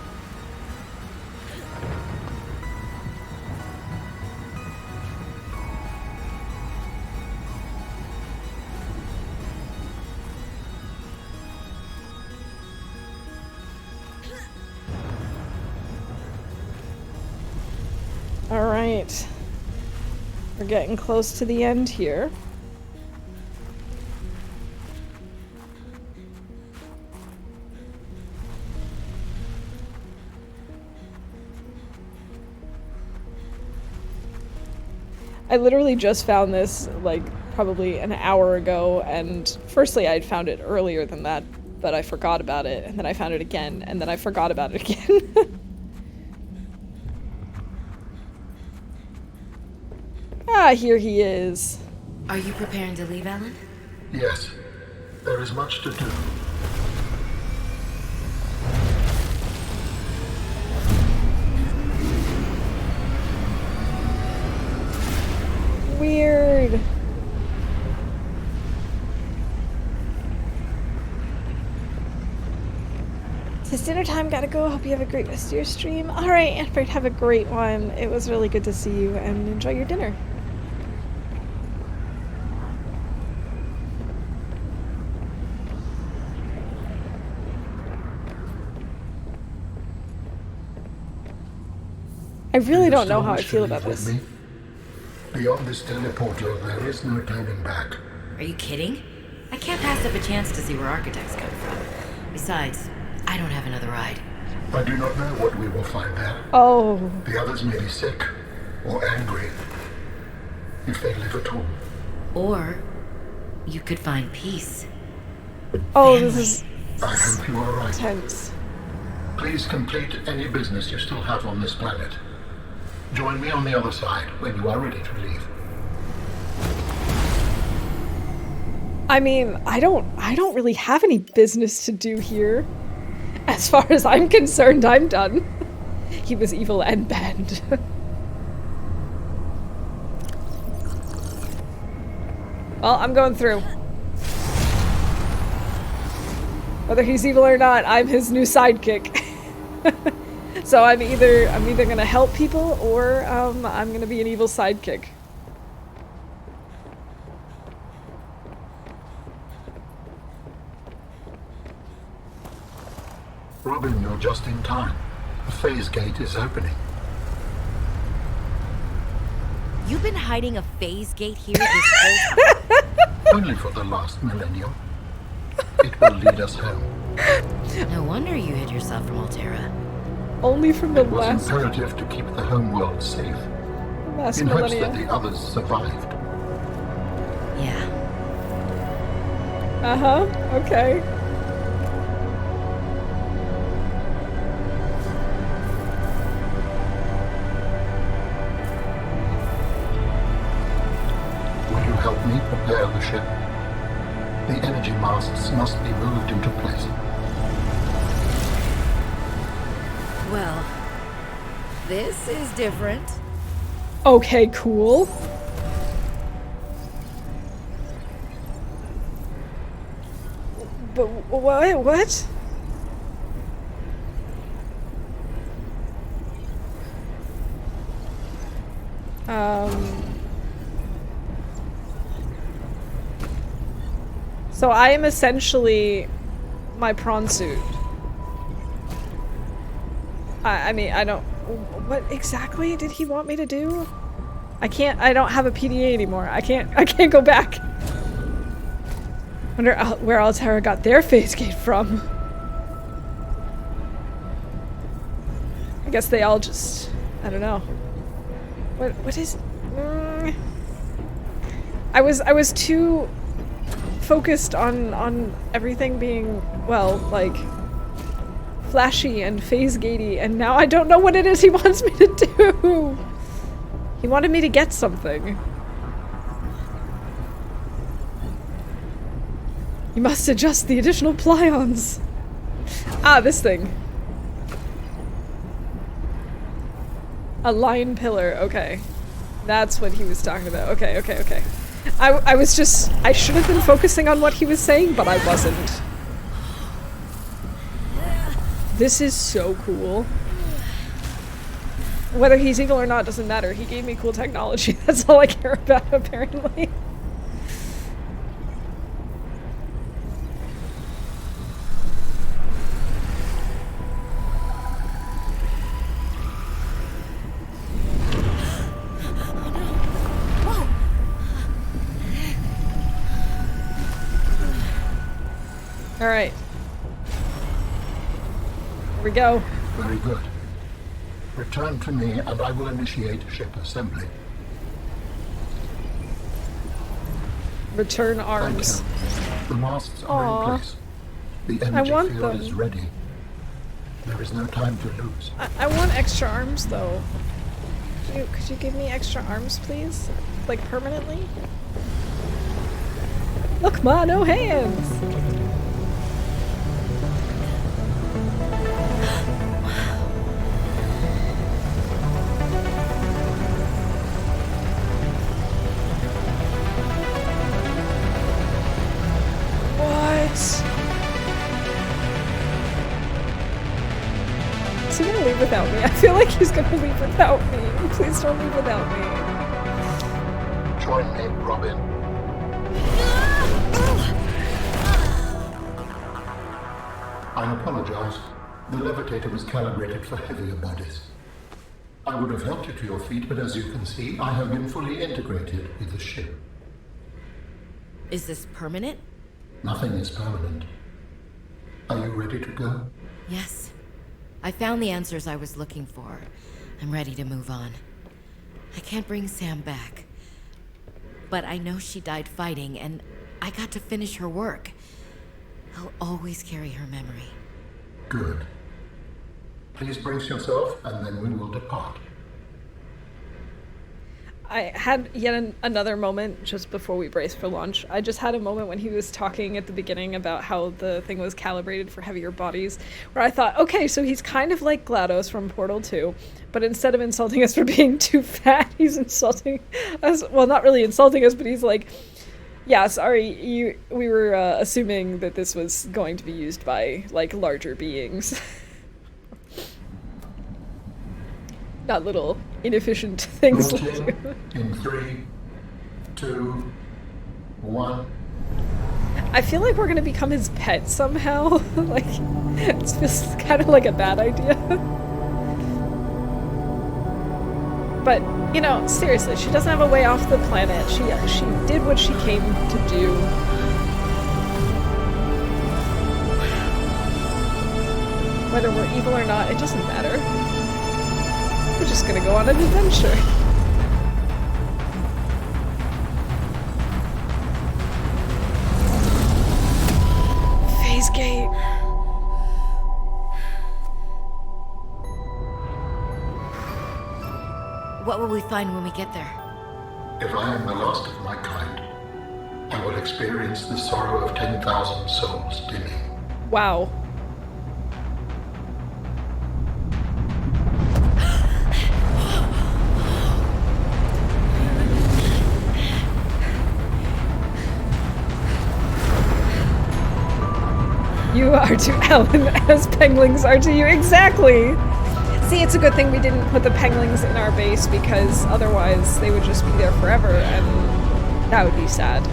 Alright. We're getting close to the end here. I literally just found this, like, probably an hour ago, and firstly I'd found it earlier than that, but I forgot about it, and then I found it again, and then I forgot about it again. Ah, here he is. Are you preparing to leave, Alan? Yes, there is much to do. Weird. It's dinner time, gotta go. Hope you have a great rest of your stream. Alright, Anfred, have a great one. It was really good to see you, and enjoy your dinner. I really don't know how I feel about this. Beyond this teleporter, there is no turning back. Are you kidding? I can't pass up a chance to see where architects come from. Besides, I don't have another ride. I do not know what we will find there. Oh. The others may be sick or angry, if they live at all. Or you could find peace. Oh, Family. this is I hope you are right. tense. Please complete any business you still have on this planet. Join me on the other side when you are ready to leave. I mean, I don't really have any business to do here. As far as I'm concerned, I'm done. He was evil and bad. Well, I'm going through. Whether he's evil or not, I'm his new sidekick. So I'm either gonna help people or I'm gonna be an evil sidekick. Robin, you're just in time. The phase gate is opening. You've been hiding a phase gate here this whole time? Only for the last millennium. It will lead us home. No wonder you hid yourself from Altera. Only from the It was last imperative to keep the homeworld safe, in hopes millennia. that the others survived. Yeah. Uh-huh, okay. Will you help me prepare the ship? The energy masts must be moved into place. Well, This is different. Okay, cool. But what? So I am essentially my prawn suit. I mean, I don't... What exactly did he want me to do? I don't have a PDA anymore. I can't go back. Wonder where Altera got their phase gate from. I guess they all just... I don't know. What is... I was too focused on everything being, well, like, flashy and phase-gatey, and now I don't know what it is he wants me to do! He wanted me to get something. You must adjust the additional plions. Ah, this thing. A line pillar, okay. That's what he was talking about. Okay. I was just... I should have been focusing on what he was saying, but I wasn't. This is so cool. Whether he's evil or not doesn't matter. He gave me cool technology. That's all I care about, apparently. Alright. Here we go. Very good. Return to me and I will initiate ship assembly. Return arms. Thank you. The masts are Aww. in place. The energy want field them. is ready. There is no time to lose. I want extra arms, though. Could you give me extra arms, please? Like, permanently? Look, ma, no hands! Is he gonna leave without me? I feel like he's gonna leave without me. Please don't leave without me. Join me, Robin. I apologize. The levitator was calibrated for heavier bodies. I would have helped you to your feet, but as you can see, I have been fully integrated with the ship. Is this permanent? Nothing is permanent. Are you ready to go? Yes. I found the answers I was looking for. I'm ready to move on. I can't bring Sam back. But I know she died fighting, and I got to finish her work. I'll always carry her memory. Good. Please brace yourself, and then we will depart. I had yet another moment just before we braced for launch. I just had a moment when he was talking at the beginning about how the thing was calibrated for heavier bodies, where I thought, okay, so he's kind of like GLaDOS from Portal 2, but instead of insulting us for being too fat, he's insulting us. Well, not really insulting us, but he's like, yeah, sorry, we were assuming that this was going to be used by, like, larger beings. Not little inefficient things like you. In 3, 2, 1. I feel like we're gonna become his pet somehow. Like, it feels kind of like a bad idea. But, you know, seriously, she doesn't have a way off the planet. She did what she came to do. Whether we're evil or not, it doesn't matter. We're just gonna go on an adventure. Phase gate. What will we find when we get there? If I am the last of my kind, I will experience the sorrow of 10,000 souls dimming. Wow. You are to Ellen as penguins are to you. Exactly! See, it's a good thing we didn't put the penguins in our base because otherwise they would just be there forever and that would be sad.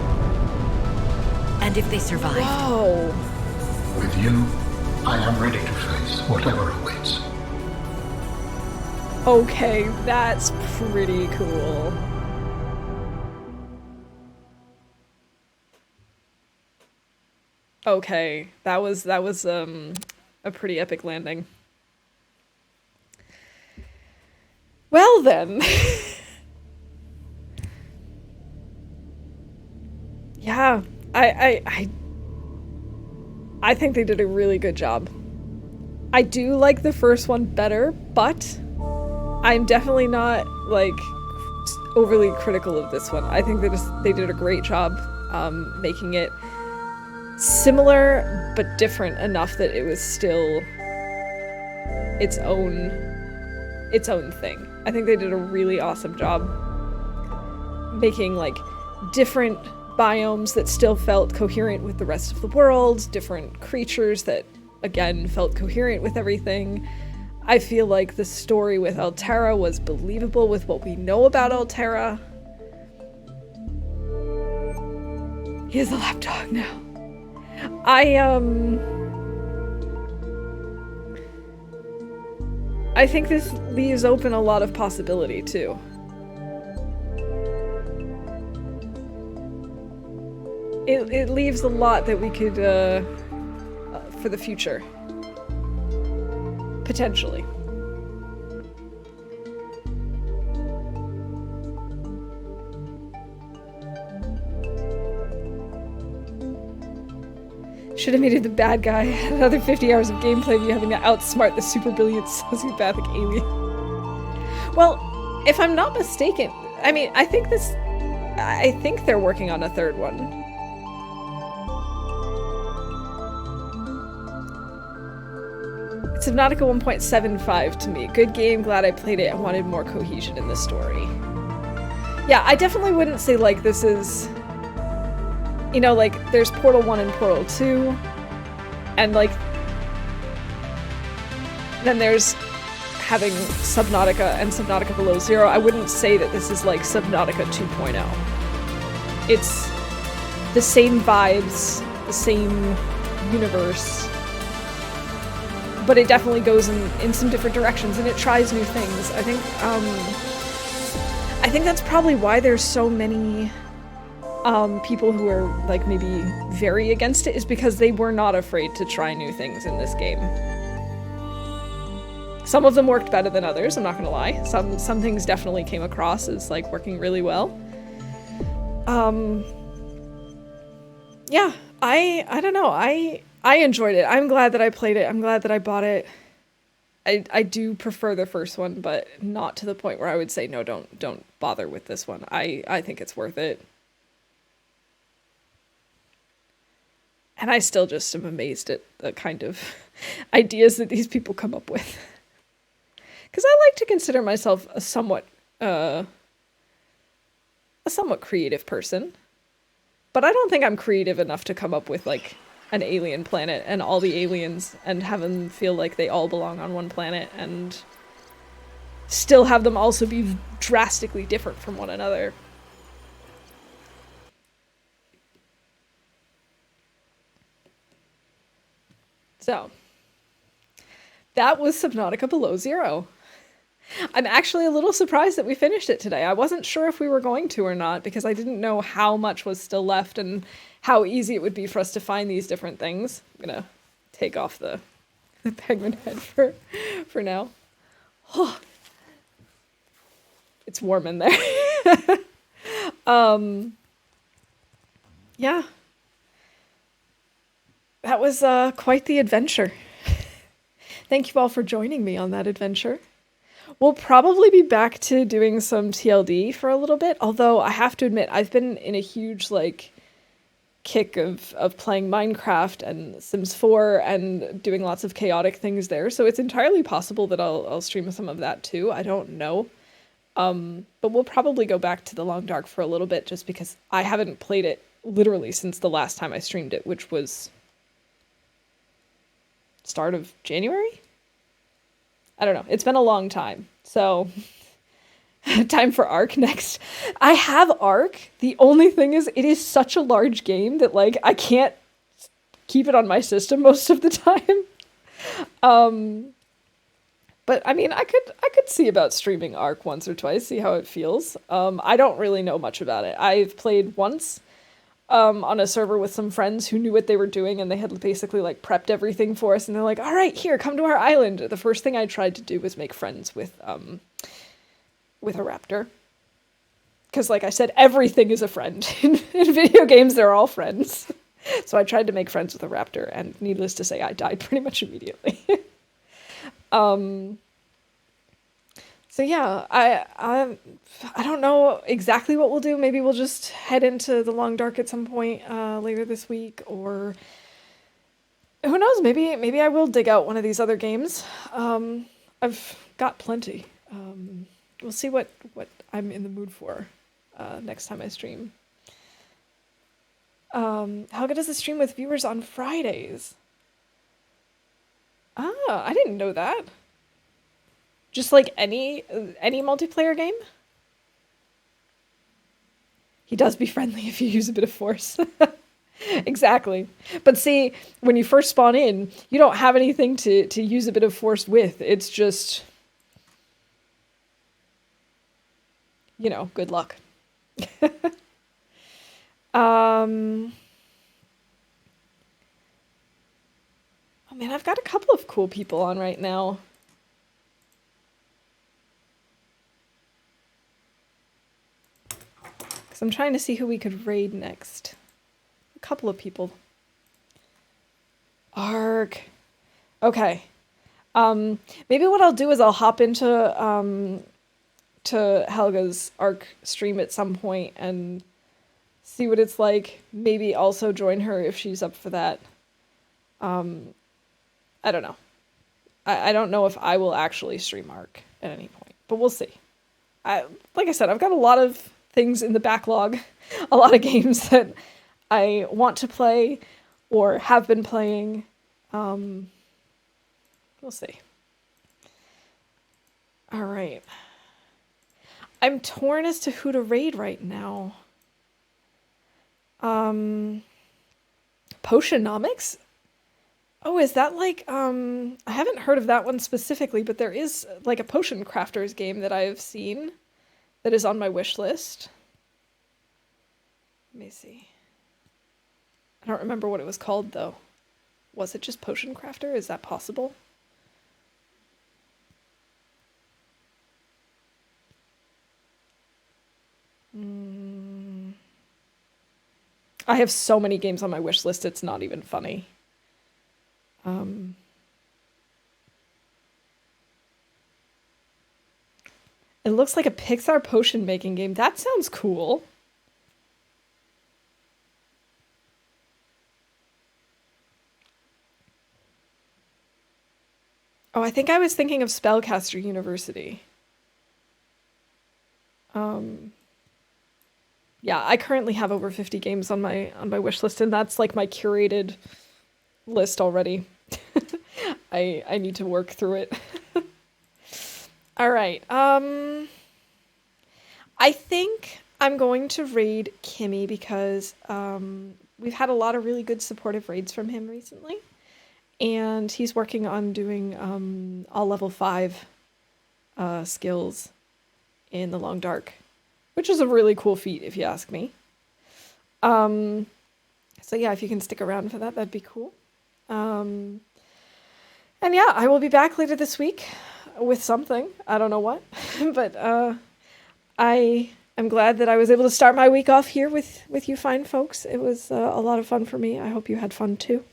And if they survive? Whoa. With you, I am ready to face whatever awaits. Okay, that's pretty cool. Okay, that was a pretty epic landing. Well then. Yeah, I think they did a really good job. I do like the first one better, but I'm definitely not like overly critical of this one. I think they did a great job making it similar but different enough that it was still its own thing. I think they did a really awesome job making like different biomes that still felt coherent with the rest of the world, different creatures that again felt coherent with everything. I feel like the story with Altera was believable with what we know about Altera. He is a lapdog now. I think this leaves open a lot of possibility too. It leaves a lot that we could for the future. Potentially. Should have made it the bad guy. Another 50 hours of gameplay of you having to outsmart the super brilliant sociopathic alien. Well, if I'm not mistaken, I mean, I think they're working on a third one. It's Subnautica 1.75 to me. Good game, glad I played it. I wanted more cohesion in the story. Yeah, I definitely wouldn't say like this is... You know, like, there's Portal 1 and Portal 2, and, like, then there's having Subnautica and Subnautica Below Zero. I wouldn't say that this is, like, Subnautica 2.0. It's the same vibes, the same universe, but it definitely goes in some different directions, and it tries new things. I think that's probably why there's so many... people who are, like, maybe very against it is because they were not afraid to try new things in this game. Some of them worked better than others, I'm not gonna lie. Some things definitely came across as, like, working really well. Yeah, I don't know, I enjoyed it. I'm glad that I played it. I'm glad that I bought it. I do prefer the first one, but not to the point where I would say, no, don't bother with this one. I think it's worth it. And I still just am amazed at the kind of ideas that these people come up with. Because I like to consider myself a somewhat creative person. But I don't think I'm creative enough to come up with, like, an alien planet and all the aliens and have them feel like they all belong on one planet and still have them also be drastically different from one another. So, that was Subnautica Below Zero. I'm actually a little surprised that we finished it today. I wasn't sure if we were going to or not because I didn't know how much was still left and how easy it would be for us to find these different things. I'm gonna take off the penguin head for now. Oh, it's warm in there. Yeah. That was quite the adventure. Thank you all for joining me on that adventure. We'll probably be back to doing some TLD for a little bit, although I have to admit, I've been in a huge, like, kick of playing Minecraft and Sims 4 and doing lots of chaotic things there, so it's entirely possible that I'll stream some of that too. I don't know. But we'll probably go back to The Long Dark for a little bit, just because I haven't played it literally since the last time I streamed it, which was start of January? I don't know. It's been a long time. So time for Ark next. I have Ark. The only thing is it is such a large game that like I can't keep it on my system most of the time. But I mean, I could see about streaming Ark once or twice, see how it feels. I don't really know much about it. I've played once on a server with some friends who knew what they were doing, and they had basically like prepped everything for us, and they're like, "All right, here, come to our island." The first thing I tried to do was make friends with a raptor. Because like I said, everything is a friend. In video games, they're all friends. So I tried to make friends with a raptor, and needless to say, I died pretty much immediately. So yeah, I don't know exactly what we'll do. Maybe we'll just head into the Long Dark at some point later this week, or who knows? Maybe I will dig out one of these other games. I've got plenty. We'll see what I'm in the mood for next time I stream. Helga does a stream with viewers on Fridays. Ah, I didn't know that. Just like any multiplayer game? He does be friendly if you use a bit of force. Exactly. But see, when you first spawn in, you don't have anything to use a bit of force with. It's just, you know, good luck. Oh man, I've got a couple of cool people on right now. Because I'm trying to see who we could raid next. A couple of people. Ark. Okay. Maybe what I'll do is I'll hop into to Helga's Ark stream at some point and see what it's like. Maybe also join her if she's up for that. I don't know. I don't know if I will actually stream Ark at any point, but we'll see. Like I said, I've got a lot of things in the backlog, a lot of games that I want to play or have been playing. We'll see. All right. I'm torn as to who to raid right now. Potionomics? Oh, is that like, I haven't heard of that one specifically, but there is like a potion crafters game that I've seen that is on my wish list. Let me see. I don't remember what it was called though. Was it just Potion Crafter? Is that possible? I have so many games on my wish list, it's not even funny. It looks like a Pixar potion making game. That sounds cool. Oh, I think I was thinking of Spellcaster University. Yeah, I currently have over 50 games on my wish list, and that's like my curated list already. I need to work through it. All right. I think I'm going to raid Kimmy because we've had a lot of really good supportive raids from him recently. And he's working on doing all level 5 skills in the Long Dark, which is a really cool feat if you ask me. So yeah, if you can stick around for that, that'd be cool. And yeah, I will be back later this week with something. I don't know what, but I am glad that I was able to start my week off here with you fine folks. It was a lot of fun for me. I hope you had fun too.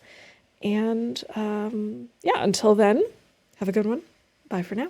And yeah, until then, have a good one. Bye for now.